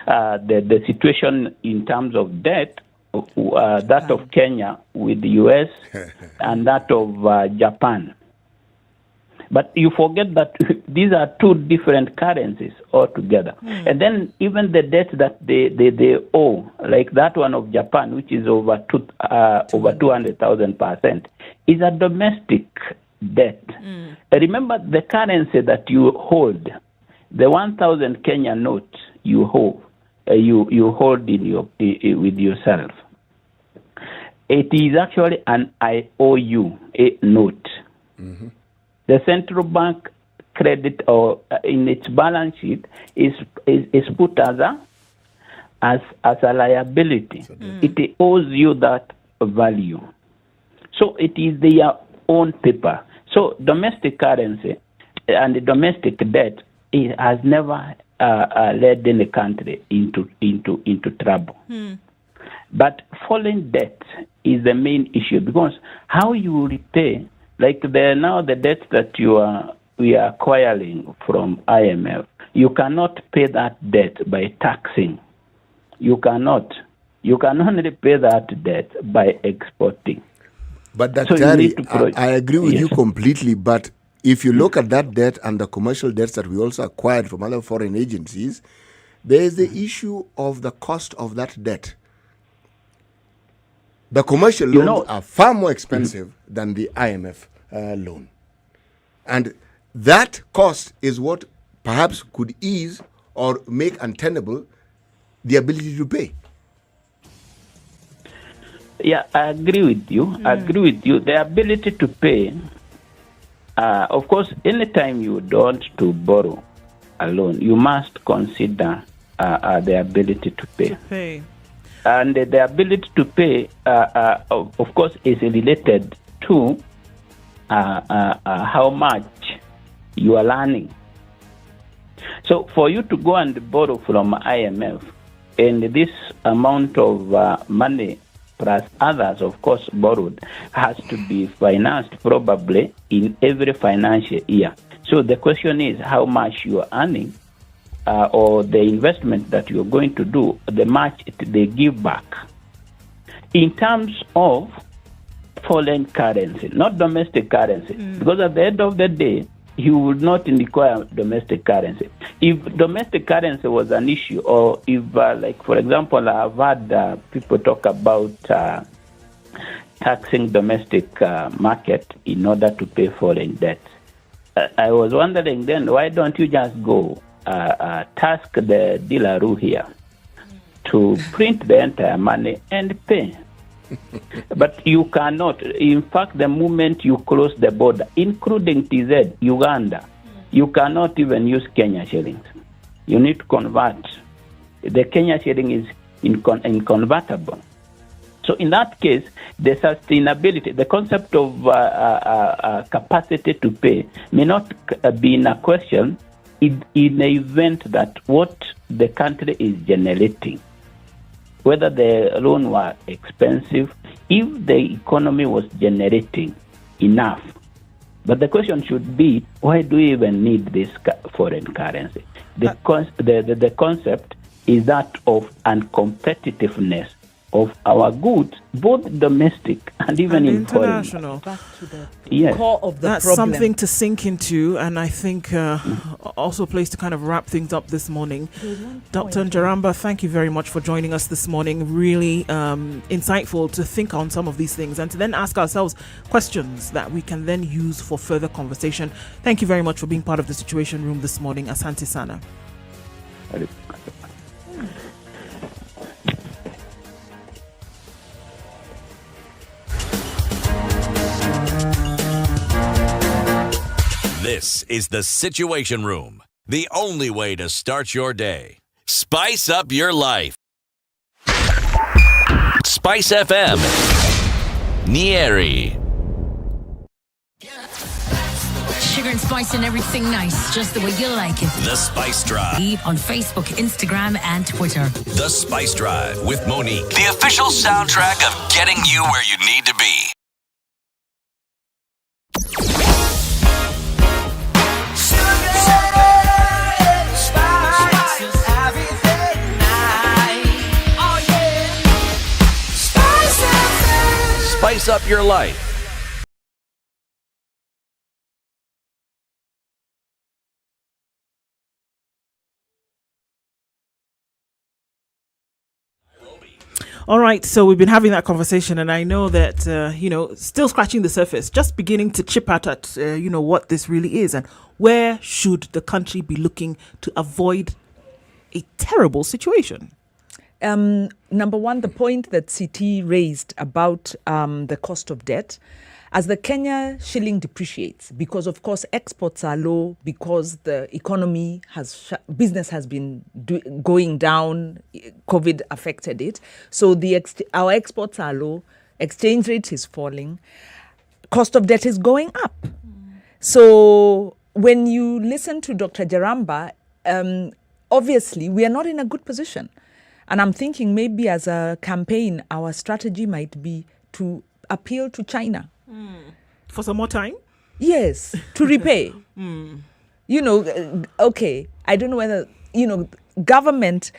Speaker 21: the situation in terms of debt, that of Kenya with the US and that of Japan. But you forget that these are two different currencies altogether. And then even the debt that they owe, like that one of Japan, which is over 200,000%, is a domestic debt. Remember the currency that you hold, the 1,000 Kenya note you hold, you hold in with yourself. It is actually an IOU note. The central bank credit or in its balance sheet is put as a liability. It owes you that value. So it is their own paper. So domestic currency and the domestic debt, it has never led any country into trouble. But foreign debt is the main issue, because how you repay, like the debt that we are acquiring from IMF, you cannot pay that debt by taxing. You cannot. You can only pay that debt by exporting.
Speaker 7: But that, Terry, I agree with you completely. But if you look at that debt and the commercial debts that we also acquired from other foreign agencies, there is the issue of the cost of that debt. The commercial loans are far more expensive than the IMF loan. And that cost is what perhaps could ease or make untenable the ability to pay.
Speaker 21: Yeah, I agree with you. The ability to pay, of course, anytime you don't to borrow a loan, you must consider the ability to pay. And the ability to pay, of course, is related to how much you are earning. So for you to go and borrow from IMF, and this amount of money plus others, of course, borrowed, has to be financed probably in every financial year. So the question is how much you are earning, or the investment that you're going to do, the much they give back. In terms of foreign currency, not domestic currency, because at the end of the day, you would not require domestic currency. If domestic currency was an issue, or if, like, for example, I've heard people talk about taxing domestic market in order to pay foreign debt. I was wondering then, why don't you just go task the dealeroo here to print the entire money and pay? But you cannot. In fact, the moment you close the border, including TZ, Uganda, you cannot even use Kenya shillings. You need to convert. The Kenya shilling is inconvertible. So in that case, the sustainability, the concept of capacity to pay may not be in a question in the event that what the country is generating, whether the loan were expensive, if the economy was generating enough. But the question should be, why do we even need this foreign currency? The concept is that of uncompetitiveness of our goods, both domestic and even
Speaker 5: international.
Speaker 6: Back to the
Speaker 21: Yes.
Speaker 6: core of the
Speaker 5: That's
Speaker 6: problem.
Speaker 5: something to sink into, and I think also a place to kind of wrap things up this morning. Dr. Njaramba, thank you very much for joining us this morning. Really insightful to think on some of these things and to then ask ourselves questions that we can then use for further conversation. Thank you very much for being part of the Situation Room this morning. Asante Sana.
Speaker 4: This is the Situation Room, the only way to start your day. Spice up your life. SpiceFM, Nyeri.
Speaker 2: Sugar and spice and everything nice, just the way you like it.
Speaker 4: The Spice Drive.
Speaker 2: On Facebook, Instagram, and Twitter.
Speaker 4: The Spice Drive with Monique. The official soundtrack of getting you where you need to be. Spice up your life.
Speaker 5: All right, so we've been having that conversation, and I know that, still scratching the surface, just beginning to chip at what this really is and where should the country be looking to avoid a terrible situation.
Speaker 6: Number one, the point that CT raised about the cost of debt. As the Kenya shilling depreciates, because of course exports are low, because the economy business has been going down, COVID affected it. So our exports are low, exchange rate is falling, cost of debt is going up. So when you listen to Dr. Njaramba, obviously we are not in a good position. And I'm thinking maybe as a campaign, our strategy might be to appeal to China.
Speaker 5: For some more time?
Speaker 6: Yes, to repay. Okay, I don't know whether, government,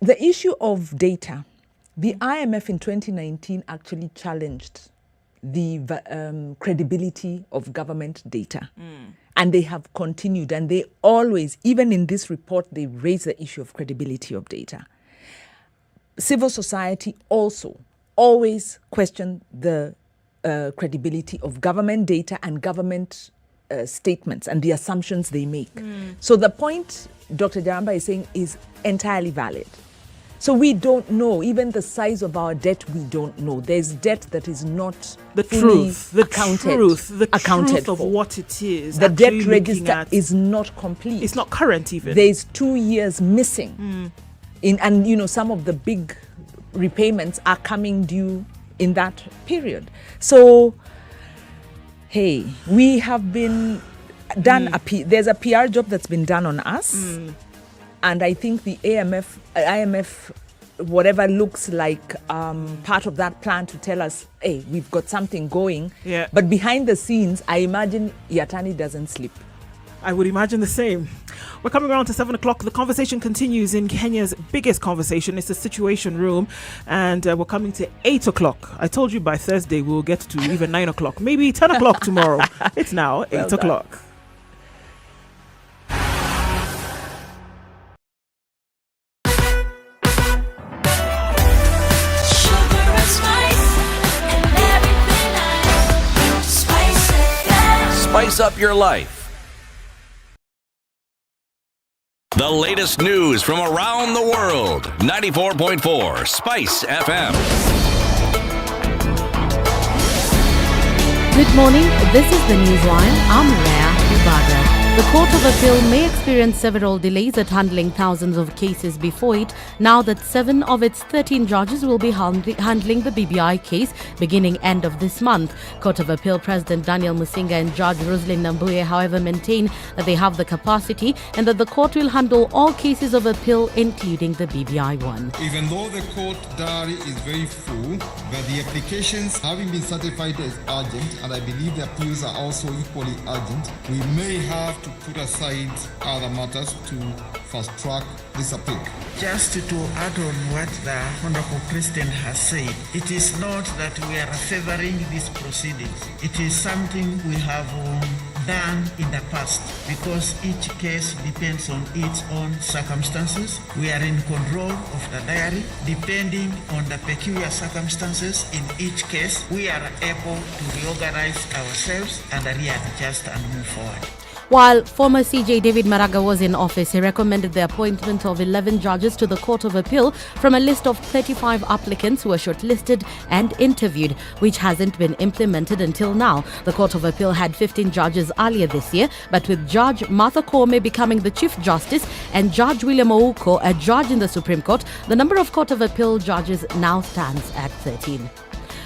Speaker 6: the issue of data, the IMF in 2019 actually challenged the credibility of government data. And they have continued, and they always, even in this report, they raise the issue of credibility of data. Civil society also always question the credibility of government data and government statements and the assumptions they make. So the point Dr. Njaramba is saying is entirely valid. So we don't know, even the size of our debt, we don't know. There's debt that is not
Speaker 5: the
Speaker 6: fully
Speaker 5: truth, the
Speaker 6: accounted
Speaker 5: truth of
Speaker 6: for.
Speaker 5: what it is.
Speaker 6: The debt register is not complete.
Speaker 5: It's not current even.
Speaker 6: There's 2 years missing. And some of the big repayments are coming due in that period. So, hey, we have been done, there's a PR job that's been done on us. And I think the IMF, whatever looks like part of that plan to tell us, hey, we've got something going.
Speaker 5: Yeah.
Speaker 6: But behind the scenes, I imagine Yatani doesn't sleep.
Speaker 5: I would imagine the same. We're coming around to 7 o'clock. The conversation continues in Kenya's biggest conversation. It's the Situation Room. And we're coming to 8 o'clock. I told you by Thursday we'll get to even 9 o'clock. Maybe 10 o'clock tomorrow. It's now 8 o'clock.
Speaker 10: Sugar and spice and everything.
Speaker 4: up your life. The latest news from around the world. 94.4 Spice FM.
Speaker 1: Good morning. This is the Newswire. I'm Leah Ubaga. The Court of Appeal may experience several delays at handling thousands of cases before it, now that 7 of its 13 judges will be handling the BBI case beginning end of this month. Court of Appeal President Daniel Musinga and Judge Rosalind Nambuye, however, maintain that they have the capacity and that the court will handle all cases of appeal, including the BBI one.
Speaker 9: Even though the court diary is very full, but the applications having been certified as urgent, and I believe the appeals are also equally urgent, we may have to put aside other matters to fast-track this appeal.
Speaker 12: Just to add on what the Honorable President has said, it is not that we are favoring these proceedings. It is something we have done in the past because each case depends on its own circumstances. We are in control of the diary. Depending on the peculiar circumstances in each case, we are able to reorganize ourselves and readjust and move forward.
Speaker 1: While former CJ David Maraga was in office, he recommended the appointment of 11 judges to the Court of Appeal from a list of 35 applicants who were shortlisted and interviewed, which hasn't been implemented until now. The Court of Appeal had 15 judges earlier this year, but with Judge Martha Koome becoming the Chief Justice and Judge William Ouko a judge in the Supreme Court, the number of Court of Appeal judges now stands at 13.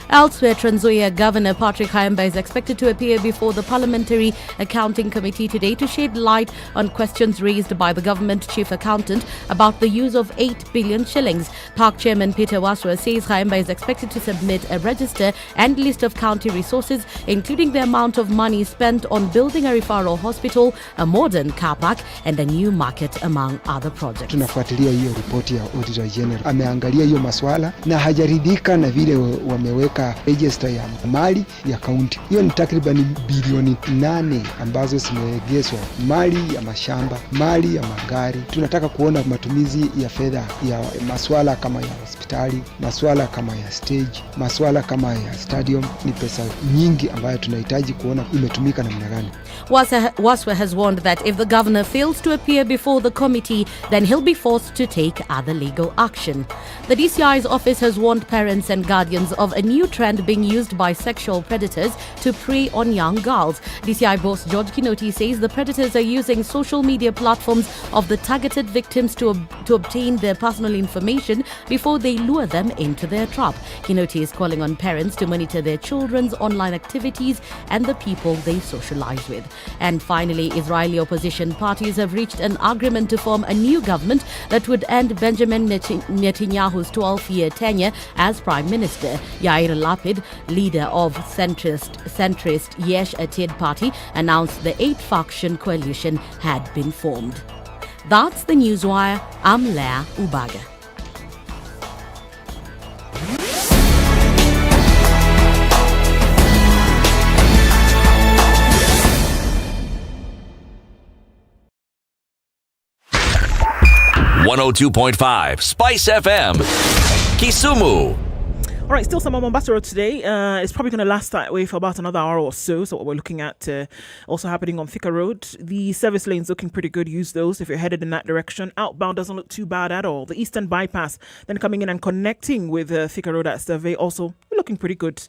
Speaker 1: Elsewhere, Trans Nzoia Governor Patrick Kayemba is expected to appear before the Parliamentary Accounting Committee today to shed light on questions raised by the government chief accountant about the use of 8 billion shillings. Park Chairman Peter Waswa says Kayemba is expected to submit a register and list of county resources, including the amount of money spent on building a referral hospital, a modern car park and a new market, among other projects.
Speaker 18: Tunafuatilia hiyo ripoti ya Auditor General. Ameangalia hiyo maswala na hajaridhika na vile wameweka register ya mali ya kaunti. Hiyo ni takriban bilioni 8 ambazo zimeegeshwa, mali ya mashamba, mali ya magari. Tunataka kuona matumizi ya fedha ya maswala kama ya hospitali, maswala kama ya stage, maswala kama ya stadium. Ni pesa nyingi ambayo tunahitaji kuona imetumika namna gani.
Speaker 1: Waswa has warned that if the governor fails to appear before the committee, then he'll be forced to take other legal action. The DCI's office has warned parents and guardians of a new trend being used by sexual predators to prey on young girls. DCI boss George Kinoti says the predators are using social media platforms of the targeted victims to obtain their personal information before they lure them into their trap. Kinoti is calling on parents to monitor their children's online activities and the people they socialize with. And finally, Israeli opposition parties have reached an agreement to form a new government that would end Benjamin Netanyahu's 12-year tenure as Prime Minister. Yair Lapid, leader of centrist Yesh Atid party, announced the 8-faction coalition had been formed. That's the Newswire. I'm Leah Ubaga.
Speaker 4: .5 Spice FM, Kisumu.
Speaker 5: All right, still some on Mombasa Road today. It's probably going to last that way for about another hour or so. So what we're looking at also happening on Thika Road. The service lanes looking pretty good. Use those if you're headed in that direction. Outbound doesn't look too bad at all. The Eastern Bypass, then coming in and connecting with Thika Road at Survey, also looking pretty good.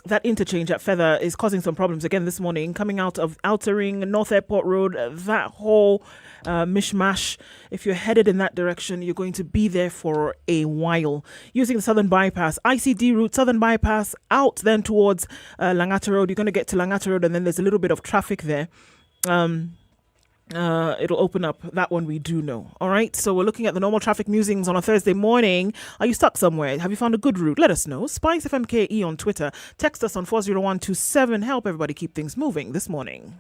Speaker 5: That interchange at Feather is causing some problems again this morning. Coming out of Outer Ring, North Airport Road, that whole mishmash. If you're headed in that direction, you're going to be there for a while. Using the Southern Bypass, ICD route, Southern Bypass, out then towards Langata Road. You're going to get to Langata Road and then there's a little bit of traffic there. It'll open up. That one we do know. All right. So we're looking at the normal traffic musings on a Thursday morning. Are you stuck somewhere? Have you found a good route? Let us know. SpiceFM KE on Twitter. Text us on 40127. Help everybody keep things moving this morning.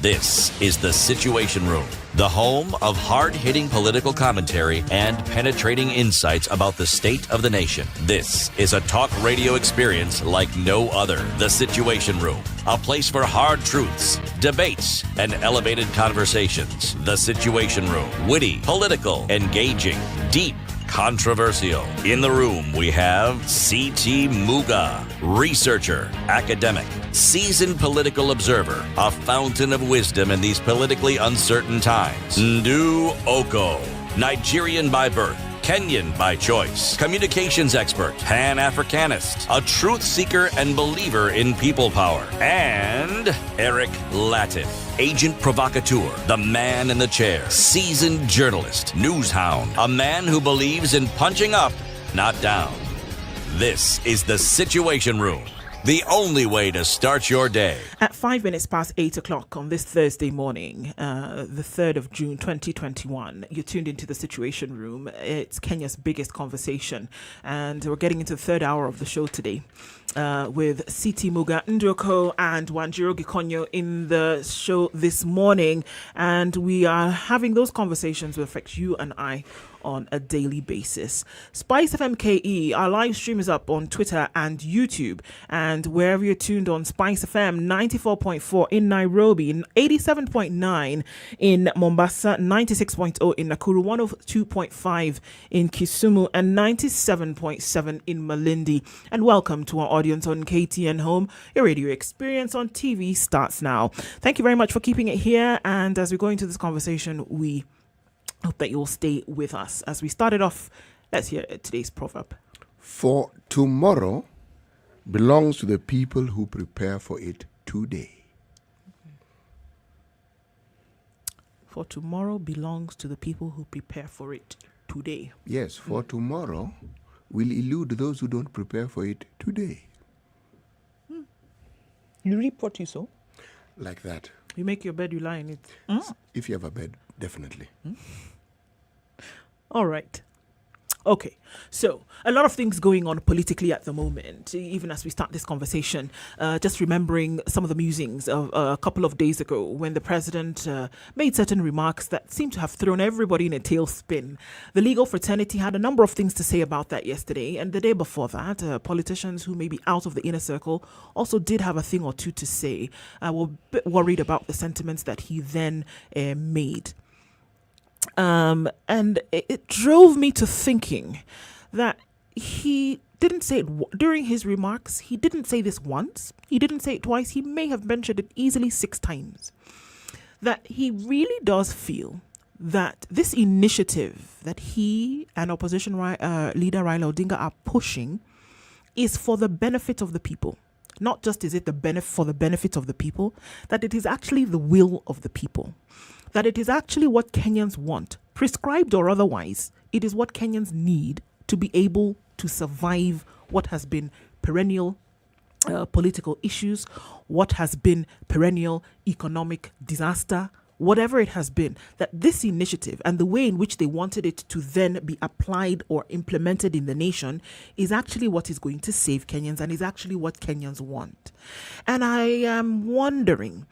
Speaker 4: This is the Situation Room, the home of hard-hitting political commentary and penetrating insights about the state of the nation. This is a talk radio experience like no other. The Situation Room, a place for hard truths, debates, and elevated conversations. The Situation Room, witty, political, engaging, deep, controversial. In the room, we have C.T. Muga, researcher, academic, seasoned political observer, a fountain of wisdom in these politically uncertain times. Ndu Oko, Nigerian by birth, Kenyan by choice, communications expert, Pan-Africanist, a truth seeker and believer in people power, and Eric Latif, agent provocateur, the man in the chair, seasoned journalist, news hound, a man who believes in punching up, not down. This is the Situation Room. The only way to start your day.
Speaker 5: At 5 minutes past 8 o'clock on this Thursday morning, the 3rd of June 2021, you're tuned into the Situation Room. It's Kenya's biggest conversation, and we're getting into the third hour of the show today with C.T. Muga, Ndroko, and Wanjiro Gikonyo in the show this morning, and we are having those conversations that affect you and I on a daily basis. SpiceFM KE, our live stream is up on Twitter and YouTube, and wherever you're tuned on SpiceFM, 94.4 in Nairobi, 87.9 in Mombasa, 96.0 in Nakuru, 102.5 in Kisumu, and 97.7 in Malindi. And welcome to our audience on KTN Home. Your radio experience on TV starts now. Thank you very much for keeping it here, and as we go into this conversation, we hope that you'll stay with us. As we started off, let's hear today's proverb.
Speaker 7: For tomorrow belongs to the people who prepare for it today.
Speaker 5: For tomorrow belongs to the people who prepare for it today.
Speaker 7: Yes, for tomorrow will elude those who don't prepare for it today.
Speaker 5: You reap what you sow.
Speaker 7: Like that.
Speaker 5: You make your bed, you lie in it.
Speaker 7: If you have a bed, definitely.
Speaker 5: All right. Okay, so a lot of things going on politically at the moment, even as we start this conversation. Just remembering some of the musings of a couple of days ago when the president made certain remarks that seemed to have thrown everybody in a tailspin. The legal fraternity had a number of things to say about that yesterday, and the day before that, politicians who may be out of the inner circle also did have a thing or two to say. We're a bit worried about the sentiments that he then made. And it drove me to thinking that he didn't say it during his remarks. He didn't say this once. He didn't say it twice. He may have mentioned it easily 6 times. That he really does feel that this initiative that he and opposition leader Raila Odinga are pushing is for the benefit of the people. Not just is it for the benefit of the people, that it is actually the will of the people. That it is actually what Kenyans want, prescribed or otherwise. It is what Kenyans need to be able to survive what has been perennial political issues, what has been perennial economic disaster, whatever it has been, that this initiative and the way in which they wanted it to then be applied or implemented in the nation is actually what is going to save Kenyans and is actually what Kenyans want. And I am wondering,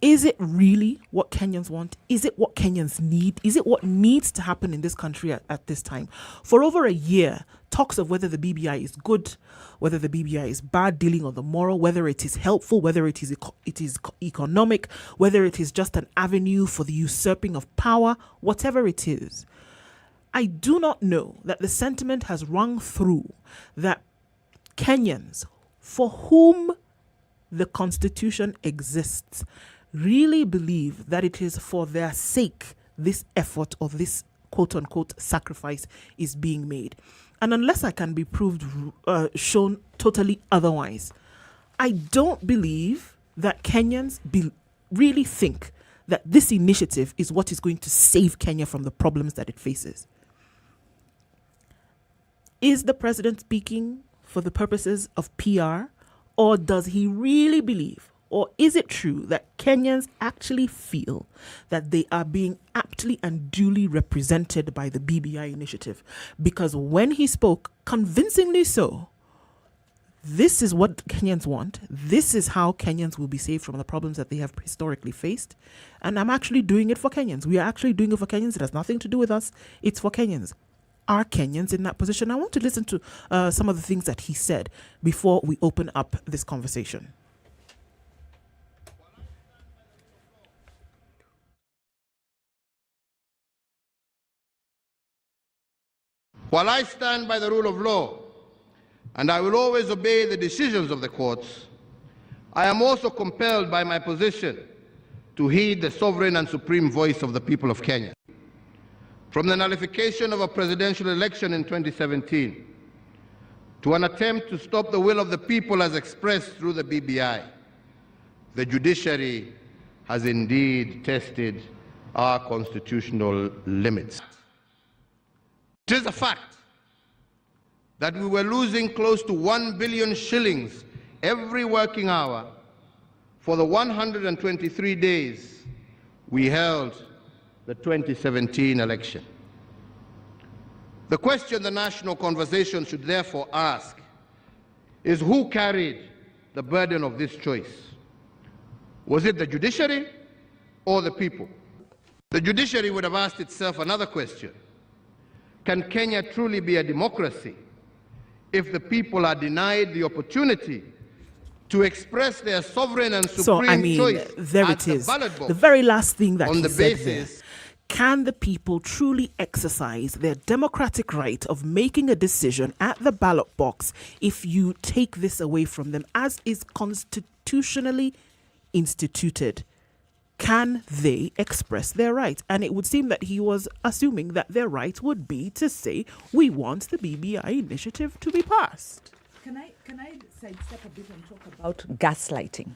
Speaker 5: is it really what Kenyans want? Is it what Kenyans need? Is it what needs to happen in this country at this time? For over a year, talks of whether the BBI is good, whether the BBI is bad, dealing on the moral, whether it is helpful, whether it is economic, whether it is just an avenue for the usurping of power, whatever it is. I do not know that the sentiment has rung through that Kenyans, for whom the Constitution exists, really believe that it is for their sake this effort or this quote-unquote sacrifice is being made. And unless I can be shown totally otherwise, I don't believe that Kenyans really think that this initiative is what is going to save Kenya from the problems that it faces. Is the president speaking for the purposes of PR, or does he really believe, or is it true that Kenyans actually feel that they are being aptly and duly represented by the BBI initiative? Because when he spoke, convincingly so, this is what Kenyans want. This is how Kenyans will be saved from the problems that they have historically faced. And I'm actually doing it for Kenyans. We are actually doing it for Kenyans. It has nothing to do with us. It's for Kenyans. Are Kenyans in that position? I want to listen to some of the things that he said before we open up this conversation.
Speaker 3: While I stand by the rule of law, and I will always obey the decisions of the courts, I am also compelled by my position to heed the sovereign and supreme voice of the people of Kenya. From the nullification of a presidential election in 2017 to an attempt to stop the will of the people as expressed through the BBI, the judiciary has indeed tested our constitutional limits. It is a fact that we were losing close to 1 billion shillings every working hour for the 123 days we held the 2017 election. The question the national conversation should therefore ask is who carried the burden of this choice? Was it the judiciary or the people? The judiciary would have asked itself another question. Can Kenya truly be a democracy if the people are denied the opportunity to express their sovereign and supreme choice
Speaker 5: there
Speaker 3: at
Speaker 5: it is.
Speaker 3: the ballot box?
Speaker 5: The very last thing that
Speaker 3: on
Speaker 5: he
Speaker 3: the
Speaker 5: said
Speaker 3: basis
Speaker 5: there. Can the people truly exercise their democratic right of making a decision at the ballot box if you take this away from them, as is constitutionally instituted? Can they express their right? And it would seem that he was assuming that their right would be to say, we want the BBI initiative to be passed.
Speaker 6: Can I sidestep a bit and talk about gaslighting?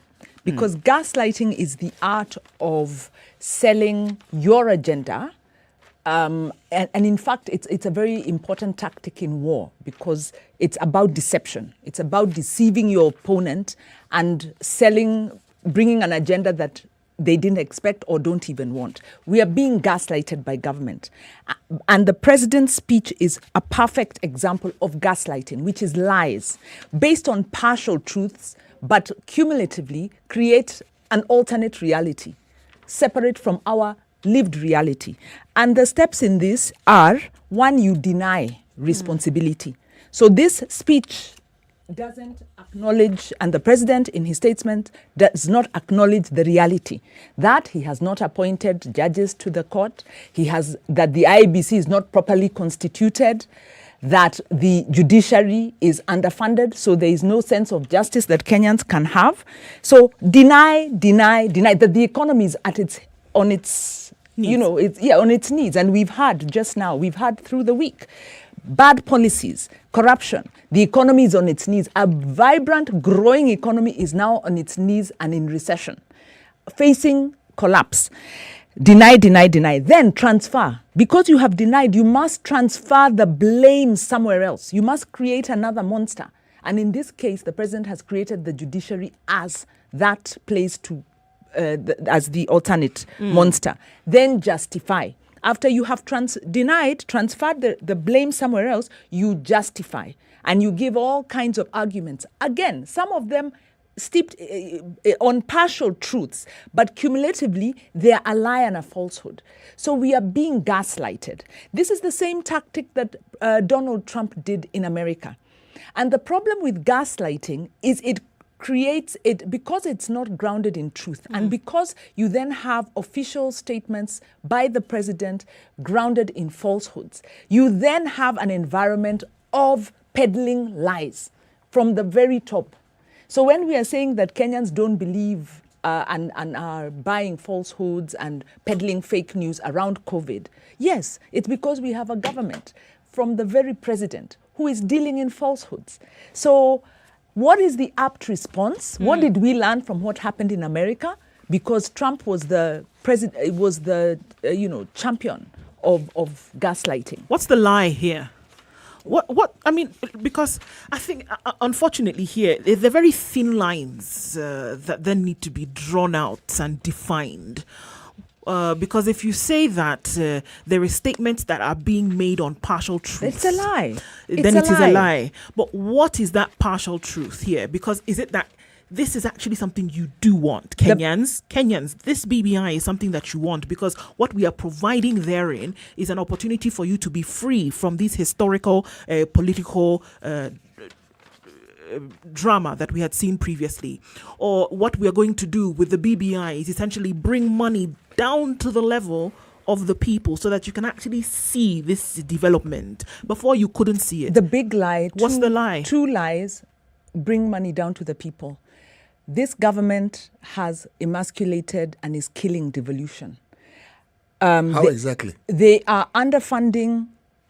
Speaker 6: Because gaslighting is the art of selling your agenda. And in fact, it's a very important tactic in war because it's about deception. It's about deceiving your opponent and bringing an agenda that they didn't expect or don't even want. We are being gaslighted by government. And the president's speech is a perfect example of gaslighting, which is lies based on partial truths, but cumulatively create an alternate reality, separate from our lived reality. And the steps in this are, one, you deny responsibility. So this speech doesn't acknowledge, and the president in his statement does not acknowledge the reality that he has not appointed judges to the court, that the IEBC is not properly constituted, that the judiciary is underfunded, so there is no sense of justice that Kenyans can have. So deny that the economy is on its needs. On its needs. And we've heard through the week, bad policies, corruption. The economy is on its knees. A vibrant, growing economy is now on its knees and in recession, facing collapse. Deny. Then transfer. Because you have denied, you must transfer the blame somewhere else. You must create another monster. And in this case, the president has created the judiciary as that place as the alternate monster. Then justify. After you have transferred the blame somewhere else, you justify. And you give all kinds of arguments. Again, some of them steeped on partial truths, but cumulatively, they are a lie and a falsehood. So we are being gaslighted. This is the same tactic that Donald Trump did in America. And the problem with gaslighting is it creates it because it's not grounded in truth, and because you then have official statements by the president grounded in falsehoods. You then have an environment of peddling lies from the very top. So when we are saying that Kenyans don't believe and are buying falsehoods and peddling fake news around COVID, yes, it's because we have a government from the very president who is dealing in falsehoods. So what is the apt response? What did we learn from what happened in America? Because Trump was the champion of gaslighting.
Speaker 5: What's the lie here? Because I think, unfortunately here, there are very thin lines that then need to be drawn out and defined. Because if you say that there are statements that are being made on partial truths,
Speaker 6: it's a lie.
Speaker 5: Then it is a lie. But what is that partial truth here? Because is it that this is actually something you do want? Kenyans, this BBI is something that you want, because what we are providing therein is an opportunity for you to be free from these historical, political drama that we had seen previously. Or what we are going to do with the BBI is essentially bring money down to the level of the people so that you can actually see this development. Before you couldn't see it.
Speaker 6: The big lie.
Speaker 5: What's the lie?
Speaker 6: 2 lies bring money down to the people. This government has emasculated and is killing devolution.
Speaker 7: How exactly?
Speaker 6: They are underfunding.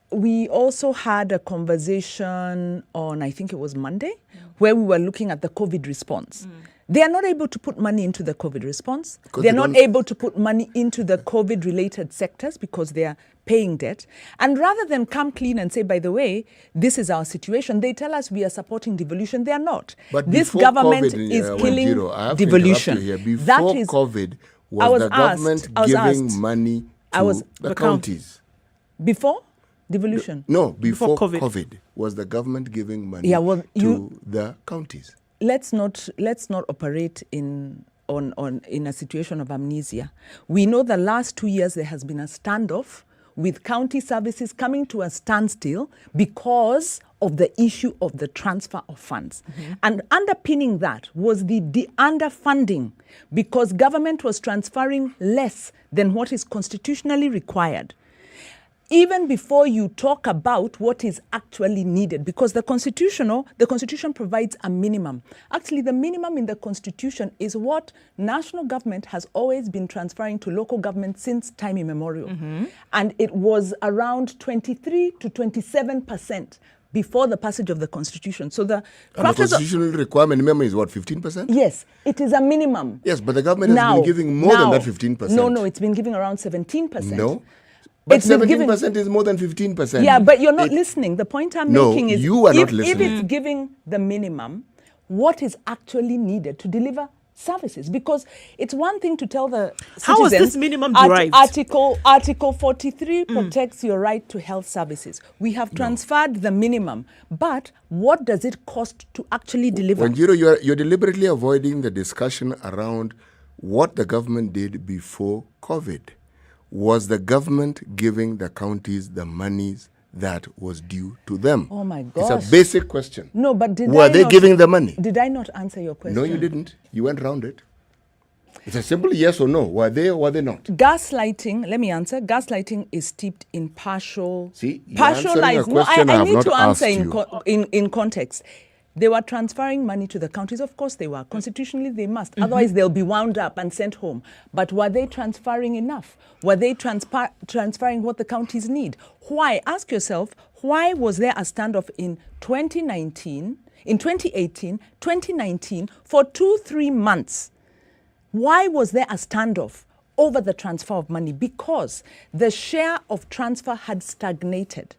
Speaker 6: We also had a conversation on, I think it was Monday, where we were looking at the COVID response. They are not able to put money into the COVID response. They're not able to put money into the COVID-related sectors because they are paying debt. And rather than come clean and say, by the way, this is our situation, they tell us we are supporting devolution. They are not.
Speaker 7: But
Speaker 6: this government is killing devolution.
Speaker 7: Before
Speaker 6: That is,
Speaker 7: COVID, was the government giving money to the counties?
Speaker 6: Before devolution?
Speaker 7: No, before COVID. Was the government giving money to the counties?
Speaker 6: Let's not operate in a situation of amnesia. We know the last 2 years there has been a standoff with county services coming to a standstill because of the issue of the transfer of funds. And underpinning that was the underfunding, because government was transferring less than what is constitutionally required. Even before you talk about what is actually needed, because the constitution provides a minimum. Actually, the minimum in the constitution is what national government has always been transferring to local government since time immemorial. And it was around 23 to 27% before the passage of the constitution. So the
Speaker 7: constitutional requirement minimum is what, 15%?
Speaker 6: Yes, it is a minimum.
Speaker 7: Yes, but the government has been giving more than that 15%.
Speaker 6: No, it's been giving around 17%.
Speaker 7: No. But 17% is more than 15%.
Speaker 6: Yeah, but you're not listening. The point I'm making is
Speaker 7: you are not listening.
Speaker 6: If it's giving the minimum, what is actually needed to deliver services? Because it's one thing to tell the citizens,
Speaker 5: how is this minimum derived?
Speaker 6: Article 43 protects your right to health services. We have transferred the minimum, but what does it cost to actually deliver?
Speaker 7: Wanjiru, you're deliberately avoiding the discussion around what the government did before COVID. Was the government giving the counties the monies that was due to them?
Speaker 6: Oh my gosh.
Speaker 7: It's a basic question.
Speaker 6: No, but
Speaker 7: were they giving the money?
Speaker 6: Did I not answer your question?
Speaker 7: No, you didn't. You went round it. It's a simple yes or no. Were they or were they not?
Speaker 6: Gaslighting, let me answer. Gaslighting is steeped in partial
Speaker 7: lies.
Speaker 6: No, I need to answer in context. They were transferring money to the counties. Of course they were. Constitutionally, they must. Otherwise, they'll be wound up and sent home. But were they transferring enough? Were they transferring what the counties need? Why? Ask yourself, why was there a standoff in 2018, 2019, for 2-3 months? Why was there a standoff over the transfer of money? Because the share of transfer had stagnated.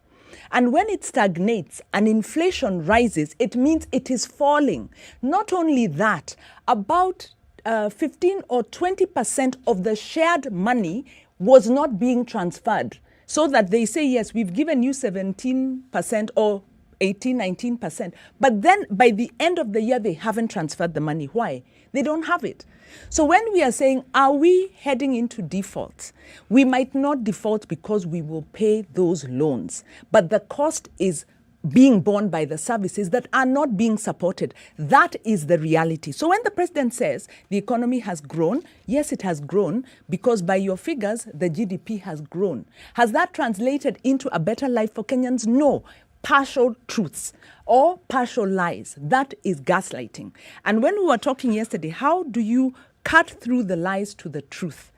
Speaker 6: And when it stagnates and inflation rises, it means it is falling. Not only that, about 15 or 20% of the shared money was not being transferred. So that they say, yes, we've given you 17% or 18, 19%. But then by the end of the year, they haven't transferred the money. Why? They don't have it. So when we are saying, are we heading into default? We might not default because we will pay those loans, but the cost is being borne by the services that are not being supported. That is the reality. So when the president says the economy has grown, yes, it has grown because by your figures, the GDP has grown. Has that translated into a better life for Kenyans? No. Partial truths or partial lies. That is gaslighting. And when we were talking yesterday, how do you cut through the lies to the truth?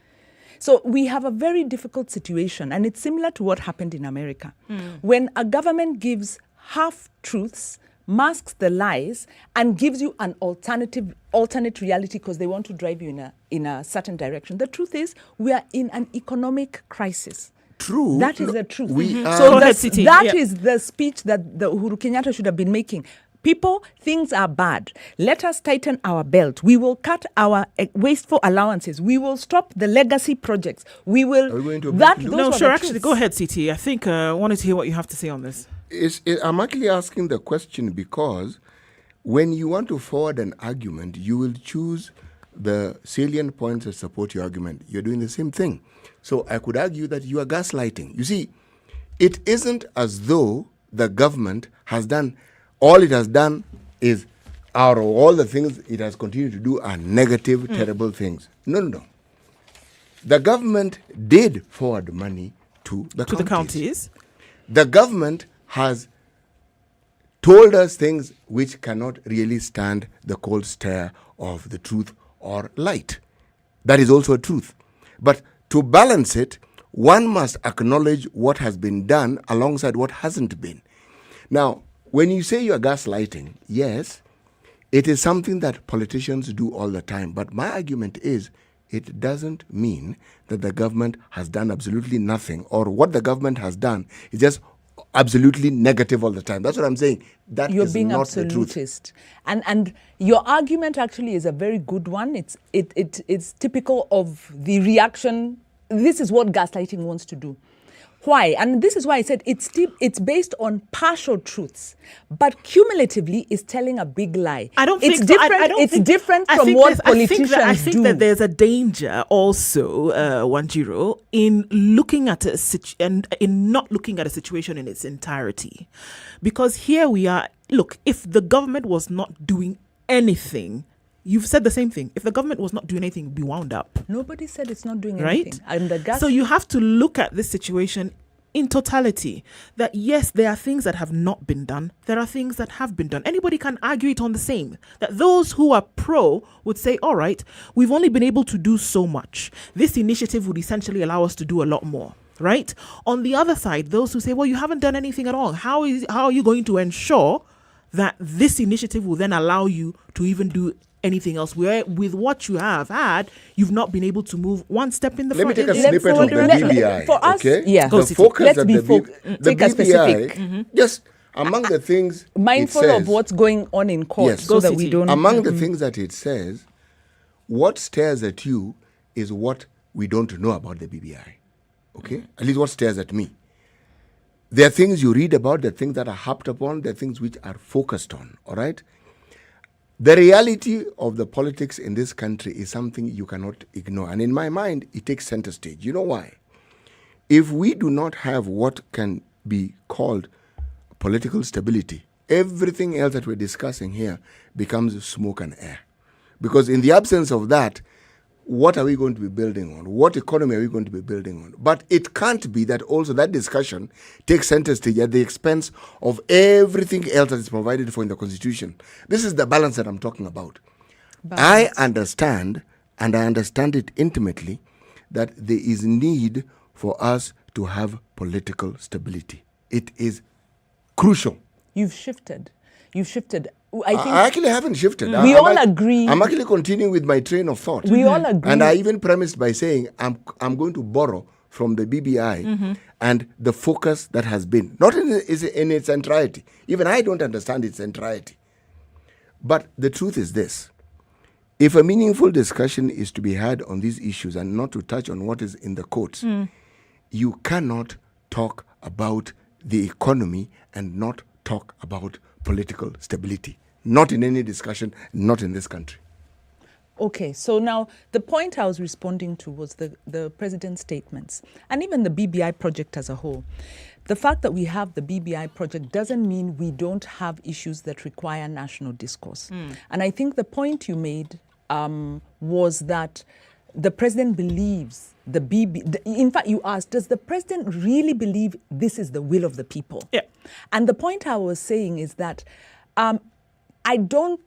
Speaker 6: So we have a very difficult situation, and it's similar to what happened in America. When a government gives half-truths, masks the lies, and gives you an alternate reality because they want to drive you in a certain direction. The truth is, we are in an economic crisis.
Speaker 7: True.
Speaker 6: That is the truth.
Speaker 7: So
Speaker 6: that is the speech that the Uhuru Kenyatta should have been making. People, things are bad. Let us tighten our belt. We will cut our wasteful allowances. We will stop the legacy projects. We will.
Speaker 7: Are we going to
Speaker 5: go ahead, CT. I think I wanted to hear what you have to say on this.
Speaker 7: I'm actually asking the question because when you want to forward an argument, you will choose the salient points that support your argument. You're doing the same thing. So I could argue that you are gaslighting. You see, it isn't as though the government has done, all it has done is, out of all the things it has continued to do are negative, terrible things. No. the government did forward money to the counties. The government has told us things which cannot really stand the cold stare of the truth or light. That is also a truth. But to balance it, one must acknowledge what has been done alongside what hasn't been. Now, when you say you're gaslighting, yes, it is something that politicians do all the time. But my argument is, it doesn't mean that the government has done absolutely nothing, or what the government has done is just absolutely negative all the time. That's what I'm saying. That
Speaker 6: You're
Speaker 7: is
Speaker 6: being
Speaker 7: not the truth.
Speaker 6: absolutist. And your argument actually is a very good one. It's typical of the reaction. This is what gaslighting wants to do. Why? And this is why I said it's based on partial truths, but cumulatively is telling a big lie.
Speaker 5: I don't
Speaker 6: it's
Speaker 5: think
Speaker 6: different.
Speaker 5: So. I don't
Speaker 6: it's
Speaker 5: think,
Speaker 6: different from what politicians do.
Speaker 5: I think that there's a danger also, Wanjiro, in looking at and in not looking at a situation in its entirety, because here we are. Look, if the government was not doing anything. You've said the same thing. If the government was not doing anything, it'd be wound up.
Speaker 6: Nobody said it's not doing
Speaker 5: anything.
Speaker 6: Right?
Speaker 5: So you have to look at this situation in totality. That yes, there are things that have not been done. There are things that have been done. Anybody can argue it on the same. That those who are pro would say, all right, we've only been able to do so much. This initiative would essentially allow us to do a lot more. Right? On the other side, those who say, well, you haven't done anything at all. How are you going to ensure that this initiative will then allow you to even do anything else, where with what you have had, you've not been able to move one step in the front.
Speaker 7: Let me take a snippet of the BBI.
Speaker 6: For us,
Speaker 7: okay?
Speaker 6: Yeah.
Speaker 7: The focus of the BBI,
Speaker 6: specific.
Speaker 7: Just among the things
Speaker 6: mindful
Speaker 7: it says,
Speaker 6: of what's going on in court,
Speaker 7: yes,
Speaker 6: so that we don't.
Speaker 7: Among the things that it says, what stares at you is what we don't know about the BBI. Okay? At least what stares at me. There are things you read about, there are things that are harped upon, there are things which are focused on. All right? The reality of the politics in this country is something you cannot ignore. And in my mind, it takes center stage. You know why? If we do not have what can be called political stability, everything else that we're discussing here becomes smoke and air. Because in the absence of that, what are we going to be building on? What economy are we going to be building on? But it can't be that also that discussion takes center stage at the expense of everything else that is provided for in the Constitution. This is the balance that I'm talking about. I understand, and I understand it intimately, that there is need for us to have political stability. It is crucial.
Speaker 6: You've shifted.
Speaker 7: I actually haven't shifted.
Speaker 6: We all agree.
Speaker 7: I'm actually continuing with my train of thought.
Speaker 6: We all agree.
Speaker 7: And I even premised by saying I'm going to borrow from the BBI and the focus that has been, not in its entirety. Even I don't understand its entirety. But the truth is this. If a meaningful discussion is to be had on these issues and not to touch on what is in the courts, you cannot talk about the economy and not talk about political stability. Not in any discussion, not in this country.
Speaker 6: Okay, so now the point I was responding to was the president's statements and even the BBI project as a whole. The fact that we have the BBI project doesn't mean we don't have issues that require national discourse. And I think the point you made was that the president believes in fact, you asked, does the president really believe this is the will of the people?
Speaker 5: Yeah.
Speaker 6: And the point I was saying is that I don't,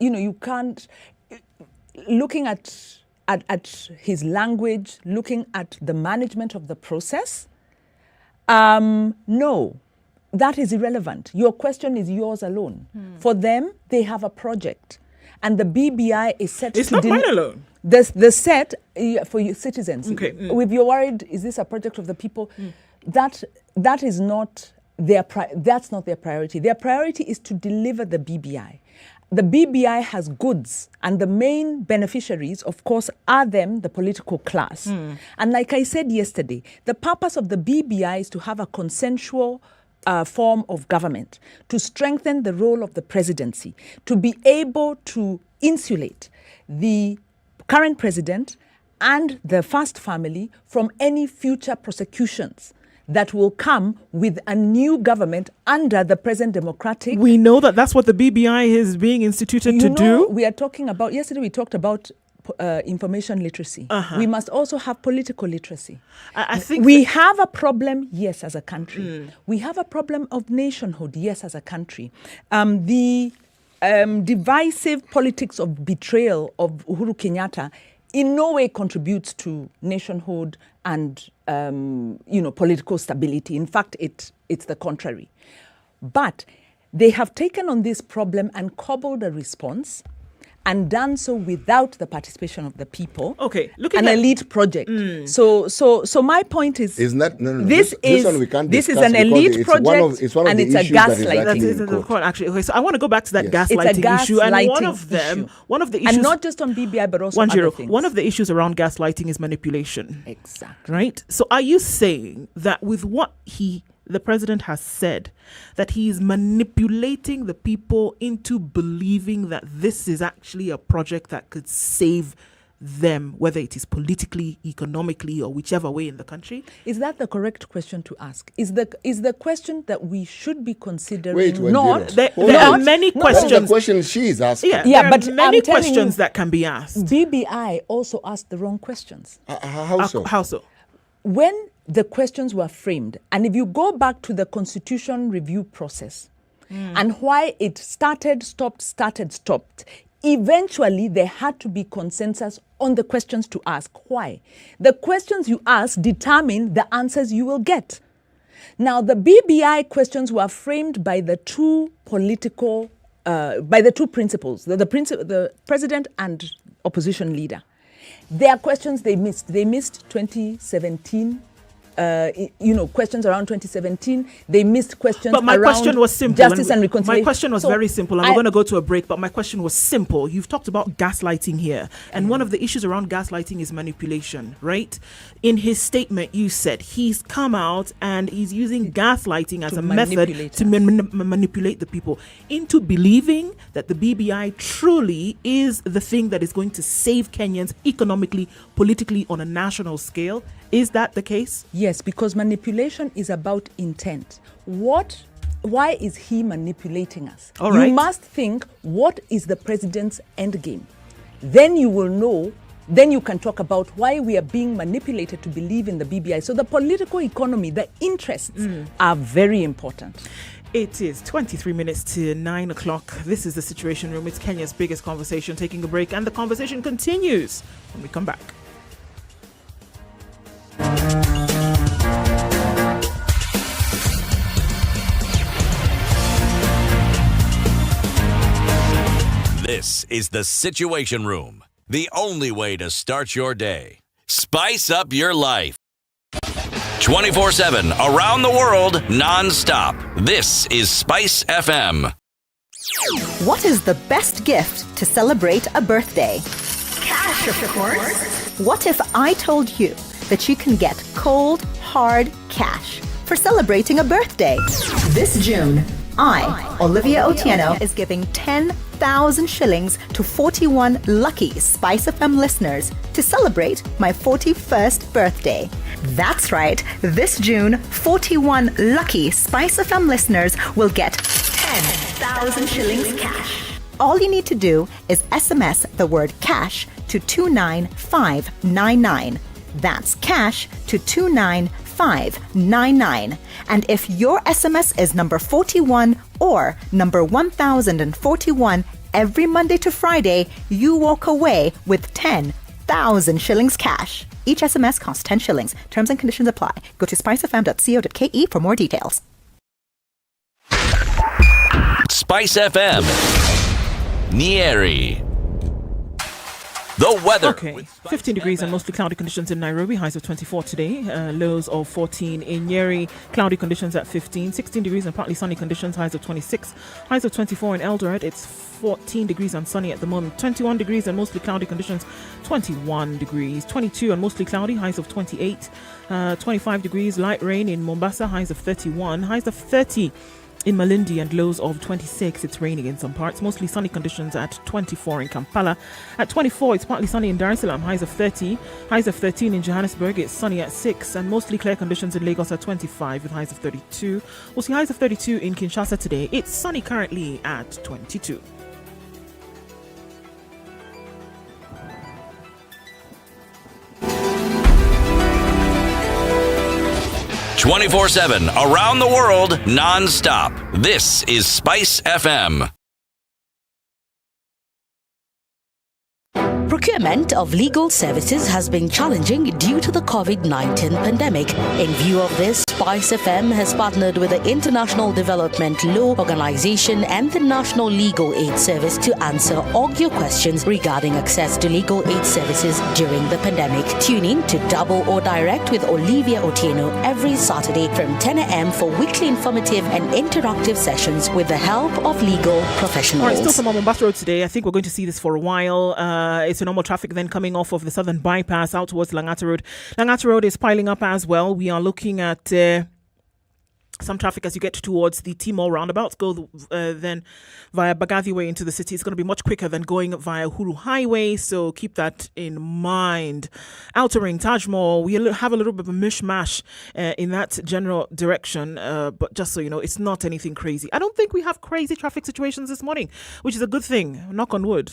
Speaker 6: you can't, looking at his language, looking at the management of the process, no, that is irrelevant. Your question is yours alone. For them, they have a project. And the BBI is set
Speaker 5: it's
Speaker 6: to...
Speaker 5: It's not mine alone.
Speaker 6: The set for your citizens.
Speaker 5: Okay.
Speaker 6: If you're worried, is this a project of the people? That is not that's not their priority. Their priority is to deliver the BBI. The BBI has goods, and the main beneficiaries, of course, are the political class. And like I said yesterday, the purpose of the BBI is to have a consensual form of government, to strengthen the role of the presidency, to be able to insulate the current president and the first family from any future prosecutions that will come with a new government under the present democratic.
Speaker 5: We know that that's what the BBI is being instituted to do.
Speaker 6: We are talking about, yesterday we talked about information literacy. We must also have political literacy.
Speaker 5: I think
Speaker 6: we have a problem, yes, as a country. We have a problem of nationhood, yes, as a country. The divisive politics of betrayal of Uhuru Kenyatta in no way contributes to nationhood and political stability. In fact, it's the contrary. But they have taken on this problem and cobbled a response, and done so without the participation of the people.
Speaker 5: Okay,
Speaker 6: an elite project. So my point is,
Speaker 7: that no.
Speaker 6: This is an elite project, and it's a gaslighting.
Speaker 5: Actually, okay. So I want to go back to that gaslighting issue, and one of the issues,
Speaker 6: and not just on BBI, but also other things.
Speaker 5: One of the issues around gaslighting is manipulation.
Speaker 6: Exactly.
Speaker 5: Right. So are you saying that with what the president has said, that he is manipulating the people into believing that this is actually a project that could save them, whether it is politically, economically, or whichever way in the country?
Speaker 6: Is that the correct question to ask? Is the question that we should be considering?
Speaker 7: Wait,
Speaker 5: there are many questions.
Speaker 7: That's the question she is asking.
Speaker 5: Yeah, but many questions that can be asked.
Speaker 6: BBI also asked the wrong questions.
Speaker 7: How so?
Speaker 5: How so?
Speaker 6: When the questions were framed, and if you go back to the constitution review process and why it started, stopped, eventually there had to be consensus on the questions to ask. Why? The questions you ask determine the answers you will get. Now, the BBI questions were framed by the two political, by the two principals, the president and opposition leader. There are questions they missed. They missed 2017. Questions around 2017. They missed questions around
Speaker 5: question was simple,
Speaker 6: justice and reconciliation.
Speaker 5: My question was very simple, and we're going to go to a break, but my question was simple. You've talked about gaslighting here, and one of the issues around gaslighting is manipulation, right? In his statement, you said he's come out and he's using gaslighting as a method to manipulate the people into believing that the BBI truly is the thing that is going to save Kenyans economically, politically, on a national scale. Is that the case?
Speaker 6: Yes, because manipulation is about intent. Why is he manipulating us?
Speaker 5: All right.
Speaker 6: You must think, what is the president's end game? Then you will know, then you can talk about why we are being manipulated to believe in the BBI. So the political economy, the interests are very important.
Speaker 5: It is 23 minutes to 9 o'clock. This is the Situation Room. It's Kenya's biggest conversation. Taking a break, and the conversation continues when we come back.
Speaker 4: This is the Situation Room, the only way to start your day. Spice up your life. 24/7, around the world, non-stop. This is SpiceFM.
Speaker 14: What is the best gift to celebrate a birthday?
Speaker 2: Cash, of course.
Speaker 14: What if I told you that you can get cold, hard cash for celebrating a birthday? This June, I, Olivia Otieno, is giving 10,000 shillings to 41 lucky SpiceFM listeners to celebrate my 41st birthday. That's right, this June, 41 lucky SpiceFM listeners will get 10,000 shillings cash. All you need to do is SMS the word cash to 29599. That's cash to 29599. And if your SMS is number 41 or number 1041 every Monday to Friday, you walk away with 10,000 shillings cash. Each SMS costs 10 shillings. Terms and conditions apply. Go to spicefm.co.ke for more details.
Speaker 4: SpiceFM. Nyeri. The weather.
Speaker 5: Okay, 15 degrees and mostly cloudy conditions in Nairobi, highs of 24 today, lows of 14 in Nyeri, cloudy conditions at 15, 16 degrees and partly sunny conditions, highs of 26, highs of 24 in Eldoret, it's 14 degrees and sunny at the moment, 21 degrees and mostly cloudy conditions, 21 degrees, 22 and mostly cloudy, highs of 28, 25 degrees, light rain in Mombasa, highs of 31, highs of 30 in Malindi and lows of 26. It's raining in some parts. Mostly sunny conditions at 24 in Kampala. At 24, it's partly sunny in Dar es Salaam. Highs of 30. Highs of 13 in Johannesburg. It's sunny at 6. And mostly clear conditions in Lagos at 25 with highs of 32. We'll see highs of 32 in Kinshasa today. It's sunny currently at 22.
Speaker 4: 24/7, around the world, non-stop. This is Spice FM.
Speaker 1: Procurement of legal services has been challenging due to the COVID-19 pandemic. In view of this, SpiceFM has partnered with the International Development Law Organization and the National Legal Aid Service to answer all your questions regarding access to legal aid services during the pandemic. Tune in to Double or Direct with Olivia Otieno every Saturday from 10 a.m. for weekly informative and interactive sessions with the help of legal professionals.
Speaker 5: All right, still some on Mombasa Road today. I think we're going to see this for a while. It's a normal traffic then coming off of the southern bypass out towards Langata Road. Langata Road is piling up as well. We are looking at some traffic as you get towards the T-Mall roundabout. Go then via Bagathi Way into the city. It's going to be much quicker than going via Huru Highway, so keep that in mind. Outer Ring, Taj Mahal, we have a little bit of a mishmash in that general direction, but just so you know, it's not anything crazy. I don't think we have crazy traffic situations this morning, which is a good thing. Knock on wood,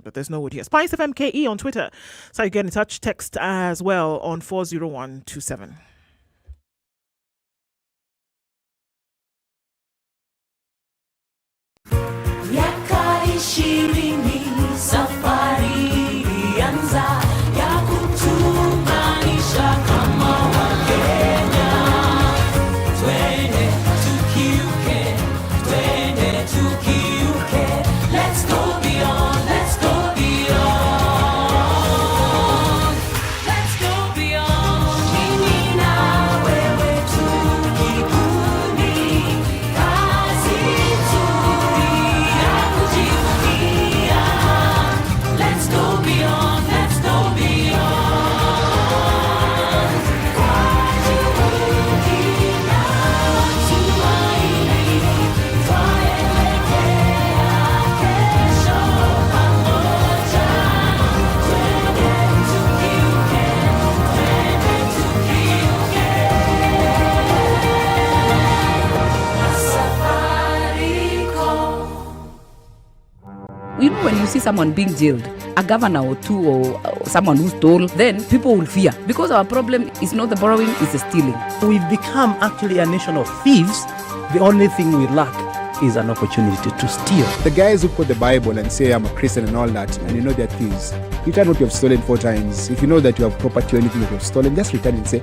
Speaker 5: but there's no wood here. SpiceFM KE on Twitter. So you get in touch, text as well on 40127.
Speaker 10: Shirini safari anza ya kutumanisha kama Wakenya. Twende tukiuke, let's go beyond, let's go beyond, let's go beyond. Mimi na wewe tukibuni kazi nzuri ya kujivunia. Let's go beyond, let's go beyond. Kwa juhudi na matumaini twaelekea kesho pamoja. Twende tukiuke, Safaricom.
Speaker 11: You know, when you see someone being jailed, a governor or two or someone who stole, then people will fear. Because our problem is not the borrowing, it's the stealing.
Speaker 25: We've become actually a nation of thieves. The only thing we lack is an opportunity to steal.
Speaker 16: The guys who quote the Bible and say I'm a Christian and all that, and you know they're thieves. Return what you have stolen 4 times. If you know that you have property or anything that you have stolen, just return and say,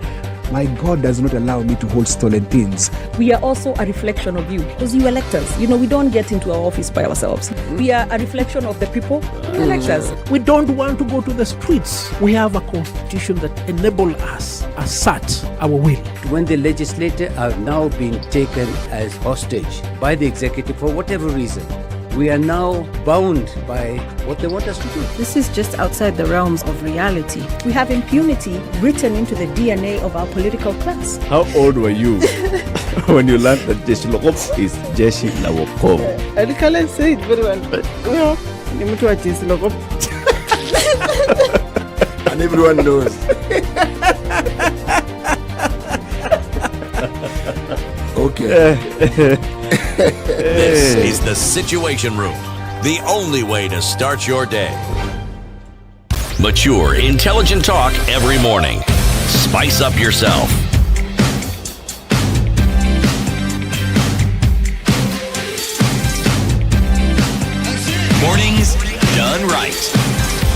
Speaker 16: my God does not allow me to hold stolen things.
Speaker 24: We are also a reflection of you because you elect us. You know, we don't get into our office by ourselves. We are a reflection of the people who elect us.
Speaker 25: We don't want to go to the streets. We have a constitution that enables us, assert our will.
Speaker 19: When the legislators are now being taken as hostage by the executive for whatever reason, we are now bound by what they want us to do.
Speaker 24: This is just outside the realms of reality. We have impunity written into the DNA of our political class.
Speaker 13: How old were you when you learned that Jeshi Lokop is Jeshi la Wokovu?
Speaker 6: I can't say it very well. No, ni mtu wa Jeshi Lokop.
Speaker 7: And everyone knows. Okay.
Speaker 4: This is the Situation Room, the only way to start your day. Mature, intelligent talk every morning. Spice up yourself. Mornings done right.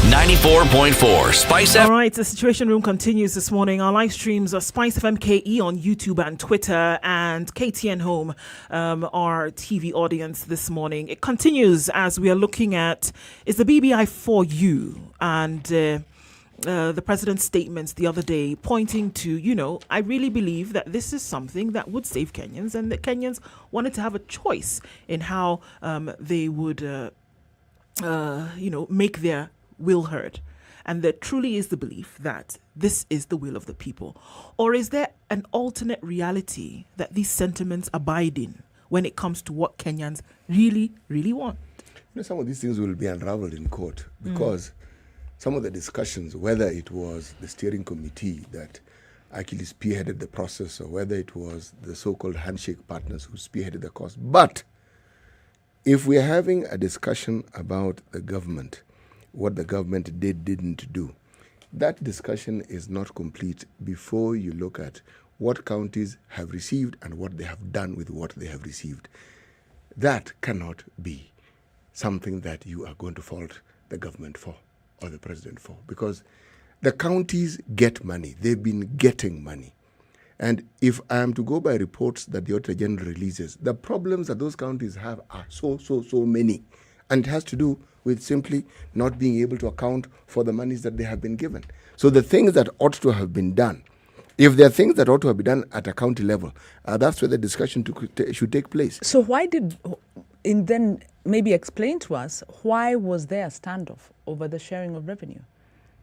Speaker 4: 94.4 Spice FM.
Speaker 5: All right, the Situation Room continues this morning. Our live streams are SpiceFM KE on YouTube and Twitter, and KTN Home, our TV audience this morning. It continues as we are looking at, is the BBI for you? And the president's statements the other day pointing to, you know, I really believe that this is something that would save Kenyans, and that Kenyans wanted to have a choice in how they would, make their will heard. And there truly is the belief that this is the will of the people. Or is there an alternate reality that these sentiments abide in when it comes to what Kenyans really, really want?
Speaker 7: You know, some of these things will be unraveled in court because some of the discussions, whether it was the steering committee that actually spearheaded the process or whether it was the so-called handshake partners who spearheaded the course. But if we're having a discussion about the government, what the government didn't do, that discussion is not complete before you look at what counties have received and what they have done with what they have received. That cannot be something that you are going to fault the government for or the president for, because the counties get money. They've been getting money. And if I am to go by reports that the Auditor General releases, the problems that those counties have are so many. And it has to do with simply not being able to account for the monies that they have been given. So the things that ought to have been done, if there are things that ought to have been done at a county level, that's where the discussion should take place.
Speaker 6: So then maybe explain to us, why was there a standoff over the sharing of revenue?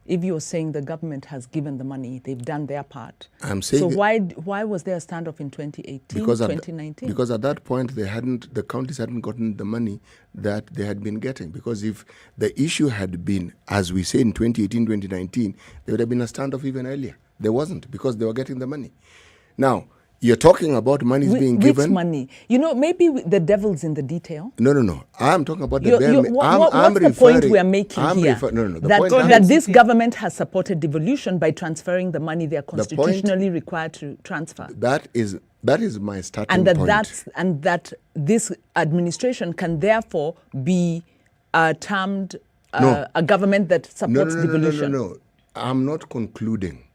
Speaker 6: If you're saying the government has given the money, they've done their part.
Speaker 7: I'm saying.
Speaker 6: So why was there a standoff in 2018, 2019?
Speaker 7: Because at that point the counties hadn't gotten the money that they had been getting. Because if the issue had been, as we say, in 2018, 2019, there would have been a standoff even earlier. There wasn't, because they were getting the money. Now, you're talking about money being given.
Speaker 6: Which money? Maybe the devil's in the detail.
Speaker 7: No. I'm talking about the bare minimum.
Speaker 6: What's the point we are making here? That this government has supported devolution by transferring the money they are constitutionally required to transfer.
Speaker 7: That is my starting point.
Speaker 6: And that this administration can therefore be termed a government that supports devolution.
Speaker 7: No. I'm not concluding.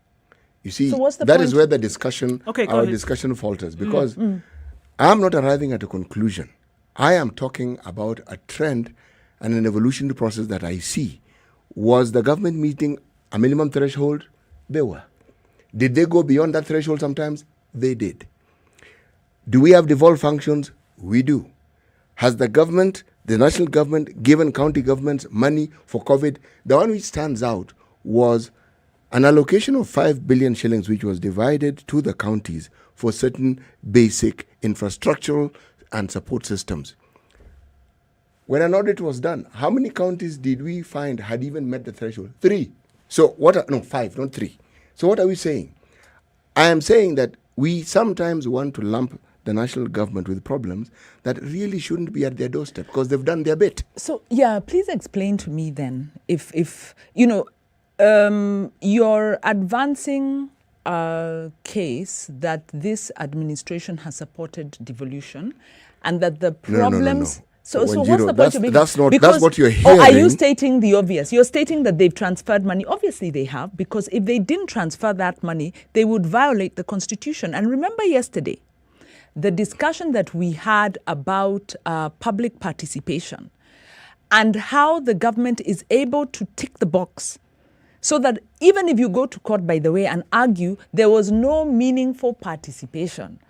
Speaker 7: You see,
Speaker 6: so
Speaker 7: that is where the discussion, our discussion falters, because I'm not arriving at a conclusion. I am talking about a trend and an evolutionary process that I see. Was the government meeting a minimum threshold? They were. Did they go beyond that threshold sometimes? They did. Do we have devolved functions? We do. Has the government, the national government, given county governments money for COVID? The one which stands out was an allocation of 5 billion shillings, which was divided to the counties for certain basic infrastructural and support systems. When an audit was done, how many counties did we find had even met the threshold? 3. So 5, not 3. So what are we saying? I am saying that we sometimes want to lump the national government with problems that really shouldn't be at their doorstep, because they've done their bit.
Speaker 6: So, please explain to me then, if you're advancing a case that this administration has supported devolution, and that the problems.
Speaker 7: No.
Speaker 6: So what's the point of making?
Speaker 7: That's what you're hearing.
Speaker 6: Or are you stating the obvious? You're stating that they've transferred money. Obviously they have, because if they didn't transfer that money, they would violate the Constitution. And remember yesterday, the discussion that we had about public participation and how the government is able to tick the box, so that even if you go to court, by the way, and argue there was no meaningful participation,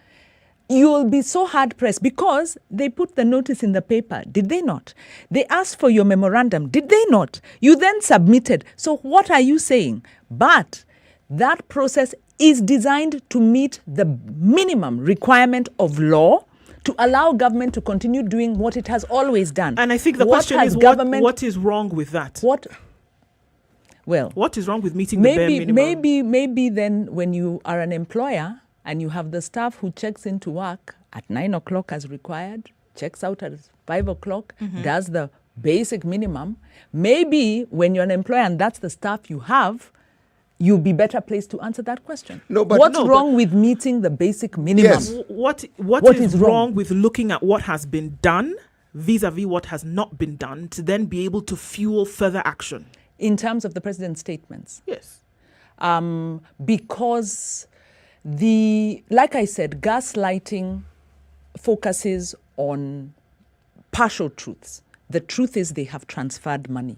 Speaker 6: you will be so hard-pressed, because they put the notice in the paper, did they not? They asked for your memorandum, did they not? You then submitted. So what are you saying? But that process is designed to meet the minimum requirement of law to allow government to continue doing what it has always done.
Speaker 5: And I think the question is, what is wrong with that? What is wrong with meeting the bare minimum?
Speaker 6: Maybe then when you are an employer and you have the staff who checks into work at 9 o'clock as required, checks out at 5 o'clock, does the basic minimum, maybe when you're an employer and that's the staff you have, you'll be better placed to answer that question. What's wrong with meeting the basic minimum?
Speaker 7: Yes.
Speaker 5: What is wrong with looking at what has been done vis-a-vis what has not been done to then be able to fuel further action?
Speaker 6: In terms of the president's statements?
Speaker 5: Yes.
Speaker 6: Because like I said, gaslighting focuses on partial truths. The truth is they have transferred money.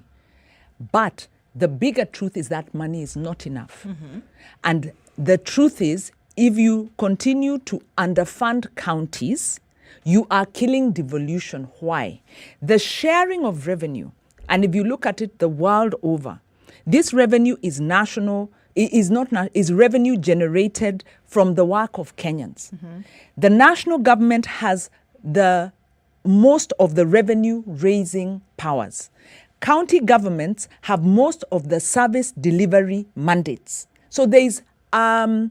Speaker 6: But the bigger truth is that money is not enough. And the truth is, if you continue to underfund counties, you are killing devolution. Why? The sharing of revenue, and if you look at it the world over, this revenue is national, is revenue generated from the work of Kenyans. The national government has the most of the revenue raising powers. County governments have most of the service delivery mandates. So there's, there's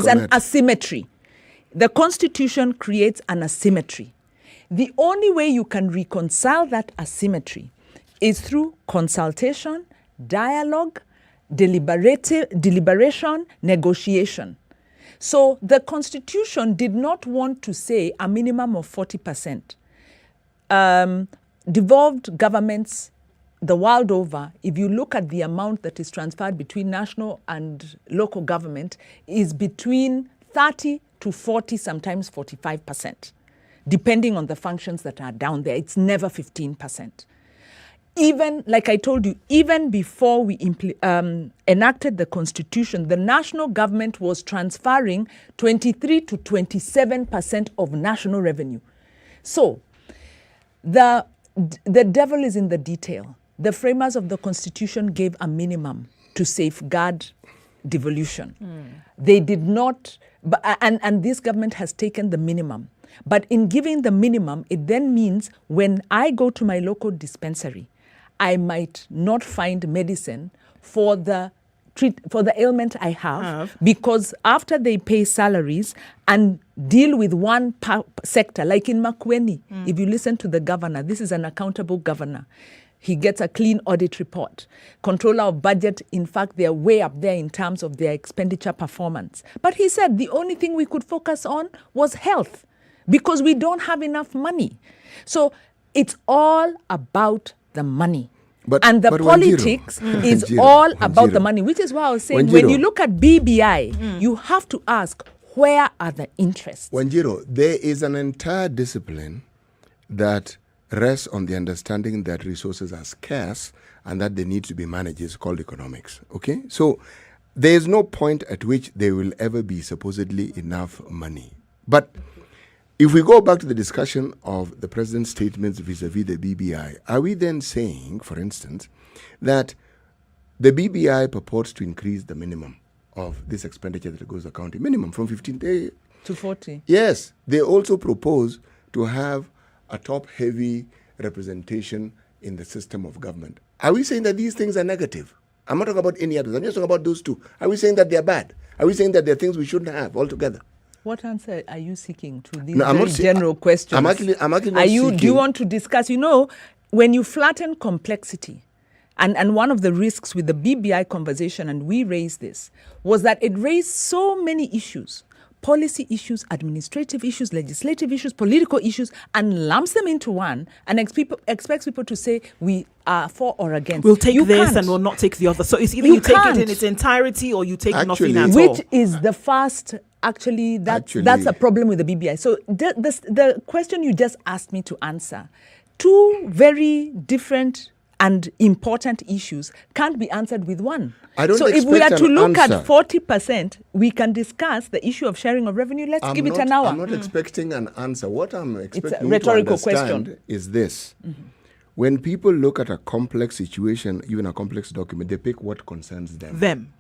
Speaker 6: an asymmetry. The Constitution creates an asymmetry. The only way you can reconcile that asymmetry is through consultation, dialogue, deliberation, negotiation. So the Constitution did not want to say a minimum of 40%. Devolved governments the world over, if you look at the amount that is transferred between national and local government, is between 30 to 40, sometimes 45%, depending on the functions that are down there. It's never 15%. Even, like I told you, even before we enacted the Constitution, the national government was transferring 23 to 27% of national revenue. So the devil is in the detail. The framers of the Constitution gave a minimum to safeguard devolution. They did not, and this government has taken the minimum. But in giving the minimum, it then means when I go to my local dispensary, I might not find medicine for the ailment I have, because after they pay salaries and deal with one sector, like in Makueni, if you listen to the governor, this is an accountable governor. He gets a clean audit report. Controller of budget, in fact, they're way up there in terms of their expenditure performance. But he said the only thing we could focus on was health, because we don't have enough money. So it's all about the money. But the politics is all about the money, which is why I was saying when you look at BBI, you have to ask, where are the interests?
Speaker 7: Wanjiro, there is an entire discipline that rests on the understanding that resources are scarce and that they need to be managed. It's called economics. Okay? So there is no point at which there will ever be supposedly enough money. But if we go back to the discussion of the president's statements vis-a-vis the BBI, are we then saying, for instance, that the BBI purports to increase the minimum of this expenditure that goes to county, minimum from 15 to
Speaker 6: 40?
Speaker 7: Yes. They also propose to have a top-heavy representation in the system of government. Are we saying that these things are negative? I'm not talking about any others. I'm just talking about those two. Are we saying that they're bad? Are we saying that they're things we shouldn't have altogether?
Speaker 6: What answer are you seeking to these general questions?
Speaker 7: I'm actually not seeking.
Speaker 6: Do you want to discuss? You know, when you flatten complexity, and one of the risks with the BBI conversation, and we raised this, was that it raised so many issues. Policy issues, administrative issues, legislative issues, political issues, and lumps them into one and expects people to say we are for or against.
Speaker 5: We'll take this and we'll not take the other. So it's either you take it in its entirety or you take nothing at all.
Speaker 6: Which is the first, that's a problem with the BBI. So the question you just asked me to answer, two very different and important issues can't be answered with one. So if we are to look at 40%, we can discuss the issue of sharing of revenue. Let's give it an hour.
Speaker 7: I'm not expecting an answer. What I'm expecting
Speaker 6: it's a rhetorical
Speaker 7: to understand
Speaker 6: question.
Speaker 7: Is this. When people look at a complex situation, even a complex document, they pick what concerns them.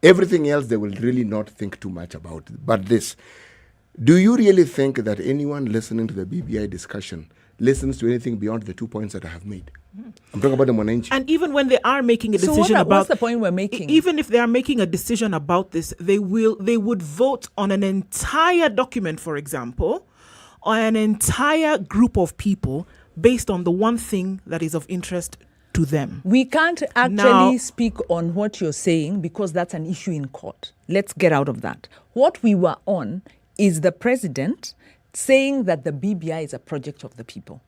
Speaker 7: Everything else, they will really not think too much about. But this, do you really think that anyone listening to the BBI discussion listens to anything beyond the 2 points that I have made? I'm talking about the Mwananchi.
Speaker 5: And even when they are making a decision
Speaker 6: what's the point we're making?
Speaker 5: Even if they are making a decision about this, they would vote on an entire document, for example, or an entire group of people based on the one thing that is of interest to them.
Speaker 6: We can't actually speak on what you're saying because that's an issue in court. Let's get out of that. What we were on is the president saying that the BBI is a project of the people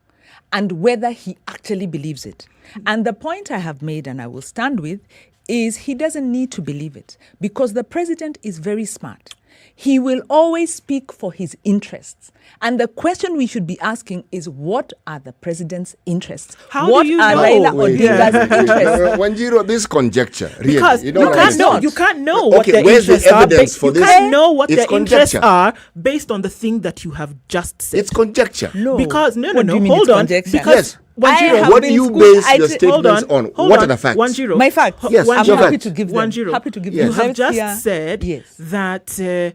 Speaker 6: and whether he actually believes it. And the point I have made, and I will stand with, is he doesn't need to believe it because the president is very smart. He will always speak for his interests. And the question we should be asking is, what are the president's interests? What are Raila Odinga's interests?
Speaker 7: Wanjiro, this conjecture, really.
Speaker 5: Because you can't know what their
Speaker 7: where's
Speaker 5: interests
Speaker 7: the
Speaker 5: are.
Speaker 7: evidence for
Speaker 5: You
Speaker 7: this?
Speaker 5: can't know what their
Speaker 7: conjecture.
Speaker 5: interests are based on the thing that you have just said.
Speaker 7: It's conjecture.
Speaker 6: No.
Speaker 5: Because,
Speaker 6: What do you mean
Speaker 5: hold
Speaker 6: it's
Speaker 5: on.
Speaker 6: conjecture?
Speaker 5: Because
Speaker 7: Wanjiro, what do you base your statements on? What are the facts?
Speaker 5: Wanjiro.
Speaker 6: My facts.
Speaker 7: Yes,
Speaker 6: I'm
Speaker 7: your
Speaker 6: happy
Speaker 7: facts.
Speaker 6: to give them.
Speaker 5: Wanjiro,
Speaker 6: Happy to give
Speaker 5: you
Speaker 6: them.
Speaker 5: have just said that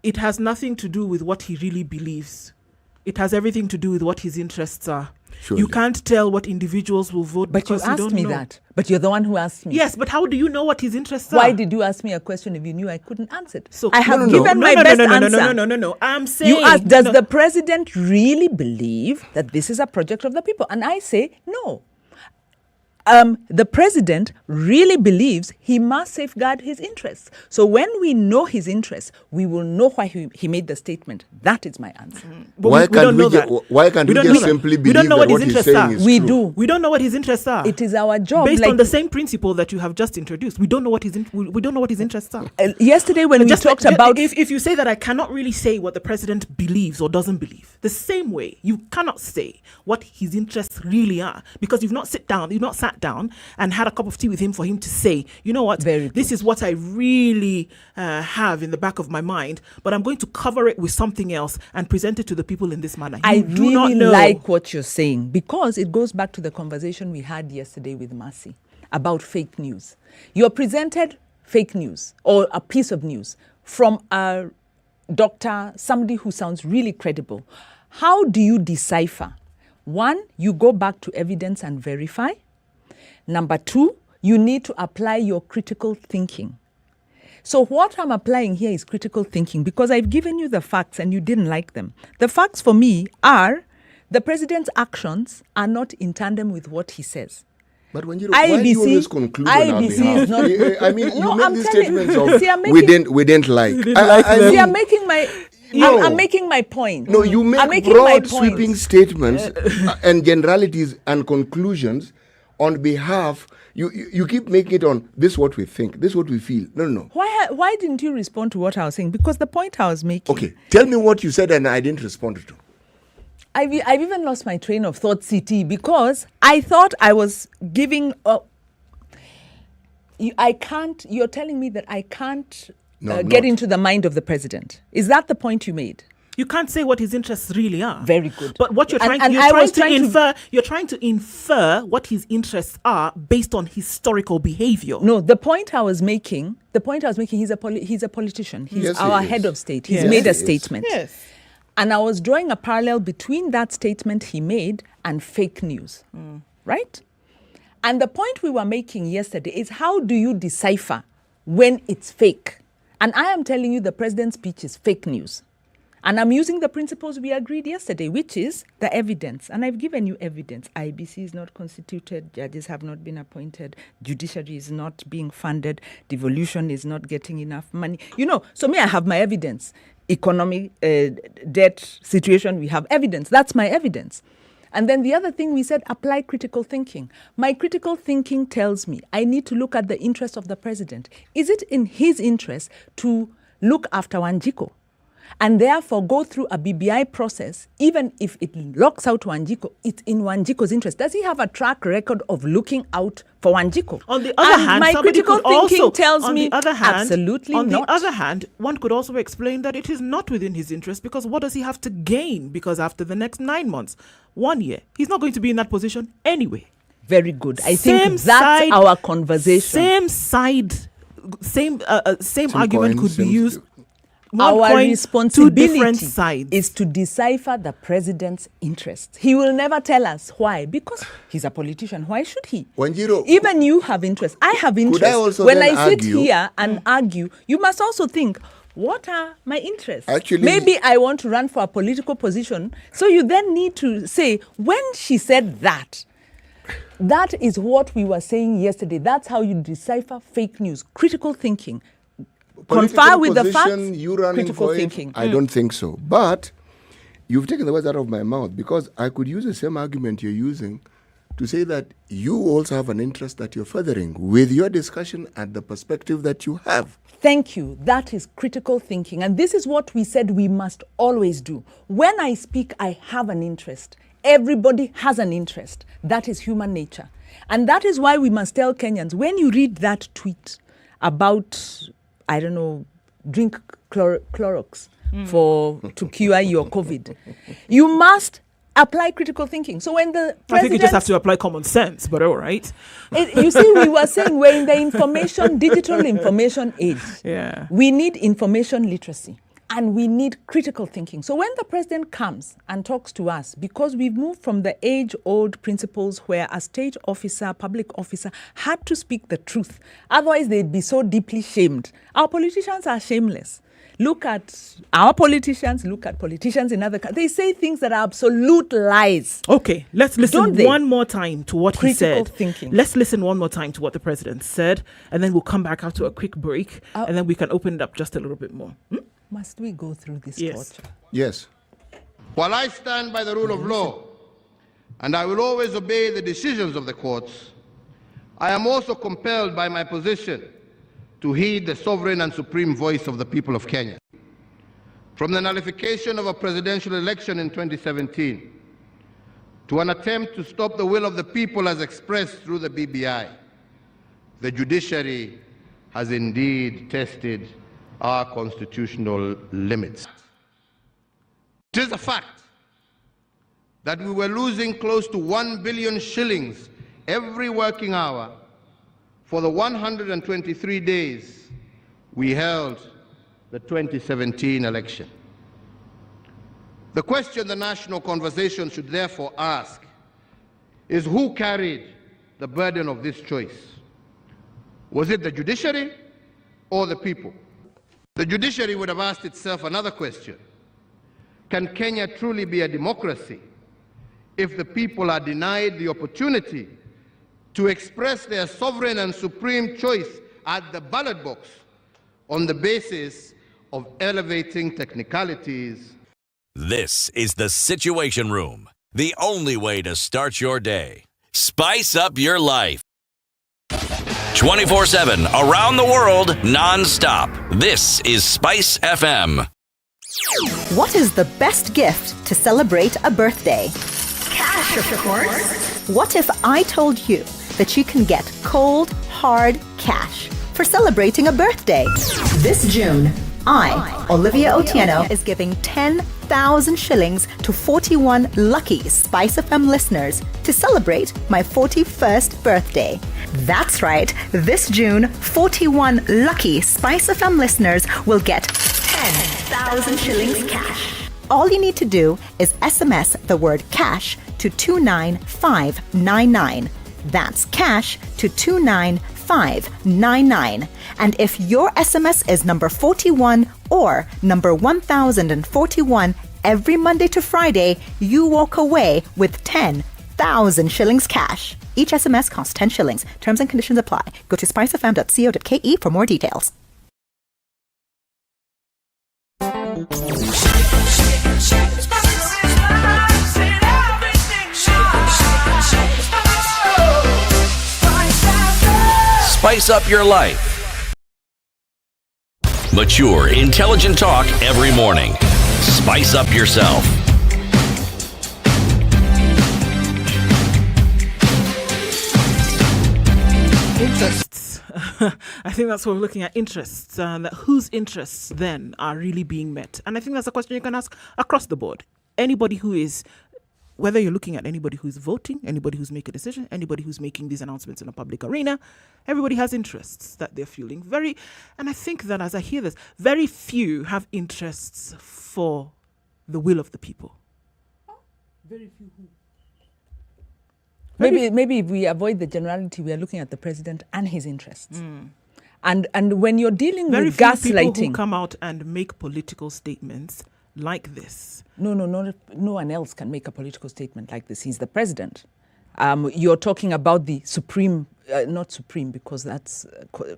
Speaker 5: it has nothing to do with what he really believes. It has everything to do with what his interests are.
Speaker 7: Surely.
Speaker 5: You can't tell what individuals will vote
Speaker 6: But you
Speaker 5: because you
Speaker 6: asked
Speaker 5: don't
Speaker 6: me
Speaker 5: know.
Speaker 6: that. But you're the one who asked me.
Speaker 5: Yes, but how do you know what his interests are?
Speaker 6: Why did you ask me a question if you knew I couldn't answer it?
Speaker 5: So
Speaker 6: I have given my best answer.
Speaker 5: No. I'm saying...
Speaker 6: You asked, does the president really believe that this is a project of the people? And I say, no. the president really believes he must safeguard his interests. So when we know his interests, we will know why he made the statement. That is my answer.
Speaker 5: But
Speaker 7: Why
Speaker 5: we
Speaker 7: can't
Speaker 5: don't know
Speaker 7: we
Speaker 5: that.
Speaker 7: why can't we just simply believe that what he's saying is
Speaker 6: We
Speaker 7: true?
Speaker 6: do.
Speaker 5: We don't know what his interests are.
Speaker 6: It is our job.
Speaker 5: Based
Speaker 6: like-
Speaker 5: on the same principle that you have just introduced, we don't know what we don't know what his interests are.
Speaker 6: Yesterday when we talked about...
Speaker 5: If you say that I cannot really say what the president believes or doesn't believe, the same way you cannot say what his interests really are, because you've not sat down and had a cup of tea with him for him to say, you know what, this is what I really have in the back of my mind, but I'm going to cover it with something else and present it to the people in this manner.
Speaker 6: I
Speaker 5: do not
Speaker 6: really
Speaker 5: know.
Speaker 6: like what you're saying, because it goes back to the conversation we had yesterday with Mercy about fake news. You're presented fake news or a piece of news from a doctor, somebody who sounds really credible. How do you decipher? One, you go back to evidence and verify. Number two, you need to apply your critical thinking. So what I'm applying here is critical thinking, because I've given you the facts and you didn't like them. The facts for me are the president's actions are not in tandem with what he says.
Speaker 7: But when why do you always conclude on our behalf?
Speaker 6: is not...
Speaker 7: I mean, you
Speaker 6: No,
Speaker 7: make
Speaker 6: I'm
Speaker 7: these
Speaker 6: telling-
Speaker 7: statements of
Speaker 6: See, I'm
Speaker 7: we
Speaker 6: making-
Speaker 7: didn't like.
Speaker 6: See, I'm making my...
Speaker 7: No.
Speaker 6: I'm making my point.
Speaker 7: No, you
Speaker 6: I'm
Speaker 7: make
Speaker 6: making my
Speaker 7: broad,
Speaker 6: point.
Speaker 7: sweeping statements and generalities and conclusions on behalf. You keep making it on this is what we think, this is what we feel. No.
Speaker 6: Why didn't you respond to what I was saying? Because the point I was making...
Speaker 7: Okay, tell me what you said and I didn't respond to.
Speaker 6: I've even lost my train of thought, CT, because I thought I was giving... You're telling me that I can't get into the mind of the president. Is that the point you made?
Speaker 5: You can't say what his interests really are.
Speaker 6: Very good.
Speaker 5: But what you're trying to infer what his interests are based on historical behavior.
Speaker 6: No, the point I was making, he's a politician. He's our head of state. He's made a statement.
Speaker 5: Yes.
Speaker 6: And I was drawing a parallel between that statement he made and fake news. Right? And the point we were making yesterday is, how do you decipher when it's fake? And I am telling you the president's speech is fake news. And I'm using the principles we agreed yesterday, which is the evidence. And I've given you evidence. IBC is not constituted. Judges have not been appointed. Judiciary is not being funded. Devolution is not getting enough money. So me, I have my evidence. Economy, debt situation, we have evidence. That's my evidence. And then the other thing we said, apply critical thinking. My critical thinking tells me I need to look at the interest of the president. Is it in his interest to look after Wanjiko and therefore go through a BBI process, even if it locks out Wanjiko? It's in Wanjiko's interest. Does he have a track record of looking out for Wanjiko?
Speaker 5: On the other hand,
Speaker 6: my critical thinking tells
Speaker 5: on
Speaker 6: me
Speaker 5: the other hand,
Speaker 6: absolutely
Speaker 5: on
Speaker 6: not.
Speaker 5: the other hand, one could also explain that it is not within his interest, because what does he have to gain? Because after the next 9 months, 1 year, he's not going to be in that position anyway.
Speaker 6: Very good. I think that's our conversation.
Speaker 5: Same argument could be used.
Speaker 6: Our
Speaker 5: responsibility
Speaker 6: is to decipher the president's interests. He will never tell us why, because he's a politician. Why should he?
Speaker 7: Wanjiro,
Speaker 6: even you have interest. I have interest. When I sit here and argue, you must also think, what are my interests?
Speaker 7: Actually,
Speaker 6: maybe I want to run for a political position. So you then need to say, when she said that, that is what we were saying yesterday. That's how you decipher fake news. Critical thinking. Confer with the facts, critical thinking.
Speaker 7: I don't think so. But you've taken the words out of my mouth, because I could use the same argument you're using to say that you also have an interest that you're furthering with your discussion and the perspective that you have.
Speaker 6: Thank you. That is critical thinking. And this is what we said we must always do. When I speak, I have an interest. Everybody has an interest. That is human nature. And that is why we must tell Kenyans, when you read that tweet about, I don't know, drink Clorox to cure your COVID, you must apply critical thinking. So when the president...
Speaker 5: I think you just have to apply common sense, but all right.
Speaker 6: You see, we were saying we're in the digital information age.
Speaker 5: Yeah.
Speaker 6: We need information literacy and we need critical thinking. So when the president comes and talks to us, because we've moved from the age-old principles where a state officer, public officer, had to speak the truth. Otherwise, they'd be so deeply shamed. Our politicians are shameless. Look at our politicians, look at politicians in other countries. They say things that are absolute lies.
Speaker 5: Okay, let's listen one more time to what he said.
Speaker 6: Thinking.
Speaker 5: Let's listen one more time to what the president said, and then we'll come back after a quick break, and then we can open it up just a little bit more.
Speaker 6: Must we go through this torture?
Speaker 7: Yes.
Speaker 3: While I stand by the rule of law, and I will always obey the decisions of the courts, I am also compelled by my position to heed the sovereign and supreme voice of the people of Kenya. From the nullification of a presidential election in 2017 to an attempt to stop the will of the people as expressed through the BBI, the judiciary has indeed tested our constitutional limits. It is a fact that we were losing close to 1 billion shillings every working hour for the 123 days we held the 2017 election. The question the national conversation should therefore ask is who carried the burden of this choice? Was it the judiciary or the people? The judiciary would have asked itself another question. Can Kenya truly be a democracy if the people are denied the opportunity to express their sovereign and supreme choice at the ballot box on the basis of elevating technicalities?
Speaker 4: This is the Situation Room, the only way to start your day. Spice up your life. 24/7, around the world, non-stop. This is Spice FM.
Speaker 14: What is the best gift to celebrate a birthday? Cash, of course. What if I told you that you can get cold, hard cash for celebrating a birthday? This June, I, Olivia Otieno, is giving 10,000 shillings to 41 lucky SpiceFM listeners to celebrate my 41st birthday. That's right, this June, 41 lucky SpiceFM listeners will get 10,000 shillings cash. All you need to do is SMS the word cash to 29599. That's cash to 29599. And if your SMS is number 41 or number 1041 every Monday to Friday, you walk away with 10,000 shillings cash. Each SMS costs 10 shillings. Terms and conditions apply. Go to spicefm.co.ke for more details.
Speaker 4: Spice up your life. Mature, intelligent talk every morning. Spice up yourself.
Speaker 5: Interests. I think that's what we're looking at, interests, and whose interests then are really being met. And I think that's a question you can ask across the board. Anybody who is, whether you're looking at anybody who's voting, anybody who's making a decision, anybody who's making these announcements in a public arena, everybody has interests that they're fueling. And I think that as I hear this, very few have interests for the will of the people. Very few who?
Speaker 6: Maybe if we avoid the generality, we are looking at the president and his interests. And when you're dealing
Speaker 5: very
Speaker 6: with
Speaker 5: few
Speaker 6: gaslighting,
Speaker 5: people who come out and make political statements like this.
Speaker 6: No one else can make a political statement like this. He's the president. You're talking about the supreme, not supreme because that's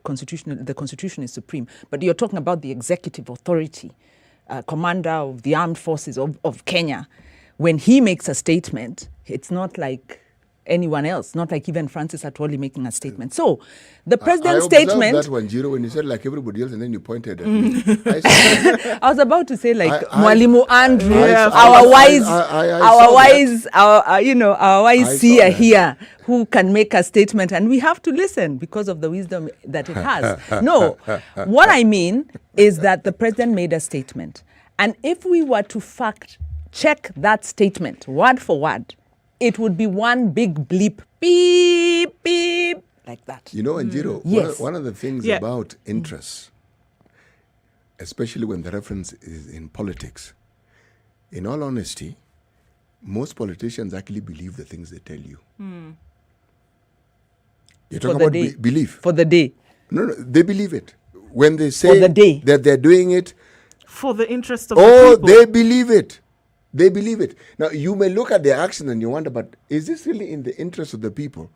Speaker 6: constitutional. The constitution is supreme, but you're talking about the executive authority, commander of the armed forces of Kenya. When he makes a statement, it's not like anyone else, not like even Francis Atwoli making a statement. So the president's statement...
Speaker 7: I observed that one, Jiro, when you said like everybody else and then you pointed at me.
Speaker 6: I was about to say like Mwalimu Andrew, our wise seer here who can make a statement and we have to listen because of the wisdom that it has. No, what I mean is that the president made a statement. And if we were to fact check that statement word for word, it would be one big bleep, beep, beep, like that.
Speaker 7: You know, Anjiro,
Speaker 6: yes.
Speaker 7: one of the things about interests, especially when the reference is in politics, in all honesty, most politicians actually believe the things they tell you. You're talking about belief.
Speaker 6: For the day.
Speaker 7: No, they believe it. When they say that they're doing it,
Speaker 5: For the interest of the people.
Speaker 7: They believe it. They believe it. Now, you may look at their action and you wonder, but is this really in the interest of the people?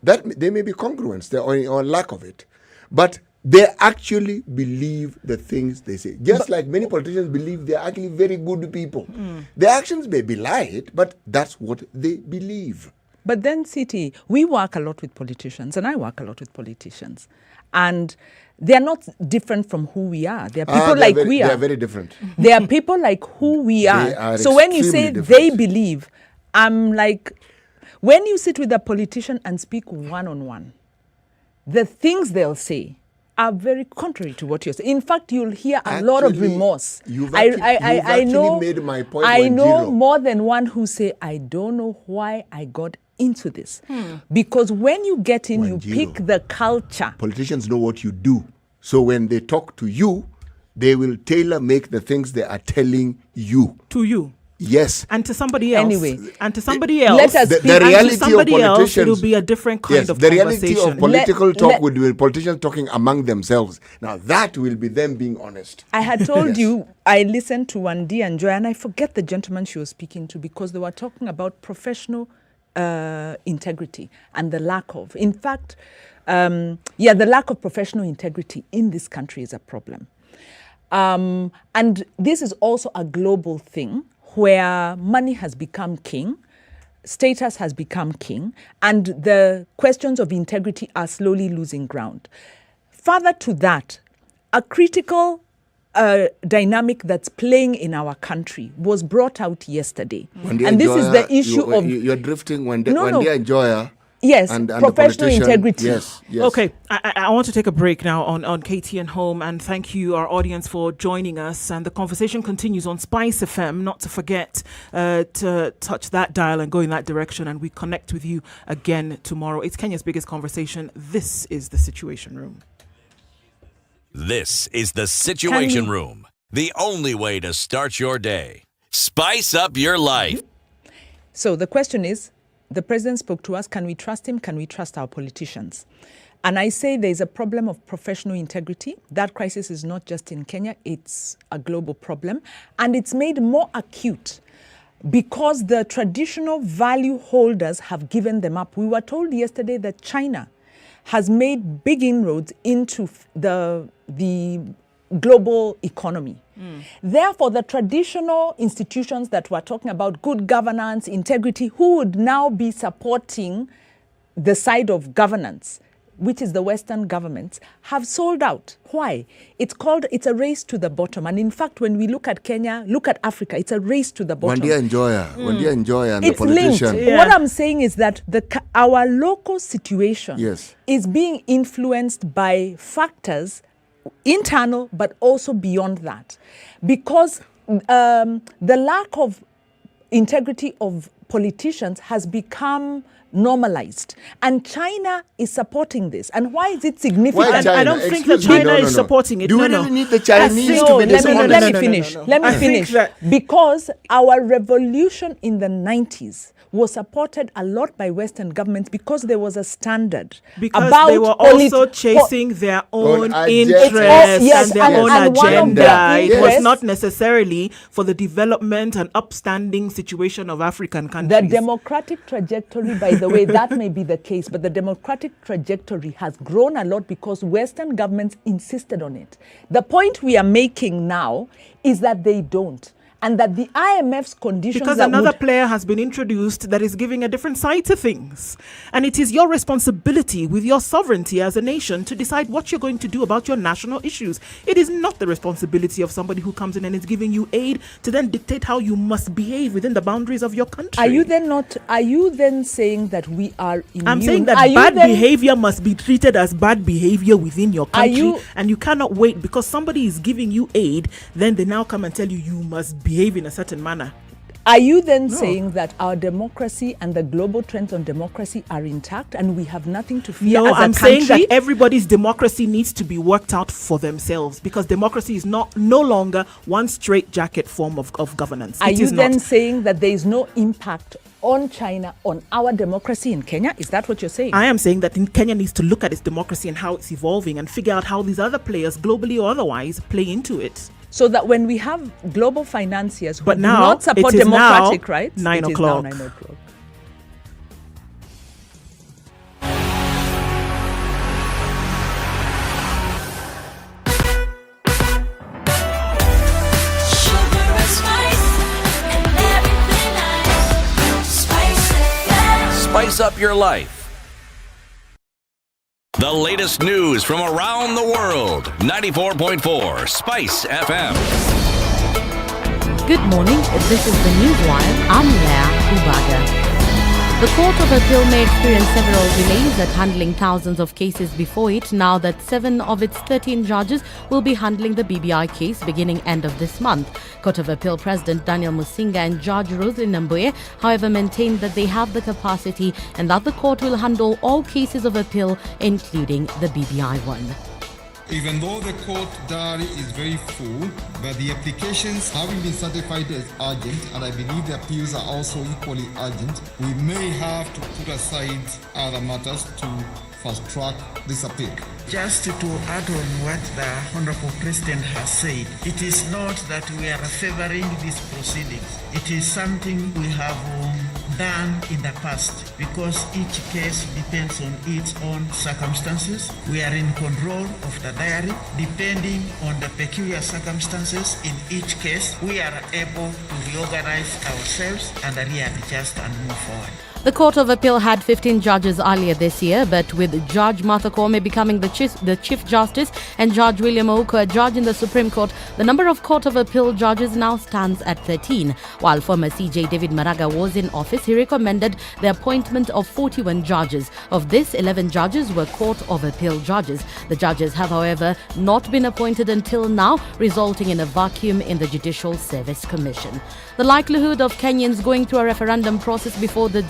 Speaker 7: That there may be congruence there or lack of it. But they actually believe the things they say. Just like many politicians believe they're actually very good people. Their actions may belie it, but that's what they believe.
Speaker 6: But then, City, we work a lot with politicians, and I work a lot with politicians. And they're not different from who we are. They're people like we are.
Speaker 7: They're very different.
Speaker 6: They are people like who we are. So when you say they believe, I'm like, when you sit with a politician and speak one-on-one, the things they'll say are very contrary to what you're saying. In fact, you'll hear a lot of remorse.
Speaker 7: You've actually made my point.
Speaker 6: I know more than one who say, I don't know why I got into this. Because when you get in, you pick the culture.
Speaker 7: Politicians know what you do. So when they talk to you, they will tailor-make the things they are telling you.
Speaker 5: To you?
Speaker 7: Yes.
Speaker 5: And to somebody else.
Speaker 6: Anyway.
Speaker 5: And to somebody else.
Speaker 7: The reality of politicians.
Speaker 5: It'll be a different kind of
Speaker 7: the
Speaker 5: conversation.
Speaker 7: reality of political talk will be politicians talking among themselves. Now, that will be them being honest.
Speaker 6: I had told you, I listened to Wandi and Joy, and I forget the gentleman she was speaking to because they were talking about professional integrity and the lack of. In fact, the lack of professional integrity in this country is a problem. And this is also a global thing where money has become king, status has become king, and the questions of integrity are slowly losing ground. Further to that, a critical dynamic that's playing in our country was brought out yesterday. And this is the issue of...
Speaker 7: You're drifting when they enjoy.
Speaker 6: Yes,
Speaker 7: and
Speaker 6: professional integrity.
Speaker 7: Yes.
Speaker 5: Okay, I want to take a break now on KTN Home, and thank you, our audience, for joining us. And the conversation continues on SpiceFM. Not to forget to touch that dial and go in that direction, and we connect with you again tomorrow. It's Kenya's biggest conversation. This is the Situation Room.
Speaker 4: This is the Situation Room, the only way to start your day. Spice up your life.
Speaker 6: So the question is, the president spoke to us, can we trust him? Can we trust our politicians? And I say there's a problem of professional integrity. That crisis is not just in Kenya, it's a global problem. And it's made more acute because the traditional value holders have given them up. We were told yesterday that China has made big inroads into the global economy. Therefore, the traditional institutions that we're talking about, good governance, integrity, who would now be supporting the side of governance, which is the Western governments, have sold out. Why? It's a race to the bottom. And in fact, when we look at Kenya, look at Africa, it's a race to the bottom.
Speaker 7: When they enjoy and
Speaker 6: it's
Speaker 7: the politician.
Speaker 6: Linked. What I'm saying is that our local situation is being influenced by factors internal, but also beyond that. Because the lack of integrity of politicians has become normalized. And China is supporting this. And why is it significant?
Speaker 5: I don't think that China is supporting it.
Speaker 7: Do we really need the Chinese to be dishonest?
Speaker 6: Let me finish. Because our revolution in the 90s was supported a lot by Western governments because there was a standard.
Speaker 5: Because they were also chasing their own interests and their own agenda. It was not necessarily for the development and upstanding situation of African countries.
Speaker 6: The democratic trajectory, by the way, that may be the case, but the democratic trajectory has grown a lot because Western governments insisted on it. The point we are making now is that they don't. And that the IMF's conditions...
Speaker 5: Because another player has been introduced that is giving a different side to things. And it is your responsibility with your sovereignty as a nation to decide what you're going to do about your national issues. It is not the responsibility of somebody who comes in and is giving you aid to then dictate how you must behave within the boundaries of your country.
Speaker 6: Are you then saying that we are immune?
Speaker 5: I'm saying that bad behavior must be treated as bad behavior within your country. And you cannot wait because somebody is giving you aid, then they now come and tell you must behave in a certain manner.
Speaker 6: Are you then saying that our democracy and the global trends on democracy are intact and we have nothing to fear as a country? No,
Speaker 5: I'm saying that everybody's democracy needs to be worked out for themselves because democracy is no longer one straitjacket form of governance.
Speaker 6: Are you then saying that there is no impact on China, on our democracy in Kenya? Is that what you're saying?
Speaker 5: I am saying that Kenya needs to look at its democracy and how it's evolving and figure out how these other players, globally or otherwise, play into it.
Speaker 6: So that when we have global financiers who
Speaker 5: But
Speaker 6: do
Speaker 5: now,
Speaker 6: not support
Speaker 5: it is
Speaker 6: democratic
Speaker 5: now
Speaker 6: rights,
Speaker 5: 9
Speaker 6: it
Speaker 5: o'clock.
Speaker 6: is now 9 o'clock.
Speaker 4: Spice up your life. The latest news from around the world. 94.4 Spice FM.
Speaker 1: Good morning. This is the Newswire. I'm Leah Ubaga. The Court of Appeal may experience several delays at handling thousands of cases before it now that 7 of its 13 judges will be handling the BBI case beginning end of this month. Court of Appeal President Daniel Musinga and Judge Roslyn Nambuye, however, maintained that they have the capacity and that the court will handle all cases of appeal, including the BBI one.
Speaker 9: Even though the court diary is very full, but the applications having been certified as urgent, and I believe the appeals are also equally urgent, we may have to put aside other matters to fast-track this appeal.
Speaker 12: Just to add on what the Honorable President has said, it is not that we are favoring these proceedings. It is something we have done in the past because each case depends on its own circumstances. We are in control of the diary. Depending on the peculiar circumstances in each case, we are able to reorganize ourselves and readjust and move forward.
Speaker 1: The Court of Appeal had 15 judges earlier this year, but with Judge Martha Koome becoming the Chief Justice and Judge William Ouko a judge in the Supreme Court, the number of Court of Appeal judges now stands at 13. While former CJ David Maraga was in office, he recommended the appointment of 41 judges. Of this, 11 judges were Court of Appeal judges. The judges have, however, not been appointed until now, resulting in a vacuum in the Judicial Service Commission. The likelihood of Kenyans going through a referendum process before the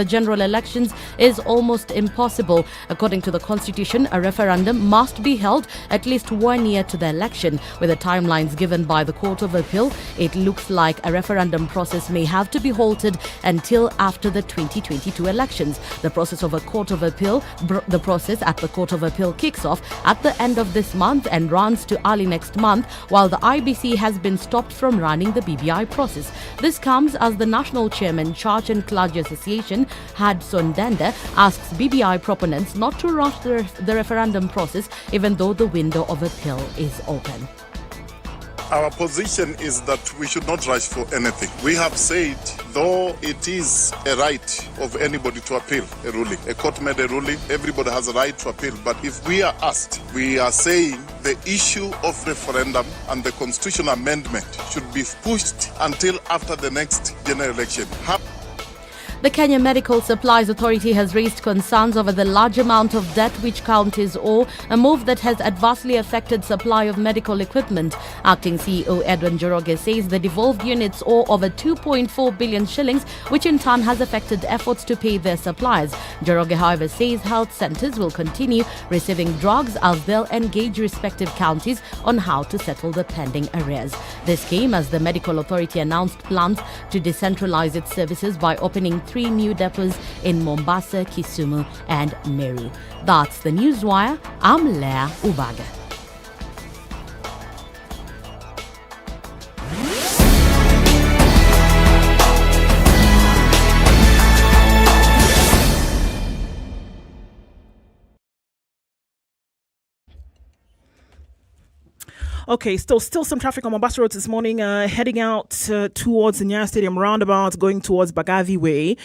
Speaker 1: general elections is almost impossible. According to the Constitution, a referendum must be held at least 1 year to the election. With the timelines given by the Court of Appeal, it looks like a referendum process may have to be halted until after the 2022 elections. The process at the Court of Appeal kicks off at the end of this month and runs to early next month, while the IBC has been stopped from running the BBI process. This comes as the National Chairman, Church and Clergy Association, Hudson Dende, asks BBI proponents not to rush the referendum process, even though the window of appeal is open.
Speaker 15: Our position is that we should not rush for anything. We have said, though it is a right of anybody to appeal a ruling, a court made a ruling, everybody has a right to appeal. But if we are asked, we are saying the issue of referendum and the constitutional amendment should be pushed until after the next general election.
Speaker 1: The Kenya Medical Supplies Authority has raised concerns over the large amount of debt which counties owe, a move that has adversely affected supply of medical equipment. Acting CEO Edwin Njoroge says the devolved units owe over 2.4 billion shillings, which in turn has affected efforts to pay their suppliers. Njoroge, however, says health centres will continue receiving drugs as they'll engage respective counties on how to settle the pending arrears. This came as the Medical Authority announced plans to decentralise its services by opening 3 new depots in Mombasa, Kisumu and Nyeri. That's the Newswire. I'm Leah Ubaga.
Speaker 5: Okay, still some traffic on Mombasa roads this morning, heading out towards the Nyeri Stadium roundabout, going towards Bagavi Way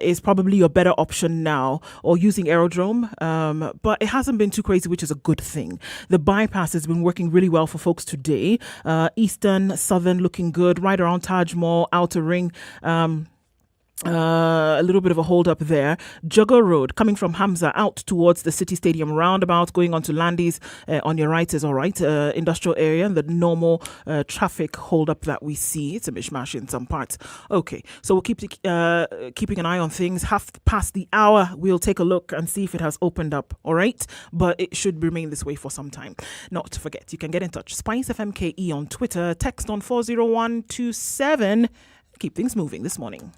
Speaker 5: is probably your better option now, or using Aerodrome, but it hasn't been too crazy, which is a good thing. The bypass has been working really well for folks today. Eastern, Southern looking good, right around Taj Mall, Outer Ring. A little bit of a hold up there. Jugger Road coming from Hamza out towards the City Stadium roundabout, going on to Landis on your right is all right. Industrial area, the normal traffic hold up that we see. It's a mishmash in some parts. Okay, so we'll keep keeping an eye on things. Half past the hour, we'll take a look and see if it has opened up. All right, but it should remain this way for some time. Not to forget, you can get in touch. SpiceFM KE on Twitter. Text on 40127. Keep things moving this morning.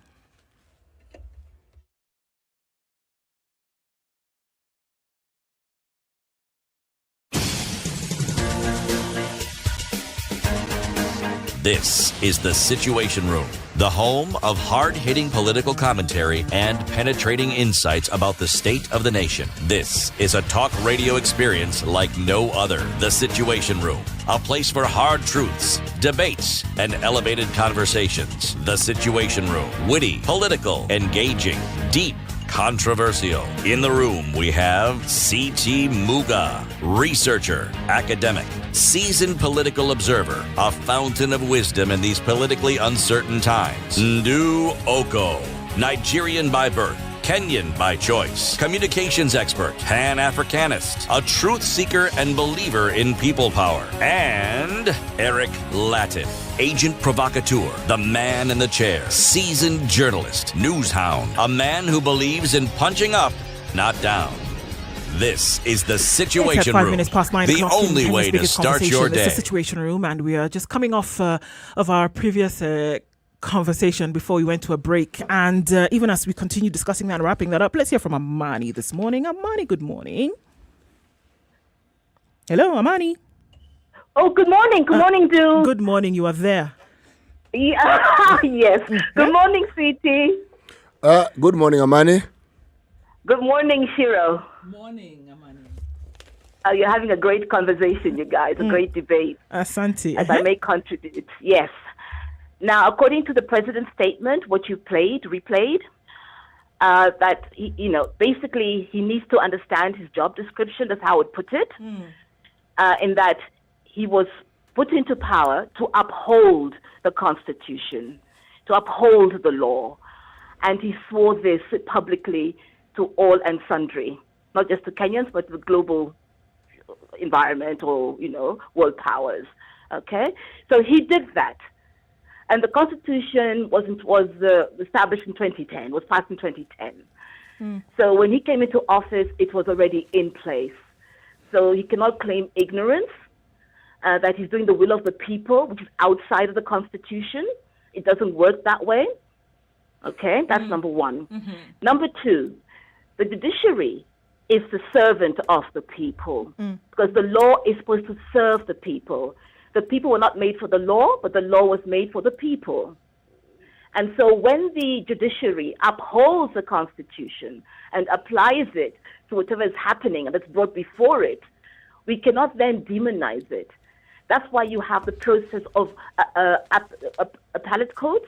Speaker 4: This is The Situation Room, the home of hard-hitting political commentary and penetrating insights about the state of the nation. This is a talk radio experience like no other. The Situation Room, a place for hard truths, debates, and elevated conversations. The Situation Room, witty, political, engaging, deep, controversial. In the room, we have C.T. Muga, researcher, academic, seasoned political observer, a fountain of wisdom in these politically uncertain times. Ndu Oko, Nigerian by birth, Kenyan by choice, communications expert, Pan-Africanist, a truth seeker and believer in people power, and Eric Latif, agent provocateur, the man in the chair, seasoned journalist, news hound, a man who believes in punching up, not down. This is The Situation
Speaker 5: Room,
Speaker 4: 5
Speaker 5: minutes past 9
Speaker 4: the only way to start your day.
Speaker 5: It's The Situation Room, and we are just coming off of our previous conversation before we went to a break. And even as we continue discussing that and wrapping that up, let's hear from Amani this morning. Amani, good morning. Hello, Amani.
Speaker 8: Oh, good morning. Good morning, dude.
Speaker 5: Good morning. You are there.
Speaker 8: Yeah, yes. Good morning, sweetie.
Speaker 7: Good morning, Amani.
Speaker 8: Good morning, Shiro.
Speaker 6: Morning, Amani.
Speaker 8: You're having a great conversation, you guys. A great debate.
Speaker 5: Asante.
Speaker 8: As I may contribute. Yes. Now, according to the president's statement, what you replayed, that basically he needs to understand his job description. That's how I would put it. In that he was put into power to uphold the Constitution, to uphold the law, and he swore this publicly to all and sundry, not just to Kenyans, but the global environment or world powers. Okay, so he did that. And the Constitution was established in 2010, was passed in 2010. So when he came into office, it was already in place. So he cannot claim ignorance, that he's doing the will of the people, which is outside of the Constitution. It doesn't work that way. Okay, that's number one. Number two, the judiciary is the servant of the people, because the law is supposed to serve the people. The people were not made for the law, but the law was made for the people. And so when the judiciary upholds the Constitution and applies it to whatever is happening and that's brought before it, we cannot then demonize it. That's why you have the process of appellate court.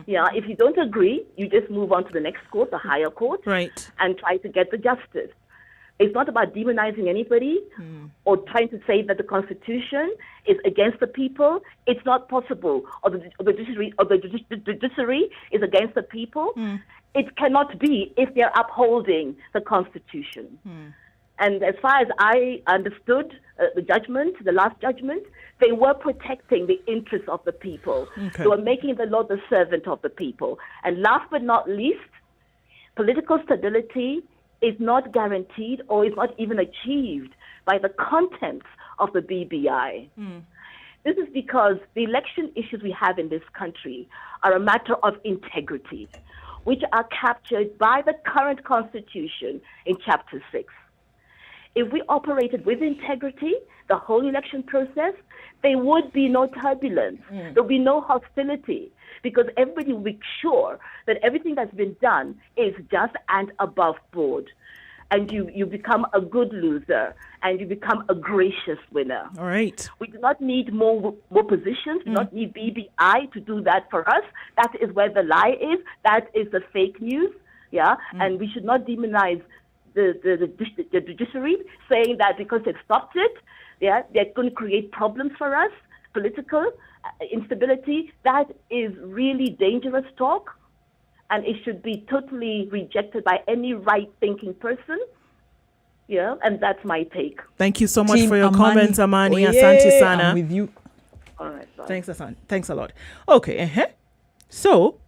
Speaker 8: Yeah, if you don't agree, you just move on to the next court, the higher court,
Speaker 5: right,
Speaker 8: and try to get the justice. It's not about demonizing anybody or trying to say that the Constitution is against the people. It's not possible. Or the judiciary is against the people. It cannot be if they're upholding the Constitution. And as far as I understood the last judgment, they were protecting the interests of the people. They were making the law the servant of the people. And last but not least, political stability is not guaranteed or is not even achieved by the contents of the BBI. This is because the election issues we have in this country are a matter of integrity, which are captured by the current Constitution in Chapter 6. If we operated with integrity, the whole election process, there would be no turbulence. There would be no hostility, because everybody will be sure that everything that's been done is just and above board. And you become a good loser, and you become a gracious winner.
Speaker 5: All right.
Speaker 8: We do not need more positions. We do not need BBI to do that for us. That is where the lie is. That is the fake news. Yeah, and we should not demonize the judiciary, saying that because they've stopped it, yeah, they're going to create problems for us, political instability. That is really dangerous talk, and it should be totally rejected by any right-thinking person. Yeah, and that's my take.
Speaker 5: Thank you so much for your comments, Amani. Asante sana.
Speaker 6: I'm with you.
Speaker 8: All right. Bye.
Speaker 5: Thanks, Asante. Thanks a lot. Okay. So,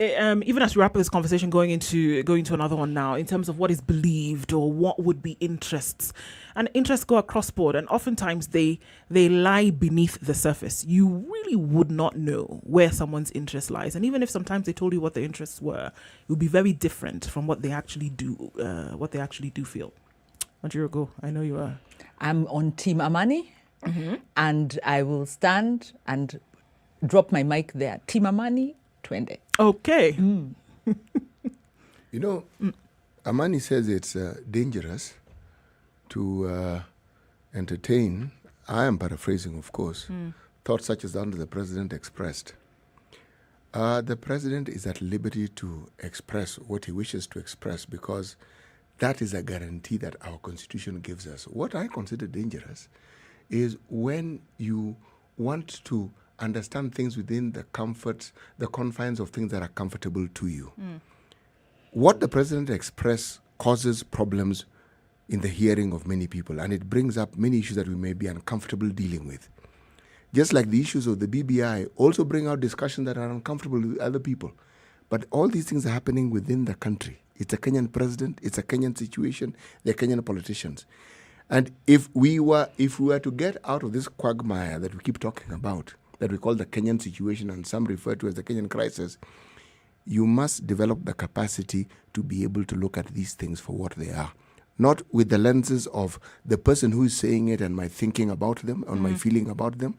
Speaker 5: even as we wrap up this conversation, going into another one now, in terms of what is believed or what would be interests, and interests go across board, and oftentimes they lie beneath the surface. You really would not know where someone's interest lies, and even if sometimes they told you what their interests were, it would be very different from what they actually do. What they actually do feel. Majiro, go. I know you are.
Speaker 6: I'm on Team Amani, and I will stand and drop my mic there. Timamani, twende.
Speaker 5: Okay.
Speaker 7: You know, Amani says it's dangerous to entertain, I am paraphrasing, of course, thoughts such as that the president expressed. The president is at liberty to express what he wishes to express because that is a guarantee that our constitution gives us. What I consider dangerous is when you want to understand things within the confines of things that are comfortable to you. What the president expressed causes problems in the hearing of many people, and it brings up many issues that we may be uncomfortable dealing with. Just like the issues of the BBI also bring out discussions that are uncomfortable with other people. But all these things are happening within the country. It's a Kenyan president, it's a Kenyan situation, they're Kenyan politicians. And if we were to get out of this quagmire that we keep talking about, that we call the Kenyan situation and some refer to as the Kenyan crisis, you must develop the capacity to be able to look at these things for what they are. Not with the lenses of the person who is saying it and my thinking about them, or my feeling about them,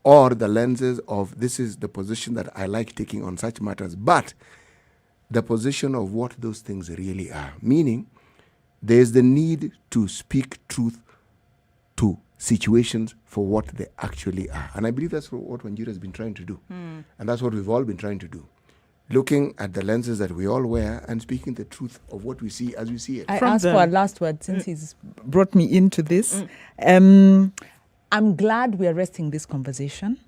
Speaker 7: or the lenses of this is the position that I like taking on such matters, but the position of what those things really are. Meaning, there's the need to speak truth to situations for what they actually are. And I believe that's what Wanjiru has been trying to do. And that's what we've all been trying to do. Looking at the lenses that we all wear and speaking the truth of what we see as we see it.
Speaker 6: I asked for a last word since he's brought me into this. I'm glad we are resting this conversation.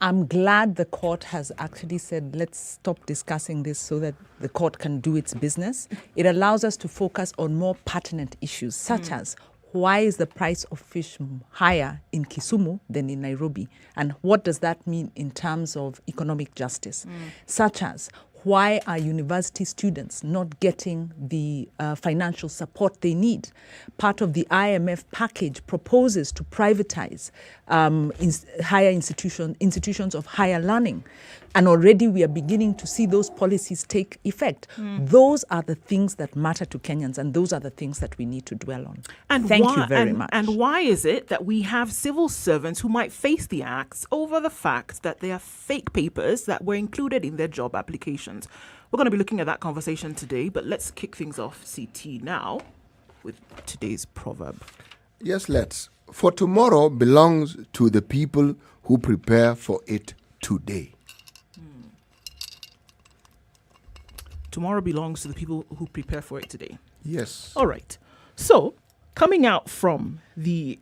Speaker 6: I'm glad the court has actually said, let's stop discussing this so that the court can do its business. It allows us to focus on more pertinent issues, such as why is the price of fish higher in Kisumu than in Nairobi? And what does that mean in terms of economic justice? Such as why are university students not getting the financial support they need? Part of the IMF package proposes to privatize higher institutions of higher learning. And already we are beginning to see those policies take effect. Those are the things that matter to Kenyans, and those are the things that we need to dwell on.
Speaker 5: And
Speaker 6: Thank you very much.
Speaker 5: And why is it that we have civil servants who might face the axe over the fact that they are fake papers that were included in their job applications? We're going to be looking at that conversation today, but let's kick things off, CT, now with today's proverb.
Speaker 7: Yes, let's. For tomorrow belongs to the people who prepare for it today.
Speaker 5: Tomorrow belongs to the people who prepare for it today.
Speaker 7: Yes.
Speaker 5: All right. So, coming out from the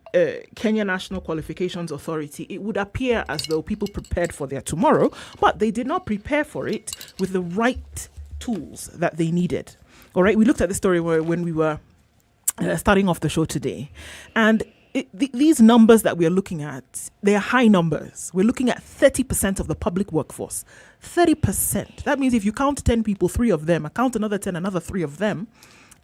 Speaker 5: Kenya National Qualifications Authority, it would appear as though people prepared for their tomorrow, but they did not prepare for it with the right tools that they needed. All right. We looked at this story when we were starting off the show today, and these numbers that we are looking at, they are high numbers. We're looking at 30% of the public workforce. 30%. That means if you count 10 people, 3 of them, count another 10, another 3 of them,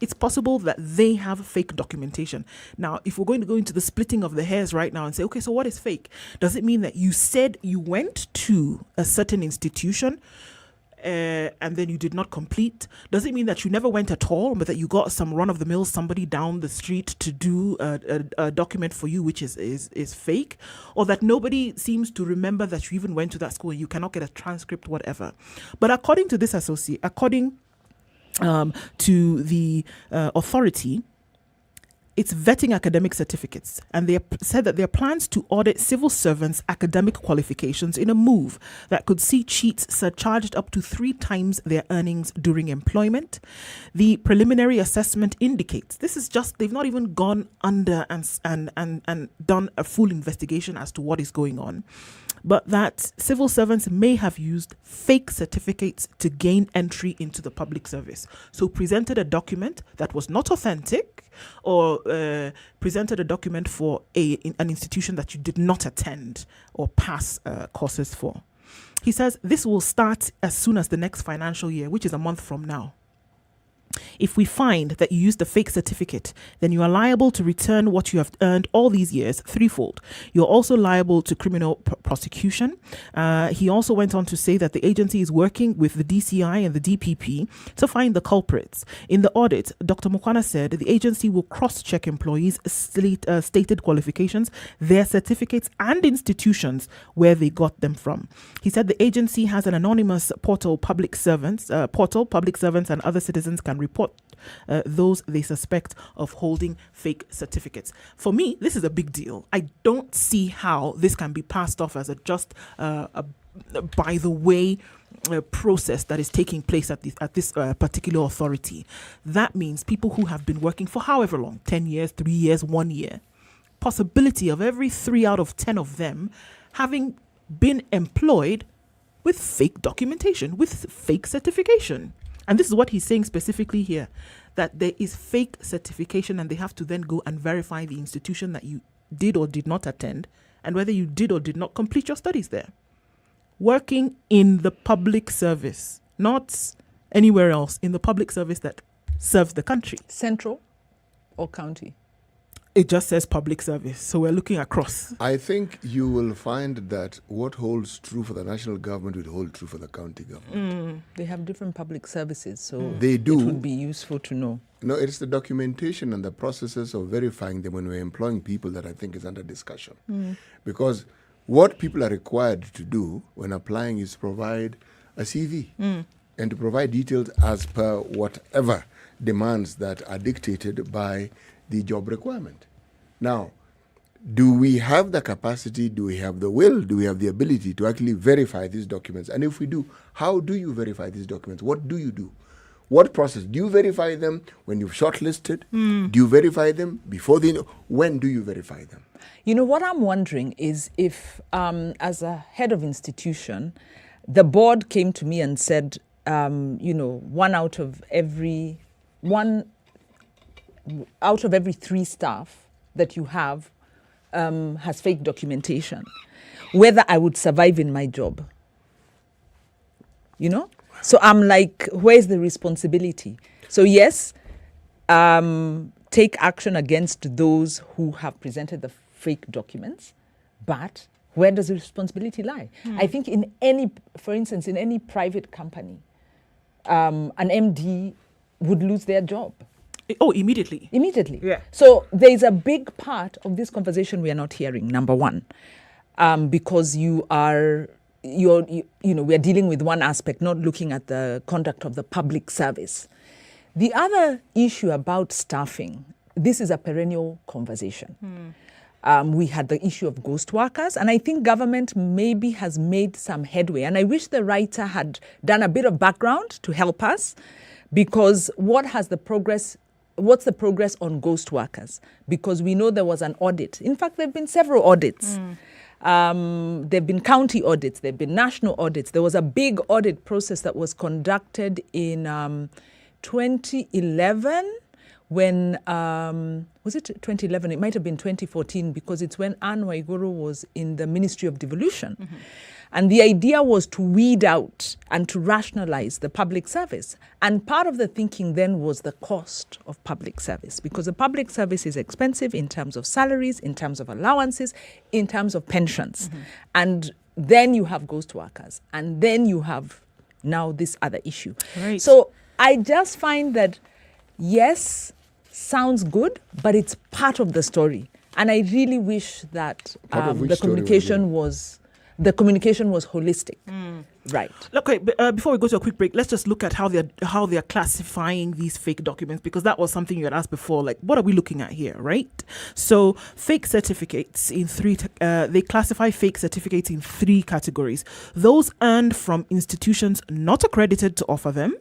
Speaker 5: it's possible that they have fake documentation. Now, if we're going to go into the splitting of the hairs right now and say, okay, so what is fake? Does it mean that you said you went to a certain institution and then you did not complete? Does it mean that you never went at all, but that you got some run-of-the-mill somebody down the street to do a document for you, which is fake? Or that nobody seems to remember that you even went to that school and you cannot get a transcript, whatever? But according to this according to the authority, it's vetting academic certificates, and they said that there are plans to audit civil servants' academic qualifications in a move that could see cheats surcharged up to 3 times their earnings during employment. The preliminary assessment indicates this is just, they've not even gone under and done a full investigation as to what is going on, but that civil servants may have used fake certificates to gain entry into the public service. So presented a document that was not authentic, or presented a document for an institution that you did not attend or pass courses for. He says this will start as soon as the next financial year, which is a month from now. If we find that you used a fake certificate, then you are liable to return what you have earned all these years threefold. You're also liable to criminal prosecution. He also went on to say that the agency is working with the DCI and the DPP to find the culprits. In the audit, Dr. Mukwana said the agency will cross-check employees' stated qualifications, their certificates and institutions where they got them from. He said the agency has an anonymous portal, public servants and other citizens can report those they suspect of holding fake certificates. For me, this is a big deal. I don't see how this can be passed off as a by the way process that is taking place at this particular authority. That means people who have been working for however long, 10 years, 3 years, 1 year, possibility of every 3 out of 10 of them having been employed with fake documentation, with fake certification. And this is what he's saying specifically here, that there is fake certification and they have to then go and verify the institution that you did or did not attend and whether you did or did not complete your studies there. Working in the public service, not anywhere else, in the public service that serves the country.
Speaker 6: Central or county?
Speaker 5: It just says public service, so we're looking across.
Speaker 7: I think you will find that what holds true for the national government will hold true for the county government.
Speaker 6: They have different public services, so
Speaker 7: They do.
Speaker 6: It would be useful to know.
Speaker 7: No, it's the documentation and the processes of verifying them when we're employing people that I think is under discussion. Because what people are required to do when applying is provide a CV and to provide details as per whatever demands that are dictated by the job requirement. Now, do we have the capacity, do we have the will, do we have the ability to actually verify these documents? And if we do, how do you verify these documents? What do you do? What process? Do you verify them when you've shortlisted? Do you verify them before when do you verify them?
Speaker 6: You know, what I'm wondering is if, as a head of institution, the board came to me and said, one out of every 3 staff that you have has fake documentation, whether I would survive in my job. You know? So I'm like, where's the responsibility? So yes, take action against those who have presented the fake documents, but where does the responsibility lie? I think for instance, in any private company, an MD would lose their job.
Speaker 5: Oh, immediately.
Speaker 6: Immediately.
Speaker 5: Yeah.
Speaker 6: So there's a big part of this conversation we are not hearing, number one, because we are dealing with one aspect, not looking at the conduct of the public service. The other issue about staffing, this is a perennial conversation. We had the issue of ghost workers, and I think government maybe has made some headway. And I wish the writer had done a bit of background to help us, because what's the progress on ghost workers? Because we know there was an audit. In fact, there have been several audits. There have been county audits, there have been national audits. There was a big audit process that was conducted in 2011 when, was it 2011? It might have been 2014 because it's when Anne Waiguru was in the Ministry of Devolution. And the idea was to weed out and to rationalize the public service. And part of the thinking then was the cost of public service, because the public service is expensive in terms of salaries, in terms of allowances, in terms of pensions. And then you have ghost workers. And then you have now this other issue.
Speaker 5: Right.
Speaker 6: So I just find that, yes, sounds good, but it's part of the story. And I really wish that the communication was holistic. Right.
Speaker 5: Okay, but before we go to a quick break, let's just look at how they're classifying these fake documents, because that was something you had asked before. Like, what are we looking at here, right? So, fake certificates they classify fake certificates in 3 categories: those earned from institutions not accredited to offer them,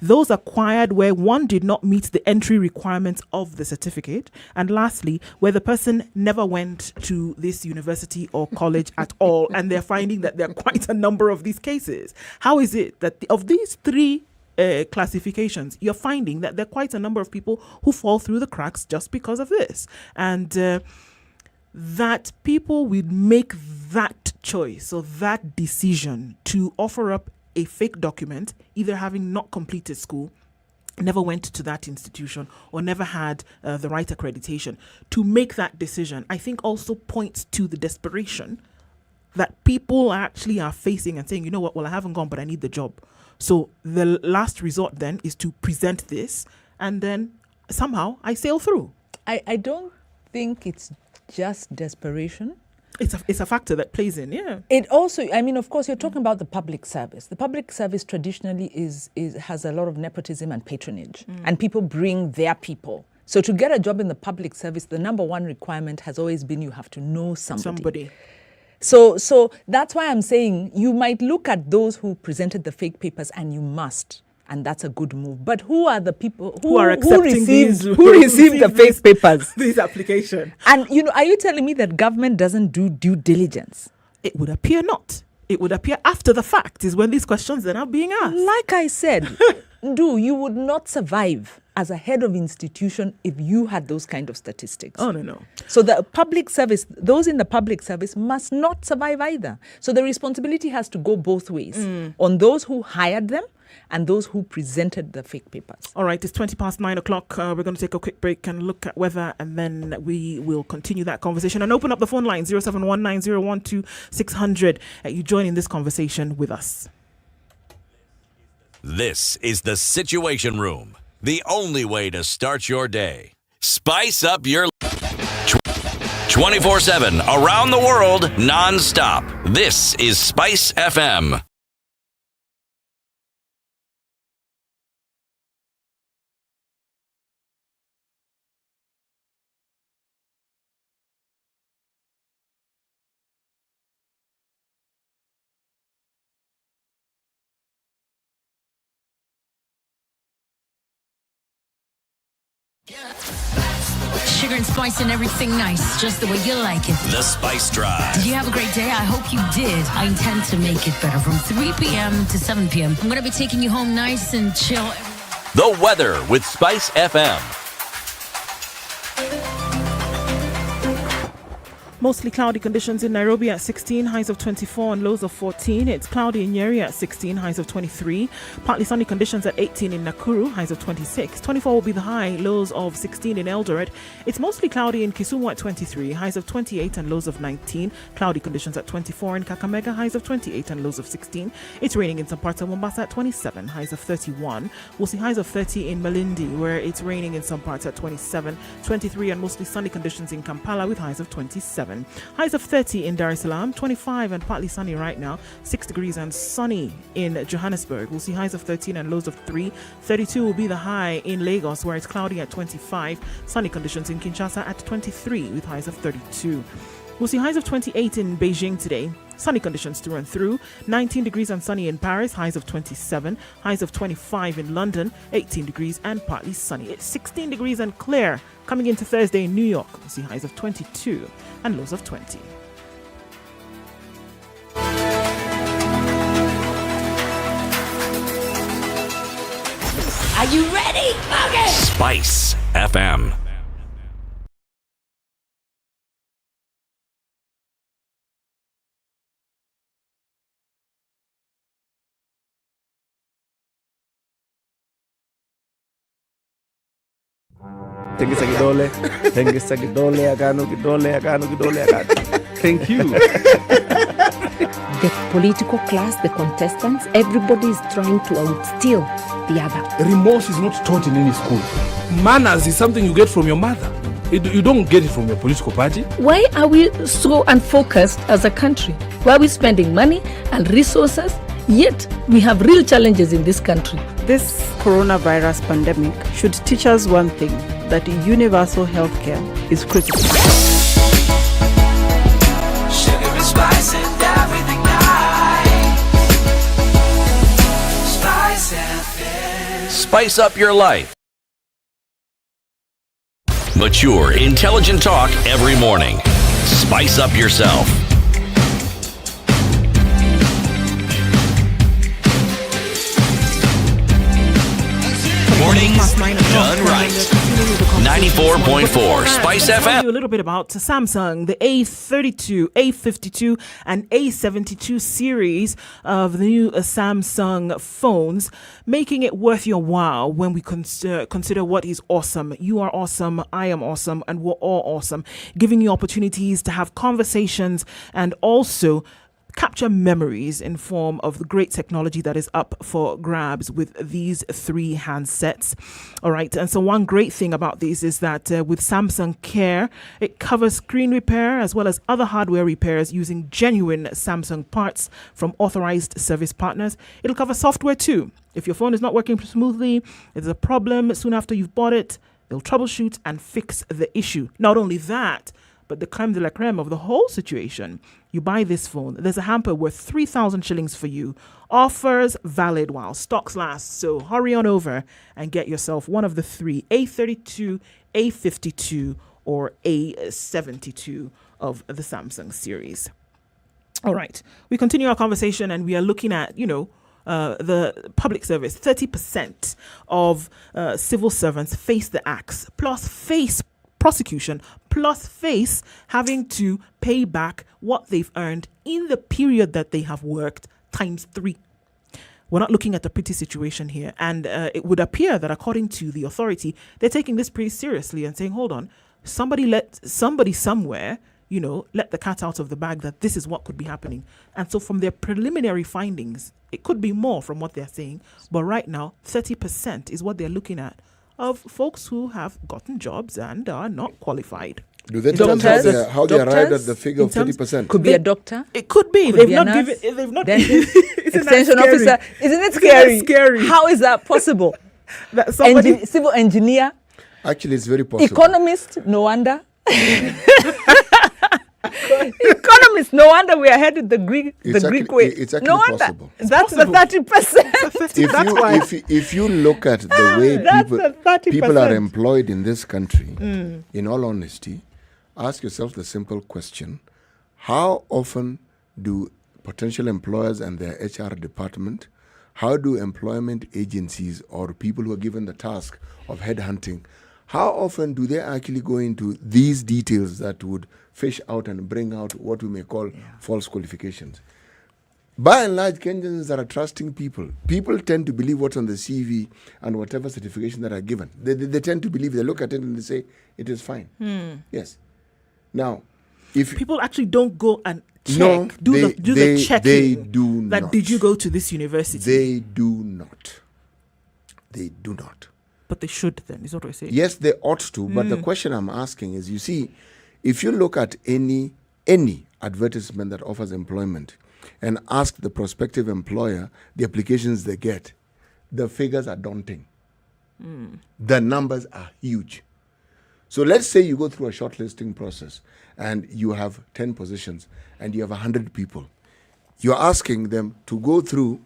Speaker 5: those acquired where one did not meet the entry requirements of the certificate, and lastly, where the person never went to this university or college at all, and they're finding that there are quite a number of these cases. How is it that of these 3 classifications, you're finding that there are quite a number of people who fall through the cracks just because of this, and that people would make that choice or that decision to offer up a fake document, either having not completed school, never went to that institution or never had the right accreditation to make that decision, I think also points to the desperation that people actually are facing and saying, you know what, well, I haven't gone, but I need the job. So the last resort then is to present this, and then somehow I sail through.
Speaker 6: I don't think it's just desperation.
Speaker 5: It's a factor that plays in, yeah.
Speaker 6: It also, I mean, of course, you're talking about the public service. The public service traditionally has a lot of nepotism and patronage, and people bring their people. So to get a job in the public service, the number one requirement has always been you have to know somebody. So that's why I'm saying you might look at those who presented the fake papers, and you must. And that's a good move. But who are the people who received the fake papers?
Speaker 5: This application.
Speaker 6: And, are you telling me that government doesn't do due diligence?
Speaker 5: It would appear not. It would appear after the fact is when these questions then are being asked.
Speaker 6: Like I said, you would not survive as a head of institution if you had those kind of statistics.
Speaker 5: Oh, no.
Speaker 6: So the public service, those in the public service must not survive either. So the responsibility has to go both ways, on those who hired them and those who presented the fake papers.
Speaker 5: All right, it's 9:20. We're going to take a quick break and look at weather, and then we will continue that conversation and open up the phone line 0719012600. You join in this conversation with us.
Speaker 4: This is the Situation Room, the only way to start your day. Spice up your 24/7 around the world, non-stop. This is Spice FM.
Speaker 2: Sugar and spice and everything nice, just the way you like it.
Speaker 4: The Spice Drive.
Speaker 2: Did you have a great day? I hope you did. I intend to make it better from 3 p.m. to 7 p.m. I'm going to be taking you home nice and chill.
Speaker 4: The weather with Spice FM.
Speaker 5: Mostly cloudy conditions in Nairobi at 16, highs of 24 and lows of 14. It's cloudy in Nyeri at 16, highs of 23. Partly sunny conditions at 18 in Nakuru, highs of 26. 24 will be the high, lows of 16 in Eldoret. It's mostly cloudy in Kisumu at 23, highs of 28 and lows of 19. Cloudy conditions at 24 in Kakamega, highs of 28 and lows of 16. It's raining in some parts of Mombasa at 27, highs of 31. We'll see highs of 30 in Malindi, where it's raining in some parts at 27, 23 and mostly sunny conditions in Kampala with highs of 27. Highs of 30 in Dar es Salaam, 25 and partly sunny right now, 6 degrees and sunny in Johannesburg. We'll see highs of 13 and lows of 3. 32 will be the high in Lagos, where it's cloudy at 25. Sunny conditions in Kinshasa at 23 with highs of 32. We'll see highs of 28 in Beijing today. Sunny conditions to run through. 19 degrees and sunny in Paris, highs of 27. Highs of 25 in London, 18 degrees and partly sunny. It's 16 degrees and clear coming into Thursday in New York. We'll see highs of 22 and lows of 20.
Speaker 2: Are you ready? Okay.
Speaker 4: Spice FM.
Speaker 13: Tengesa kidole, agano kidole. Thank you.
Speaker 24: The political class, the contestants, everybody is trying to outsteal the other.
Speaker 17: Remorse is not taught in any school. Manners is something you get from your mother. You don't get it from your political party.
Speaker 24: Why are we so unfocused as a country? Why are we spending money and resources? Yet we have real challenges in this country.
Speaker 20: This coronavirus pandemic should teach us one thing, that universal health care is critical.
Speaker 10: Sugar and spice and everything nice. Spice FM.
Speaker 4: Spice up your life. Mature, intelligent talk every morning. Spice up yourself. Mornings done right. 94.4 Spice
Speaker 5: Tell
Speaker 4: FM.
Speaker 5: you a little bit about Samsung, the A32, A52, and A72 series of the new Samsung phones, making it worth your while when we consider what is awesome. You are awesome, I am awesome, and we're all awesome, giving you opportunities to have conversations and also capture memories in form of the great technology that is up for grabs with these three handsets. All right. And so one great thing about these is that with Samsung Care, it covers screen repair as well as other hardware repairs using genuine Samsung parts from authorized service partners. It'll cover software too. If your phone is not working smoothly, there's a problem soon after you've bought it, they'll troubleshoot and fix the issue. Not only that, but the creme de la creme of the whole situation, you buy this phone, there's a hamper worth 3,000 shillings for you. Offers valid while stocks last. So hurry on over and get yourself one of the three, A32, A52, or A72 of the Samsung series. All right, we continue our conversation and we are looking at, the public service. 30% of civil servants face the axe, plus face prosecution, plus face having to pay back what they've earned in the period that they have worked times 3. We're not looking at a pretty situation here. And it would appear that according to the authority, they're taking this pretty seriously and saying, hold on, somebody somewhere, let the cat out of the bag that this is what could be happening. And so from their preliminary findings, it could be more from what they're saying. But right now, 30% is what they're looking at of folks who have gotten jobs and are not qualified.
Speaker 7: Do they tell us how they arrived at the figure of 30%?
Speaker 6: Could be a doctor.
Speaker 5: It could be.
Speaker 6: They've not given. Extension officer. Isn't it scary?
Speaker 5: Scary.
Speaker 6: How is that possible?
Speaker 5: That somebody,
Speaker 6: civil engineer.
Speaker 7: Actually, it's very possible.
Speaker 6: Economist. No wonder. Economists, no wonder we are headed the Greek way.
Speaker 7: It's actually
Speaker 6: no wonder.
Speaker 7: possible.
Speaker 6: That's the 30%.
Speaker 7: If you look at the way people are employed in this country, in all honesty, ask yourself the simple question: how often do potential employers and their HR department, how do employment agencies or people who are given the task of headhunting, how often do they actually go into these details that would fish out and bring out what we may call false qualifications? By and large, Kenyans are trusting people. People tend to believe what's on the CV and whatever certification that are given. They tend to believe, they look at it and they say, it is fine. Yes. Now, if
Speaker 5: people actually don't go and check,
Speaker 7: do
Speaker 5: the checking.
Speaker 7: They do not.
Speaker 5: Did you go to this university?
Speaker 7: They do not. They do not.
Speaker 5: But they should then, is what we're saying.
Speaker 7: Yes, they ought to. But the question I'm asking is, you see, if you look at any advertisement that offers employment and ask the prospective employer the applications they get, the figures are daunting. The numbers are huge. So let's say you go through a shortlisting process and you have 10 positions and you have 100 people. You're asking them to go through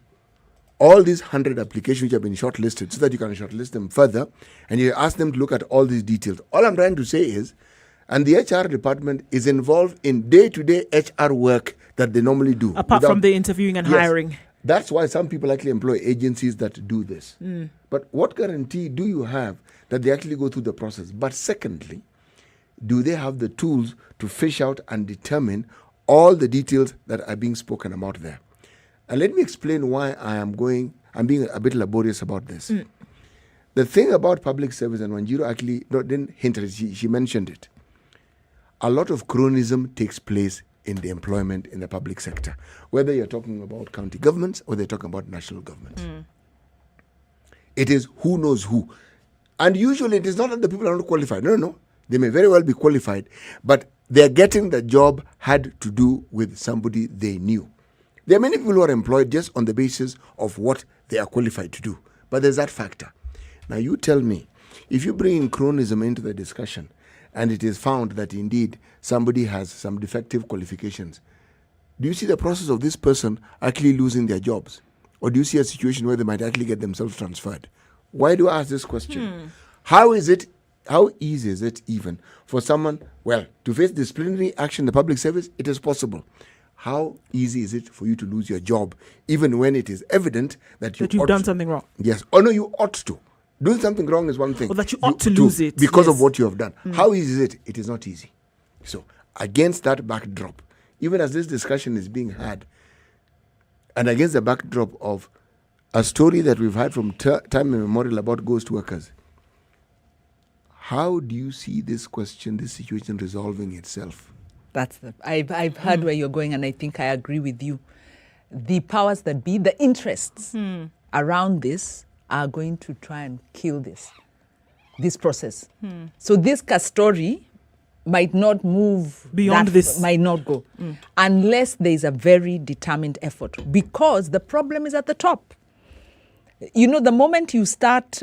Speaker 7: all these 100 applications which have been shortlisted so that you can shortlist them further, and you ask them to look at all these details. All I'm trying to say is, and the HR department is involved in day-to-day HR work that they normally do.
Speaker 5: Apart from the interviewing and hiring.
Speaker 7: That's why some people actually employ agencies that do this. But what guarantee do you have that they actually go through the process? But secondly, do they have the tools to fish out and determine all the details that are being spoken about there? And let me explain why I'm being a bit laborious about this. The thing about public service, and Wanjiru actually didn't hint at it, she mentioned it. A lot of cronyism takes place in the employment in the public sector, whether you're talking about county governments or they're talking about national governments. It is who knows who. And usually it is not that the people are not qualified. No. They may very well be qualified, but they're getting the job had to do with somebody they knew. There are many people who are employed just on the basis of what they are qualified to do. But there's that factor. Now you tell me, if you bring in cronyism into the discussion and it is found that indeed somebody has some defective qualifications, do you see the process of this person actually losing their jobs? Or do you see a situation where they might actually get themselves transferred? Why do I ask this question? How easy is it even for someone, to face disciplinary action in the public service? It is possible. How easy is it for you to lose your job, even when it is evident that you've
Speaker 5: done something wrong?
Speaker 7: Yes. Oh, no, you ought to. Doing something wrong is one thing.
Speaker 5: Or that you ought to lose it.
Speaker 7: Because
Speaker 5: yes.
Speaker 7: of what you have done. How easy is it? It is not easy. So, against that backdrop, even as this discussion is being had, and against the backdrop of a story that we've had from time immemorial about ghost workers, how do you see this question, this situation resolving itself?
Speaker 6: I've heard where you're going, and I think I agree with you. The powers that be, the interests around this are going to try and kill this process. So this story might not move
Speaker 5: beyond this,
Speaker 6: might not go unless there is a very determined effort, because the problem is at the top. You know, the moment you start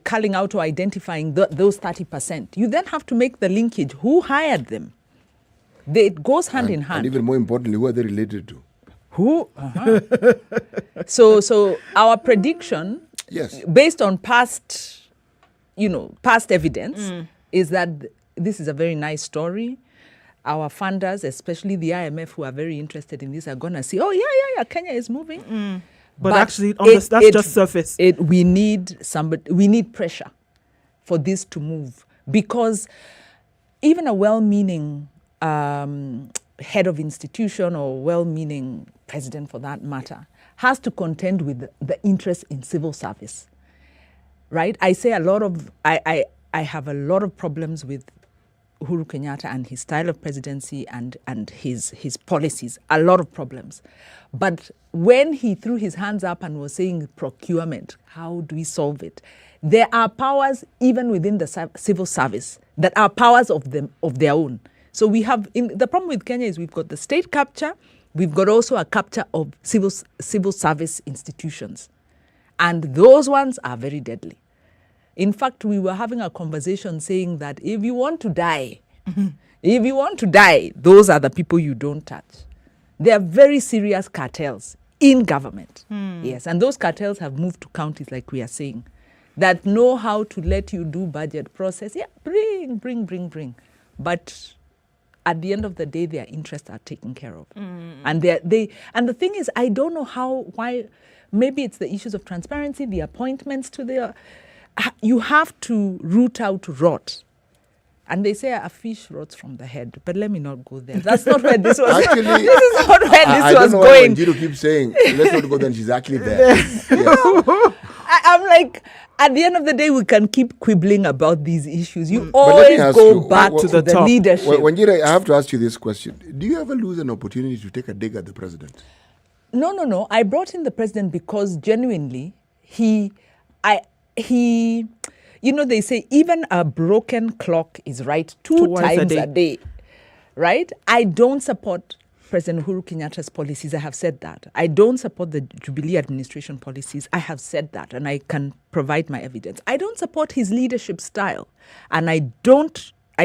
Speaker 6: culling out or identifying those 30%, you then have to make the linkage. Who hired them? It goes hand in hand.
Speaker 7: And even more importantly, who are they related to?
Speaker 6: Who? So our prediction, based on past evidence, is that this is a very nice story. Our funders, especially the IMF, who are very interested in this, are going to see, Kenya is moving.
Speaker 5: But actually, that's just surface.
Speaker 6: We need pressure for this to move, because even a well-meaning head of institution or well-meaning president, for that matter, has to contend with the interest in civil service, right? I say I have a lot of problems with Uhuru Kenyatta and his style of presidency and his policies, a lot of problems. But when he threw his hands up and was saying procurement, how do we solve it? There are powers even within the civil service that are powers of their own. So we have, the problem with Kenya is we've got the state capture, we've got also a capture of civil service institutions. And those ones are very deadly. In fact, we were having a conversation saying that if you want to die, those are the people you don't touch. There are very serious cartels in government. Yes, and those cartels have moved to counties, like we are saying, that know how to let you do budget process. Yeah, bring. But at the end of the day, their interests are taken care of. And and the thing is, I don't know why, maybe it's the issues of transparency, the appointments to the... You have to root out rot. And they say a fish rots from the head, but let me not go there. That's not where this was.
Speaker 7: Actually,
Speaker 6: this is not where this was going.
Speaker 7: I don't know why Wanjiru keeps saying, let's not go there, and she's actually there. Yes.
Speaker 6: I'm like, at the end of the day, we can keep quibbling about these issues. You always go back to the top. Leadership.
Speaker 7: Wanjiru, I have to ask you this question. Do you ever lose an opportunity to take a dig at the president?
Speaker 6: No. I brought in the president because genuinely, they say even a broken clock is right two times a day, right? I don't support President Uhuru Kenyatta's policies. I have said that. I don't support the Jubilee administration policies. I have said that, and I can provide my evidence. I don't support his leadership style, and I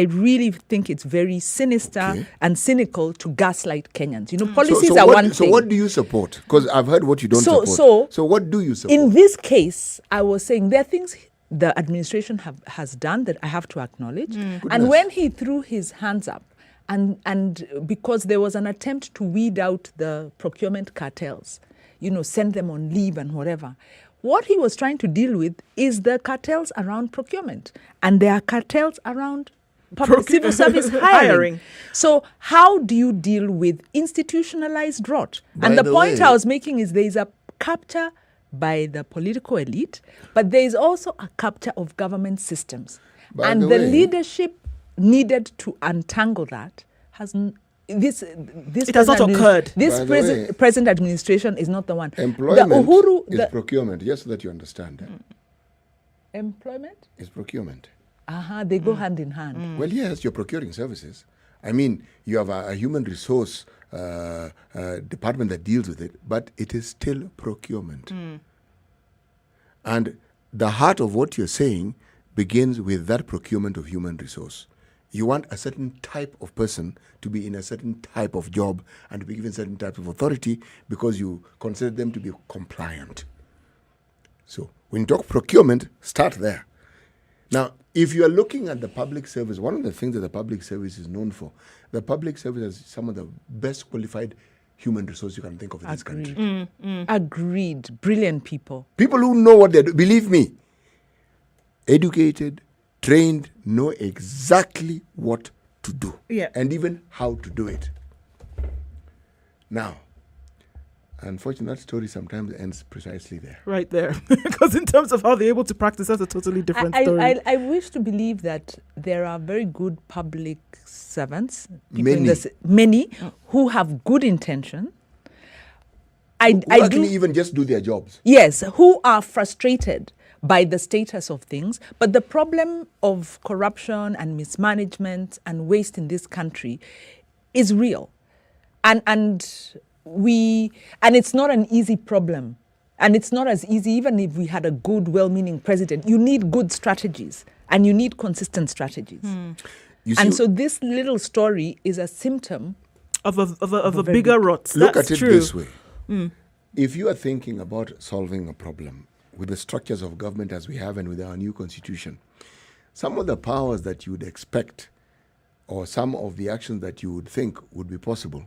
Speaker 6: really think it's very sinister and cynical to gaslight Kenyans. Policies are one thing.
Speaker 7: So what do you support? Because I've heard what you don't support. So what do you support?
Speaker 6: In this case, I was saying there are things the administration has done that I have to acknowledge. And when he threw his hands up, and because there was an attempt to weed out the procurement cartels, send them on leave and whatever, what he was trying to deal with is the cartels around procurement. And there are cartels around civil service hiring. So how do you deal with institutionalized rot? And the point I was making is there is a capture by the political elite, but there is also a capture of government systems. And the leadership needed to untangle that this
Speaker 5: has not occurred.
Speaker 6: This present administration is not the one.
Speaker 7: Employment is procurement, just so that you understand.
Speaker 6: Employment?
Speaker 7: Is procurement.
Speaker 6: They go hand in hand.
Speaker 7: Well, yes, you're procuring services. I mean, you have a human resource department that deals with it, but it is still procurement. And the heart of what you're saying begins with that procurement of human resource. You want a certain type of person to be in a certain type of job and to be given certain type of authority because you consider them to be compliant. So when you talk procurement, start there. Now, if you are looking at the public service, one of the things that the public service is known for, the public service has some of the best qualified human resource you can think of in this country.
Speaker 6: Agreed. Brilliant people.
Speaker 7: People who know what they do. Believe me, educated, trained, know exactly what to do.
Speaker 5: Yeah.
Speaker 7: And even how to do it. Now, unfortunately, that story sometimes ends precisely there.
Speaker 5: Right there. Because in terms of how they're able to practice, that's a totally different story.
Speaker 6: I wish to believe that there are very good public servants,
Speaker 7: Many.
Speaker 6: who have good intention.
Speaker 7: Who actually even just do their jobs.
Speaker 6: Yes, who are frustrated by the status of things. But the problem of corruption and mismanagement and waste in this country is real. And it's not an easy problem. And it's not as easy, even if we had a good, well-meaning president. You need good strategies and you need consistent strategies. And so this little story is a symptom
Speaker 5: of a bigger rot.
Speaker 7: Look
Speaker 5: That's
Speaker 7: at it
Speaker 5: true.
Speaker 7: this way. If you are thinking about solving a problem with the structures of government as we have and with our new constitution, some of the powers that you would expect or some of the actions that you would think would be possible,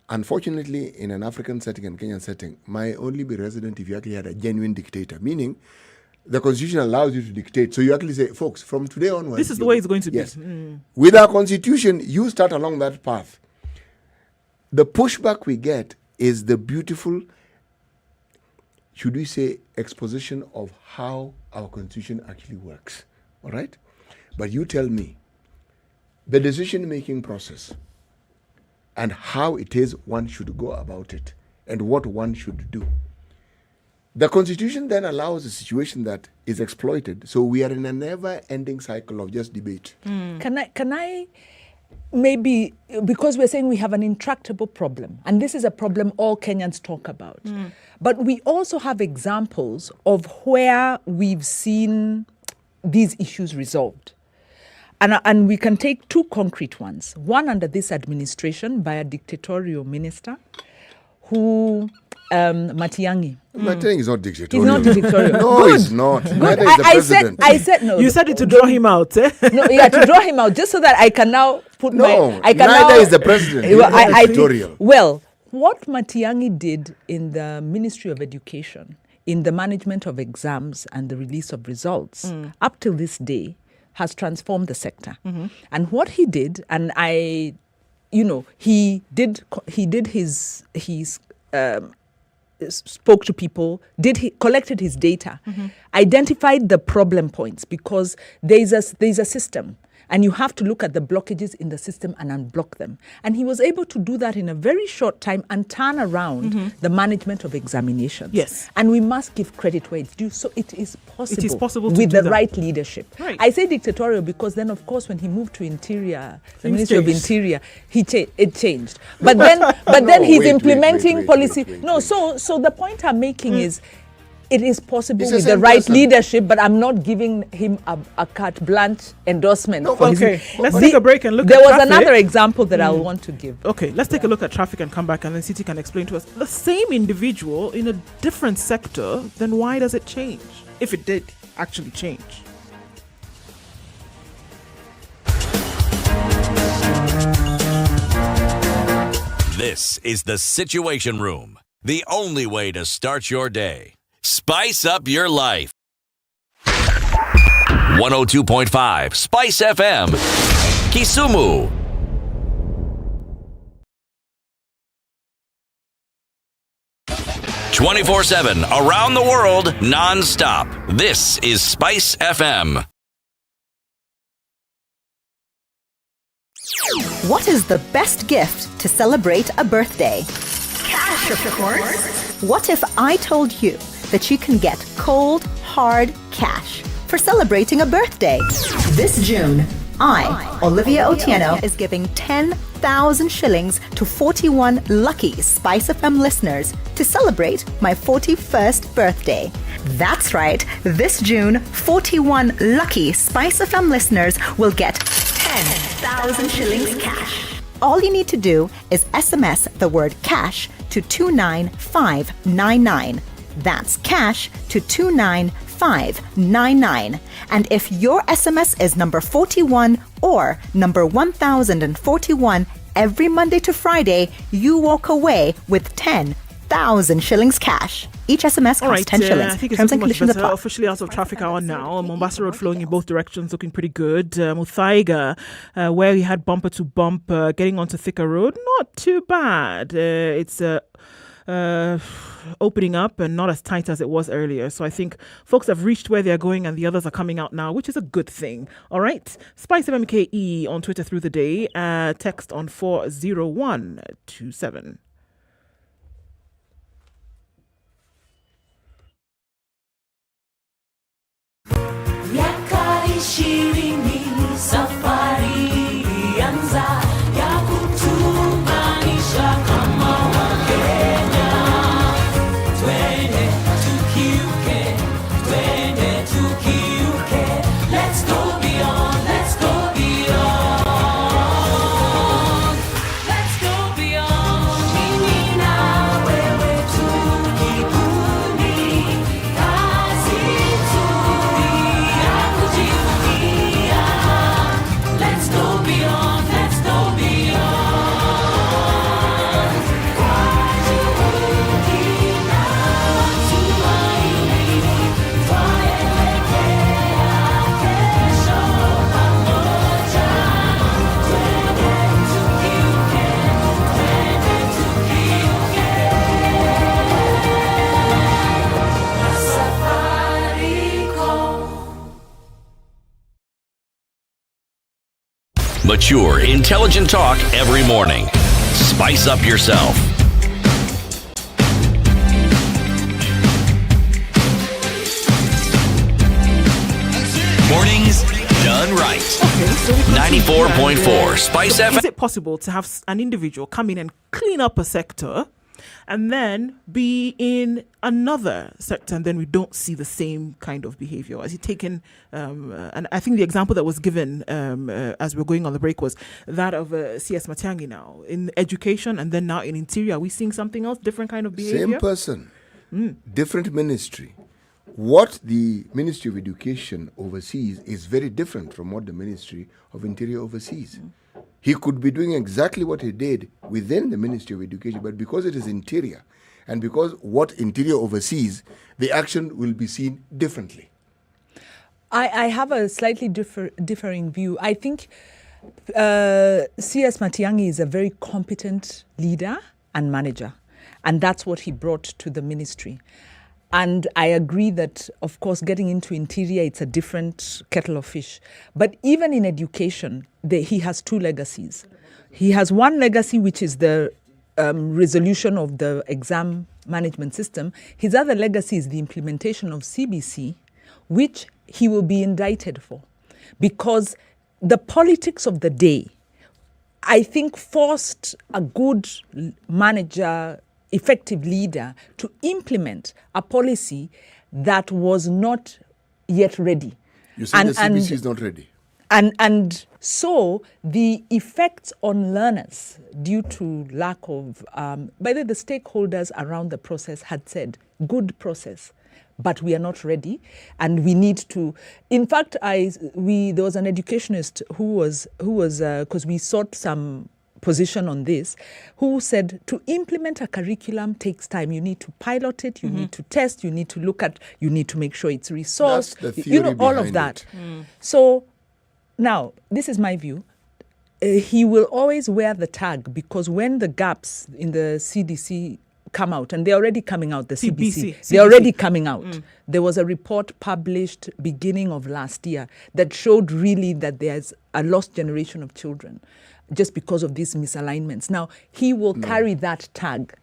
Speaker 7: unfortunately, in an African setting and Kenyan setting, might only be resident if you actually had a genuine dictator, meaning the constitution allows you to dictate. So you actually say, folks, from today onwards...
Speaker 5: This is the way it's going to be.
Speaker 7: Yes. With our constitution, you start along that path. The pushback we get is the beautiful, should we say, exposition of how our constitution actually works. All right? But you tell me, the decision-making process and how it is one should go about it and what one should do. The constitution then allows a situation that is exploited. So we are in a never-ending cycle of just debate.
Speaker 6: Can I maybe, because we're saying we have an intractable problem, and this is a problem all Kenyans talk about, but we also have examples of where we've seen these issues resolved. And we can take two concrete ones. One under this administration by a dictatorial minister who, Matiang'i.
Speaker 7: Matiang'i is not dictatorial.
Speaker 6: He's not dictatorial.
Speaker 7: No, he's not. Neither is the president.
Speaker 6: I said no.
Speaker 5: You said it to draw him out, eh?
Speaker 6: No, yeah, to draw him out, just so that I can now put
Speaker 7: neither is the president. He's not dictatorial.
Speaker 6: Well, what Matiang'i did in the Ministry of Education, in the management of exams and the release of results, up till this day, has transformed the sector. And what he did, and he spoke to people, collected his data, identified the problem points, because there's a system. And you have to look at the blockages in the system and unblock them. And he was able to do that in a very short time and turn around the management of examinations.
Speaker 5: Yes.
Speaker 6: And we must give credit where it's due. So it is possible.
Speaker 5: It is possible to
Speaker 6: with
Speaker 5: do
Speaker 6: the
Speaker 5: that.
Speaker 6: right leadership.
Speaker 5: Right.
Speaker 6: I say dictatorial because then, of course, when he moved to Interior, the Ministry of Interior, it changed. But then he's implementing policy. So the point I'm making is, it is possible with the right leadership, but I'm not giving him a carte blanche endorsement.
Speaker 5: Let's take a break and look
Speaker 6: There
Speaker 5: at
Speaker 6: was
Speaker 5: traffic.
Speaker 6: another example that I want to give.
Speaker 5: Okay, let's take a look at traffic and come back, and then City can explain to us the same individual in a different sector. Then why does it change? If it did actually change.
Speaker 4: This is the Situation Room, the only way to start your day. Spice up your life. 102.5 Spice FM, Kisumu. "24/7 around the world, non-stop. This is Spice FM.
Speaker 14: What is the best gift to celebrate a birthday? Cash, of course. What if I told you that you can get cold, hard cash for celebrating a birthday? This June, I, Olivia Otieno, is giving 10,000 shillings to 41 lucky Spice FM listeners to celebrate my 41st birthday. That's right, this June, 41 lucky Spice FM listeners will get 10,000 shillings cash. All you need to do is SMS the word cash to 29599. That's cash to 29599. And if your SMS is number 41 or number 1041 every Monday to Friday, you walk away with 10,000 shillings cash. Each SMS costs 10 shillings.
Speaker 5: I think it's
Speaker 14: Terms and
Speaker 5: looking much
Speaker 14: conditions
Speaker 5: better.
Speaker 14: apply.
Speaker 5: Officially out of traffic hour now. Mombasa Road flowing in both directions, looking pretty good. Muthaiga, where we had bumper to bumper, getting onto Thicker Road, not too bad. It's opening up and not as tight as it was earlier. So I think folks have reached where they're going and the others are coming out now, which is a good thing. All right. SpiceFM KE on Twitter through the day. Text on 40127.
Speaker 10: Miaka 20 safari ilianza ya kutuunganisha kama Wakenya. Twende tukiuke, let's go beyond, let's go beyond, let's go beyond. Mimi na wewe tukibuni kazi nzuri ya kujivunia. Let's go beyond, let's go beyond. Kwa juhudi na tumaini, twaelekea kesho pamoja. Twende tukiuke, Safaricom.
Speaker 4: Mature, intelligent talk every morning. Spice up yourself. Mornings done right. 94.4 Spice FM.
Speaker 5: Is it possible to have an individual come in and clean up a sector and then be in another sector and then we don't see the same kind of behavior? As he taken, and I think the example that was given as we're going on the break was that of CS Matiang'i now in education and then now in interior. Are we seeing something else, different kind of behavior?
Speaker 7: Same person, different ministry. What the Ministry of Education oversees is very different from what the Ministry of Interior oversees. He could be doing exactly what he did within the Ministry of Education, but because it is Interior and because what Interior oversees, the action will be seen differently.
Speaker 6: I have a slightly differing view. I think CS Matiang'i is a very competent leader and manager, and that's what he brought to the ministry. And I agree that, of course, getting into interior, it's a different kettle of fish. But even in education, he has two legacies. He has one legacy, which is the resolution of the exam management system. His other legacy is the implementation of CBC, which he will be indicted for. Because the politics of the day, I think, forced a good manager, effective leader to implement a policy that was not yet ready.
Speaker 7: You say the CBC is not ready?
Speaker 6: And so the effects on learners due to lack of, by the way, the stakeholders around the process had said, good process, but we are not ready and we need to. In fact, there was an educationist who was because we sought some position on this, who said to implement a curriculum takes time. You need to pilot it, you need to test, you need to look at, you need to make sure it's resourced,
Speaker 7: that's the theory
Speaker 6: all of that. So now, this is my view. He will always wear the tag because when the gaps in the CDC come out, and they're already coming out, the CBC. They're already coming out. There was a report published beginning of last year that showed really that there's a lost generation of children just because of these misalignments. Now, he will carry that tag.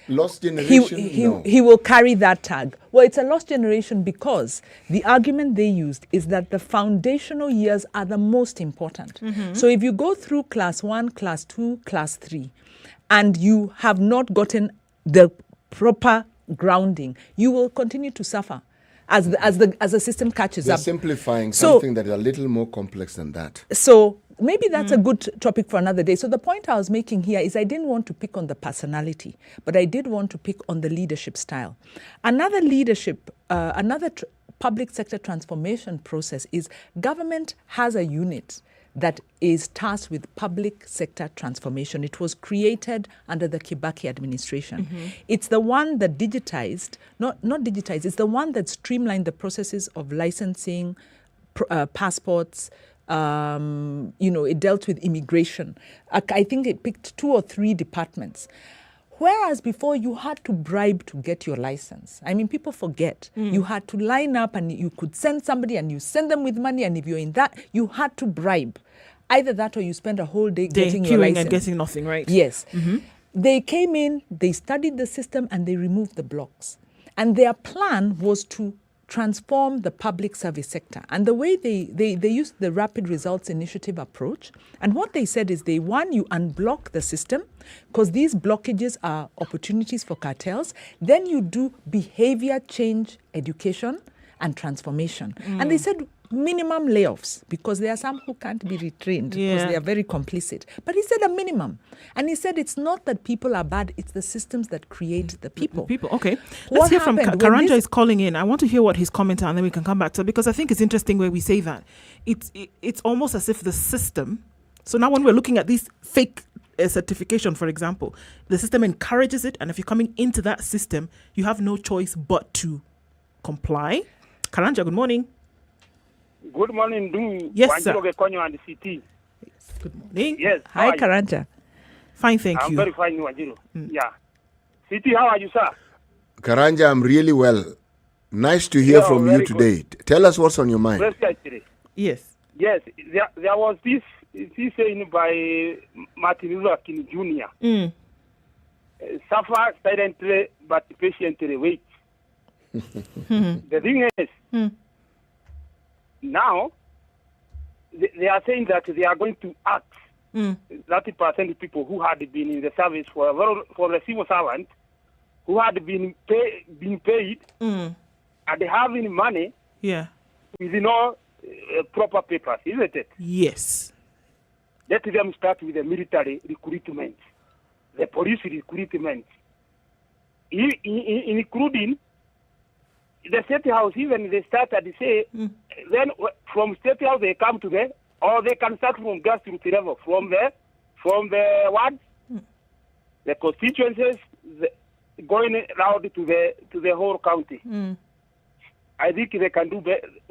Speaker 7: Lost generation?
Speaker 6: He will carry that tag. Well, it's a lost generation because the argument they used is that the foundational years are the most important. So if you go through class 1, class 2, class 3, and you have not gotten the proper grounding, you will continue to suffer as the system catches up.
Speaker 7: They're simplifying something that is a little more complex than that.
Speaker 6: So maybe that's a good topic for another day. So the point I was making here is I didn't want to pick on the personality, but I did want to pick on the leadership style. Another public sector transformation process is government has a unit that is tasked with public sector transformation. It was created under the Kibaki administration. It's the one that digitized, not digitized, it's the one that streamlined the processes of licensing, passports. It dealt with immigration. I think it picked 2 or 3 departments. Whereas before you had to bribe to get your license. I mean, people forget. You had to line up and you could send somebody and you send them with money, and if you're in that, you had to bribe. Either that or you spend a whole day getting your license.
Speaker 5: And getting nothing, right?
Speaker 6: Yes. They came in, they studied the system, and they removed the blocks. And their plan was to transform the public service sector. And the way they used the rapid results initiative approach, and what they said is you unblock the system, because these blockages are opportunities for cartels. Then you do behavior change education and transformation. And they said minimum layoffs, because there are some who can't be retrained because they are very complicit. But he said a minimum. And he said it's not that people are bad, it's the systems that create the people.
Speaker 5: Okay. Let's hear from Karanja is calling in. I want to hear what his comment are, and then we can come back to it, because I think it's interesting where we say that. It's almost as if the system, so now when we're looking at these fake certification, for example, the system encourages it, and if you're coming into that system, you have no choice but to comply. Karanja, good morning.
Speaker 11: Good morning, do.
Speaker 5: Yes, sir.
Speaker 11: And the city.
Speaker 5: Good morning.
Speaker 11: Yes.
Speaker 6: Hi, Karanja.
Speaker 5: Fine, thank you.
Speaker 11: I'm very fine, Wanjiro. Yeah. City, how are you, sir?
Speaker 7: Karanja, I'm really well. Nice to hear from you today. Tell us what's on your mind.
Speaker 5: Yes.
Speaker 11: Yes. There was this saying by Martin Luther King Jr. Suffer silently but patiently wait. The thing is, now they are saying that they are going to act 30% of people who had been in the service for the civil servant, who had been paid and having money with no proper papers, isn't it?
Speaker 5: Yes.
Speaker 11: Let them start with the military recruitment, the police recruitment, including the State House. Even they started to say, then from State House they come to the, or they can start from grassroots level, from the wards, the constituencies, going around to the whole county. I think they can do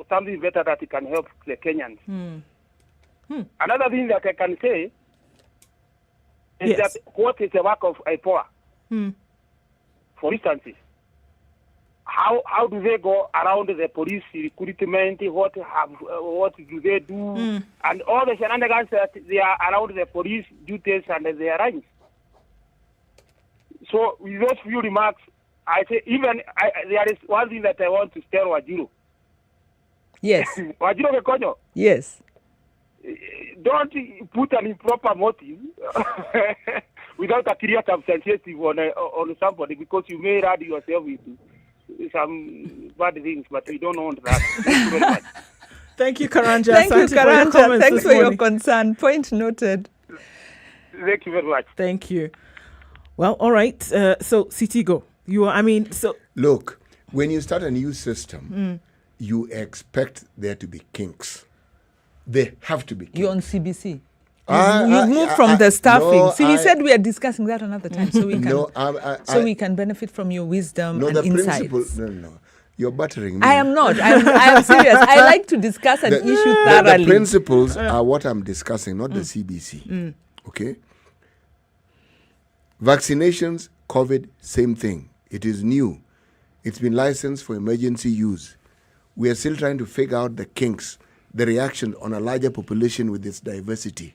Speaker 11: something better that can help the Kenyans. Another thing that I can say is that what is the work of IPOA? For instance, how do they go around the police recruitment? What do they do? And all the shenanigans that they are around the police duties and their ranks. So with those few remarks, I say there is one thing that I want to tell Wajiro.
Speaker 6: Yes.
Speaker 11: Wajiro Kekonyo.
Speaker 6: Yes.
Speaker 11: Don't put an improper motive without a clear substantiative on somebody, because you may add yourself into some bad things, but we don't want that. Thank you very much.
Speaker 5: Thank you, Karanja.
Speaker 6: Thank you, Karanja. Thanks for your concern. Point noted.
Speaker 11: Thank you very much.
Speaker 5: Thank you. Well, all right. So, Citigo,
Speaker 7: Look, when you start a new system, you expect there to be kinks. They have to be kinks.
Speaker 6: You're on CBC. You moved from the staffing. He said we are discussing that another time, so we can we can benefit from your wisdom and insights.
Speaker 7: No. You're buttering me.
Speaker 6: I am not. I am serious. I like to discuss an issue thoroughly.
Speaker 7: The principles are what I'm discussing, not the CBC. Okay? Vaccinations, COVID, same thing. It is new. It's been licensed for emergency use. We are still trying to figure out the kinks, the reaction on a larger population with its diversity.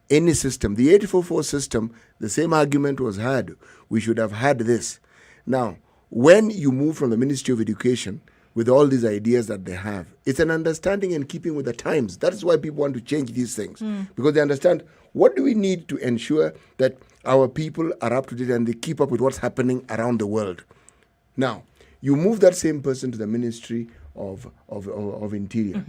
Speaker 7: Any system, the 844 system, the same argument was had. We should have had this. Now, when you move from the Ministry of Education with all these ideas that they have, it's an understanding and keeping with the times. That is why people want to change these things, because they understand what do we need to ensure that our people are up to date and they keep up with what's happening around the world. Now, you move that same person to the Ministry of Interior.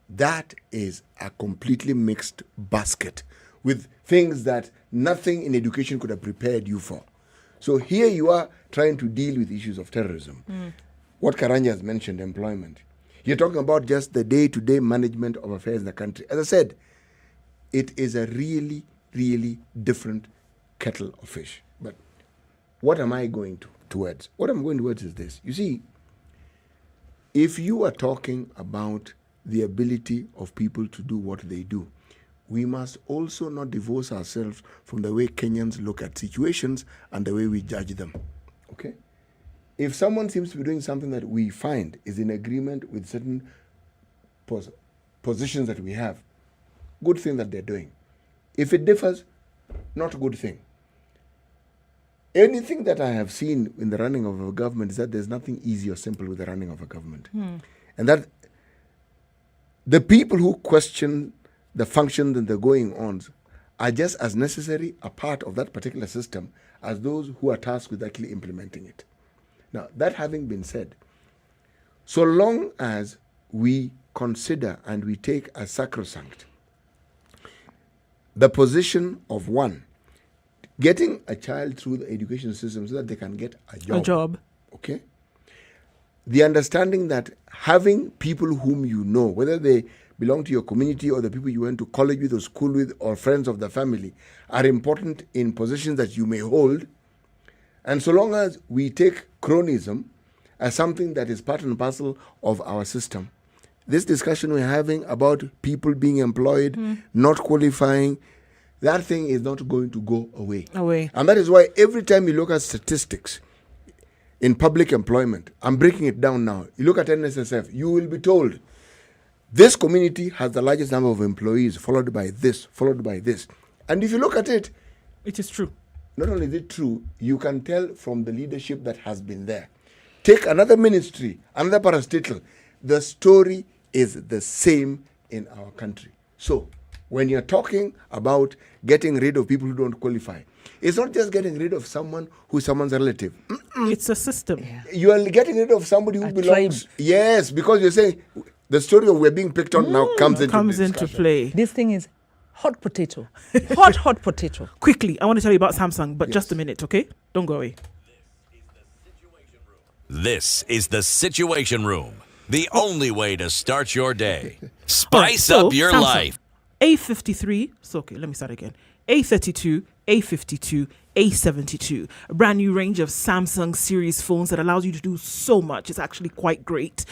Speaker 7: That is a completely mixed basket with things that nothing in education could have prepared you for. So here you are trying to deal with issues of terrorism. What Karanja has mentioned, employment. You're talking about just the day-to-day management of affairs in the country. As I said, it is a really, really different kettle of fish. But what am I going towards? What I'm going towards is this. You see, if you are talking about the ability of people to do what they do, we must also not divorce ourselves from the way Kenyans look at situations and the way we judge them. Okay? If someone seems to be doing something that we find is in agreement with certain positions that we have, good thing that they're doing. If it differs, not a good thing. Anything that I have seen in the running of a government is that there's nothing easy or simple with the running of a government. And that the people who question the functions and the going-ons are just as necessary a part of that particular system as those who are tasked with actually implementing it. Now, that having been said, so long as we consider and we take as sacrosanct the position of one, getting a child through the education system so that they can get a job. Okay? The understanding that having people whom you know, whether they belong to your community or the people you went to college with or school with or friends of the family, are important in positions that you may hold. And so long as we take cronism as something that is part and parcel of our system, this discussion we're having about people being employed, not qualifying, that thing is not going to go away. And that is why every time you look at statistics in public employment, I'm breaking it down now. You look at NSSF, you will be told this community has the largest number of employees, followed by this, followed by this. And if you look at it,
Speaker 5: it is true.
Speaker 7: Not only is it true, you can tell from the leadership that has been there. Take another ministry, another parastatal. The story is the same in our country. So, when you're talking about getting rid of people who don't qualify, it's not just getting rid of someone who's someone's relative.
Speaker 5: It's a system.
Speaker 6: Yeah.
Speaker 7: You are getting rid of somebody who belongs. Tribe. Yes, because you're saying the story of we're being picked on now comes into
Speaker 6: play. This thing is hot potato. hot potato.
Speaker 5: Quickly, I want to tell you about Samsung, but just a minute, okay? Don't go away.
Speaker 4: This is the Situation Room, the only way to start your day. Spice up your
Speaker 5: Samsung,
Speaker 4: life.
Speaker 5: A53, so okay, let me start again. A32, A52, A72, a brand new range of Samsung series phones that allows you to do so much. It's actually quite great,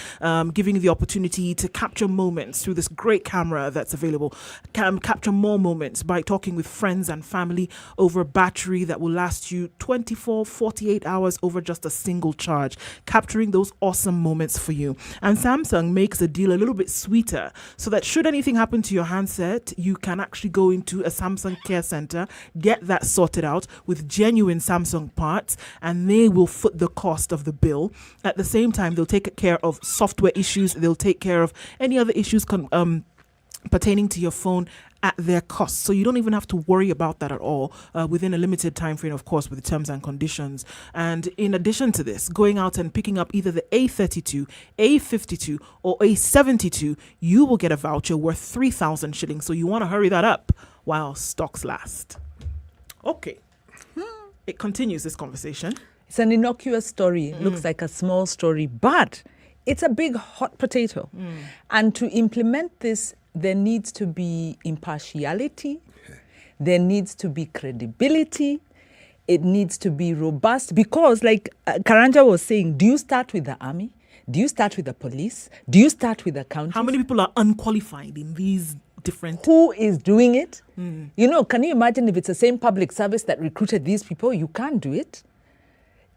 Speaker 5: giving you the opportunity to capture moments through this great camera that's available. Capture more moments by talking with friends and family over a battery that will last you 24, 48 hours over just a single charge, capturing those awesome moments for you. And Samsung makes the deal a little bit sweeter so that should anything happen to your handset, you can actually go into a Samsung care center, get that sorted out with genuine Samsung parts, and they will foot the cost of the bill. At the same time, they'll take care of software issues. They'll take care of any other issues pertaining to your phone at their cost. So you don't even have to worry about that at all within a limited time frame, of course, with the terms and conditions. And in addition to this, going out and picking up either the A32, A52, or A72, you will get a voucher worth 3,000 shillings. So you want to hurry that up while stocks last. Okay. It continues this conversation.
Speaker 6: It's an innocuous story. It looks like a small story, but it's a big hot potato. And to implement this, there needs to be impartiality. There needs to be credibility. It needs to be robust because, like Karanja was saying, do you start with the army? Do you start with the police? Do you start with the county?
Speaker 5: How many people are unqualified in these different...
Speaker 6: Who is doing it? You know, can you imagine if it's the same public service that recruited these people? You can't do it.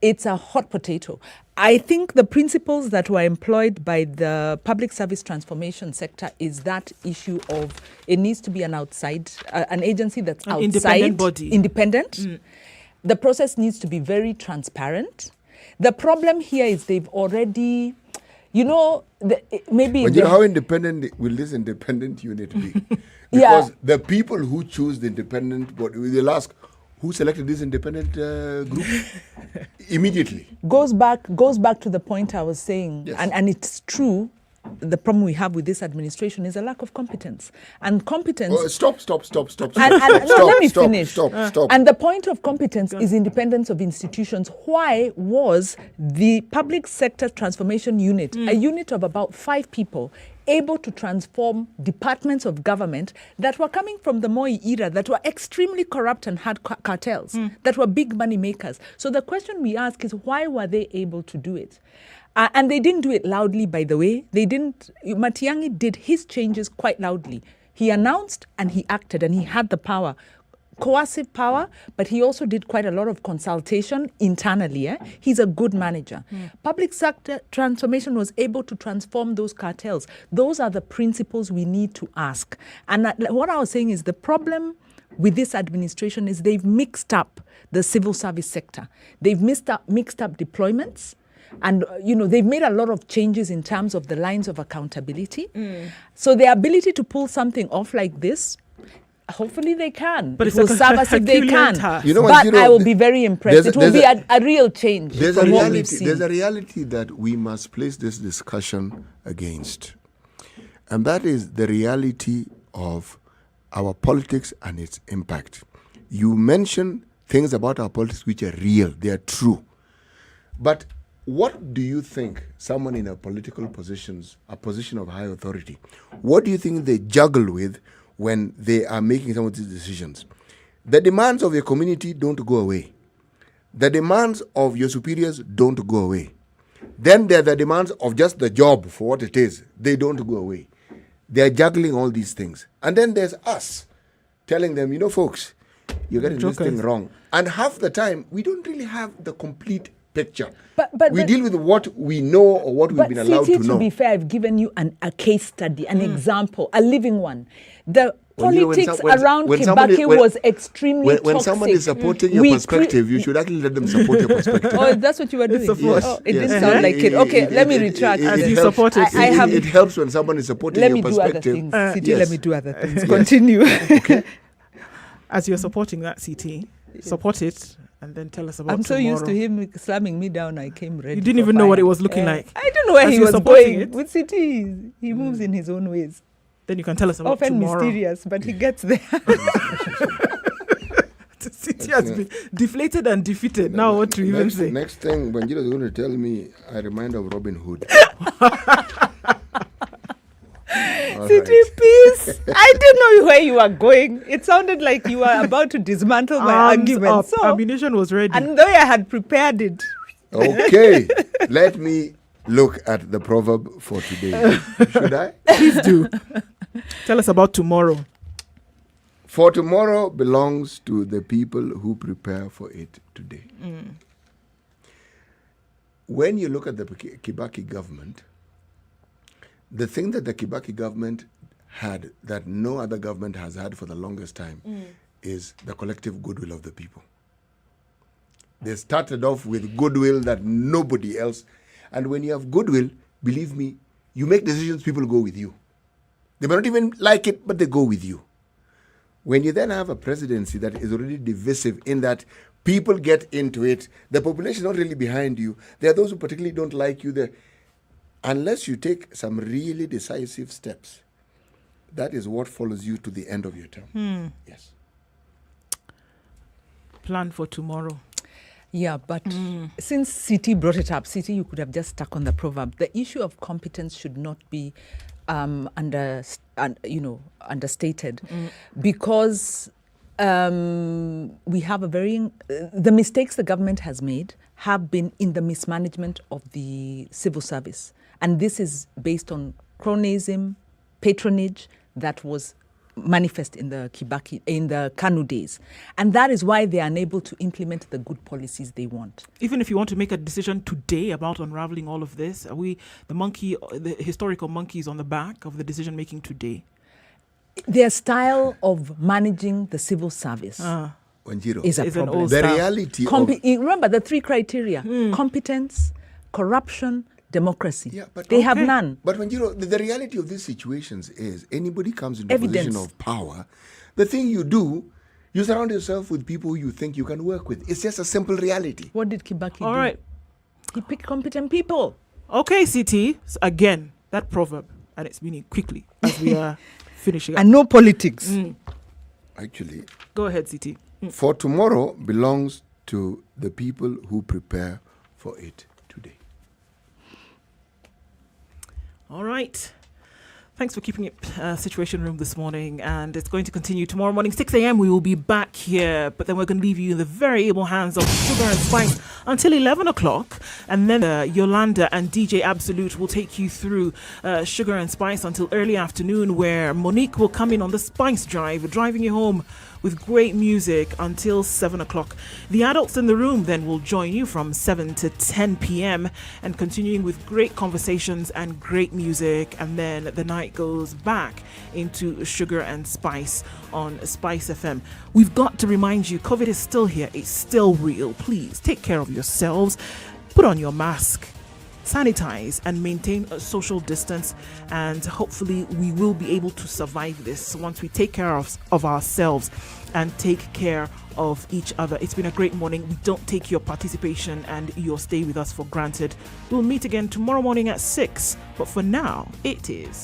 Speaker 6: It's a hot potato. I think the principles that were employed by the public service transformation sector is that issue of it needs to be an outside, an agency that's outside.
Speaker 5: Independent body.
Speaker 6: Independent. The process needs to be very transparent. The problem here is they've already... You know, maybe...
Speaker 7: But you know how independent will this independent unit be? Because the people who choose the independent body, they'll ask, who selected this independent group? Immediately.
Speaker 6: Goes back to the point I was saying, and it's true. the problem we have with this administration is a lack of competence. And competence...
Speaker 7: Oh, stop.
Speaker 6: Let me finish.
Speaker 7: Stop.
Speaker 6: And the point of competence is independence of institutions. Why was the Public Sector Transformation Unit, a unit of about 5 people, able to transform departments of government that were coming from the Moi era, that were extremely corrupt and had cartels, that were big money makers? So the question we ask is, why were they able to do it? And they didn't do it loudly, by the way. Matiang'i did his changes quite loudly. He announced and he acted and he had the power, coercive power, but he also did quite a lot of consultation internally. He's a good manager. Public sector transformation was able to transform those cartels. Those are the principles we need to ask. And what I was saying is the problem with this administration is they've mixed up the civil service sector. They've mixed up deployments. And, they've made a lot of changes in terms of the lines of accountability. So their ability to pull something off like this, hopefully they can. But it will serve us if they can. I will be very impressed. It will be a real change from what we've seen.
Speaker 7: There's a reality that we must place this discussion against. And that is the reality of our politics and its impact. You mention things about our politics which are real. They are true. But what do you think someone in a position of high authority, what do you think they juggle with when they are making some of these decisions? The demands of your community don't go away. The demands of your superiors don't go away. Then there are the demands of just the job for what it is. They don't go away. They are juggling all these things. And then there's us telling them, folks, you're getting this thing wrong. And half the time, we don't really have the complete picture. But we deal with what we know or what we've been allowed to know.
Speaker 6: To be fair, I've given you a case study, an example, a living one. The politics around Kibaki was extremely toxic.
Speaker 7: When someone is supporting your perspective, you should actually let them support your perspective.
Speaker 6: Oh, that's what you were doing? Yes. Oh, it didn't sound like it. Okay, let me retract.
Speaker 7: It helps when someone is supporting your perspective.
Speaker 6: Let me do other things. Continue.
Speaker 7: Okay.
Speaker 5: As you're supporting that, CT, support it. And then tell us about
Speaker 6: I'm so
Speaker 5: tomorrow.
Speaker 6: used to him slamming me down, I came ready.
Speaker 5: You didn't even know what it was looking like.
Speaker 6: I don't know where he was going. With CT, he moves in his own ways.
Speaker 5: Then you can tell us about
Speaker 6: often
Speaker 5: tomorrow.
Speaker 6: Often mysterious, but he gets there.
Speaker 5: CT has been deflated and defeated. Now what to even say?
Speaker 7: Next thing, Banjira is going to tell me, I remind of Robin Hood.
Speaker 6: CT, peace. I didn't know where you were going. It sounded like you were about to dismantle my argument.
Speaker 5: So, ammunition was ready.
Speaker 6: And though I had prepared it.
Speaker 7: Okay. Let me look at the proverb for today. Should I?
Speaker 5: Please do. Tell us about tomorrow.
Speaker 7: For tomorrow belongs to the people who prepare for it today. When you look at the Kibaki government, the thing that the Kibaki government had that no other government has had for the longest time is the collective goodwill of the people. They started off with goodwill that nobody else. And when you have goodwill, believe me, you make decisions, people go with you. They may not even like it, but they go with you. When you then have a presidency that is already divisive in that people get into it, the population is not really behind you. There are those who particularly don't like you. Unless you take some really decisive steps, that is what follows you to the end of your term. Yes.
Speaker 5: Plan for tomorrow.
Speaker 6: Yeah, but since CT brought it up, CT, you could have just stuck on the proverb. The issue of competence should not be understated, because we have the mistakes the government has made have been in the mismanagement of the civil service. And this is based on cronyism, patronage that was manifest in the Kanu days. And that is why they are unable to implement the good policies they want.
Speaker 5: Even if you want to make a decision today about unraveling all of this, are we the historical monkeys on the back of the decision making today?
Speaker 6: Their style of managing the civil service is a problem.
Speaker 7: The reality
Speaker 6: remember the 3 criteria: competence, corruption, democracy. Yeah, but they have none.
Speaker 7: But when the reality of these situations is anybody comes into a position of power, the thing you do, you surround yourself with people who you think you can work with. It's just a simple reality.
Speaker 6: What did Kibaki do?
Speaker 5: All right.
Speaker 6: He picked competent people.
Speaker 5: Okay, CT, again, that proverb and its meaning quickly as we are finishing up.
Speaker 6: And no politics.
Speaker 7: Actually,
Speaker 5: Go ahead, CT.
Speaker 7: for tomorrow belongs to the people who prepare for it today.
Speaker 5: All right. Thanks for keeping it Situation Room this morning, and it's going to continue tomorrow morning, 6 a.m. We will be back here, but then we're going to leave you in the very able hands of Sugar and Spice until 11 o'clock, and then Yolanda and DJ Absolute will take you through Sugar and Spice until early afternoon, where Monique will come in on the Spice Drive, driving you home with great music until 7 o'clock. The adults in the room then will join you from 7 to 10 p.m. and continuing with great conversations and great music. And then the night goes back into Sugar and Spice on SpiceFM. We've got to remind you, COVID is still here. It's still real. Please take care of yourselves. Put on your mask. Sanitize and maintain a social distance, and hopefully we will be able to survive this once we take care of ourselves and take care of each other. It's been a great morning. We don't take your participation and your stay with us for granted. We'll meet again tomorrow morning at 6, but for now, it is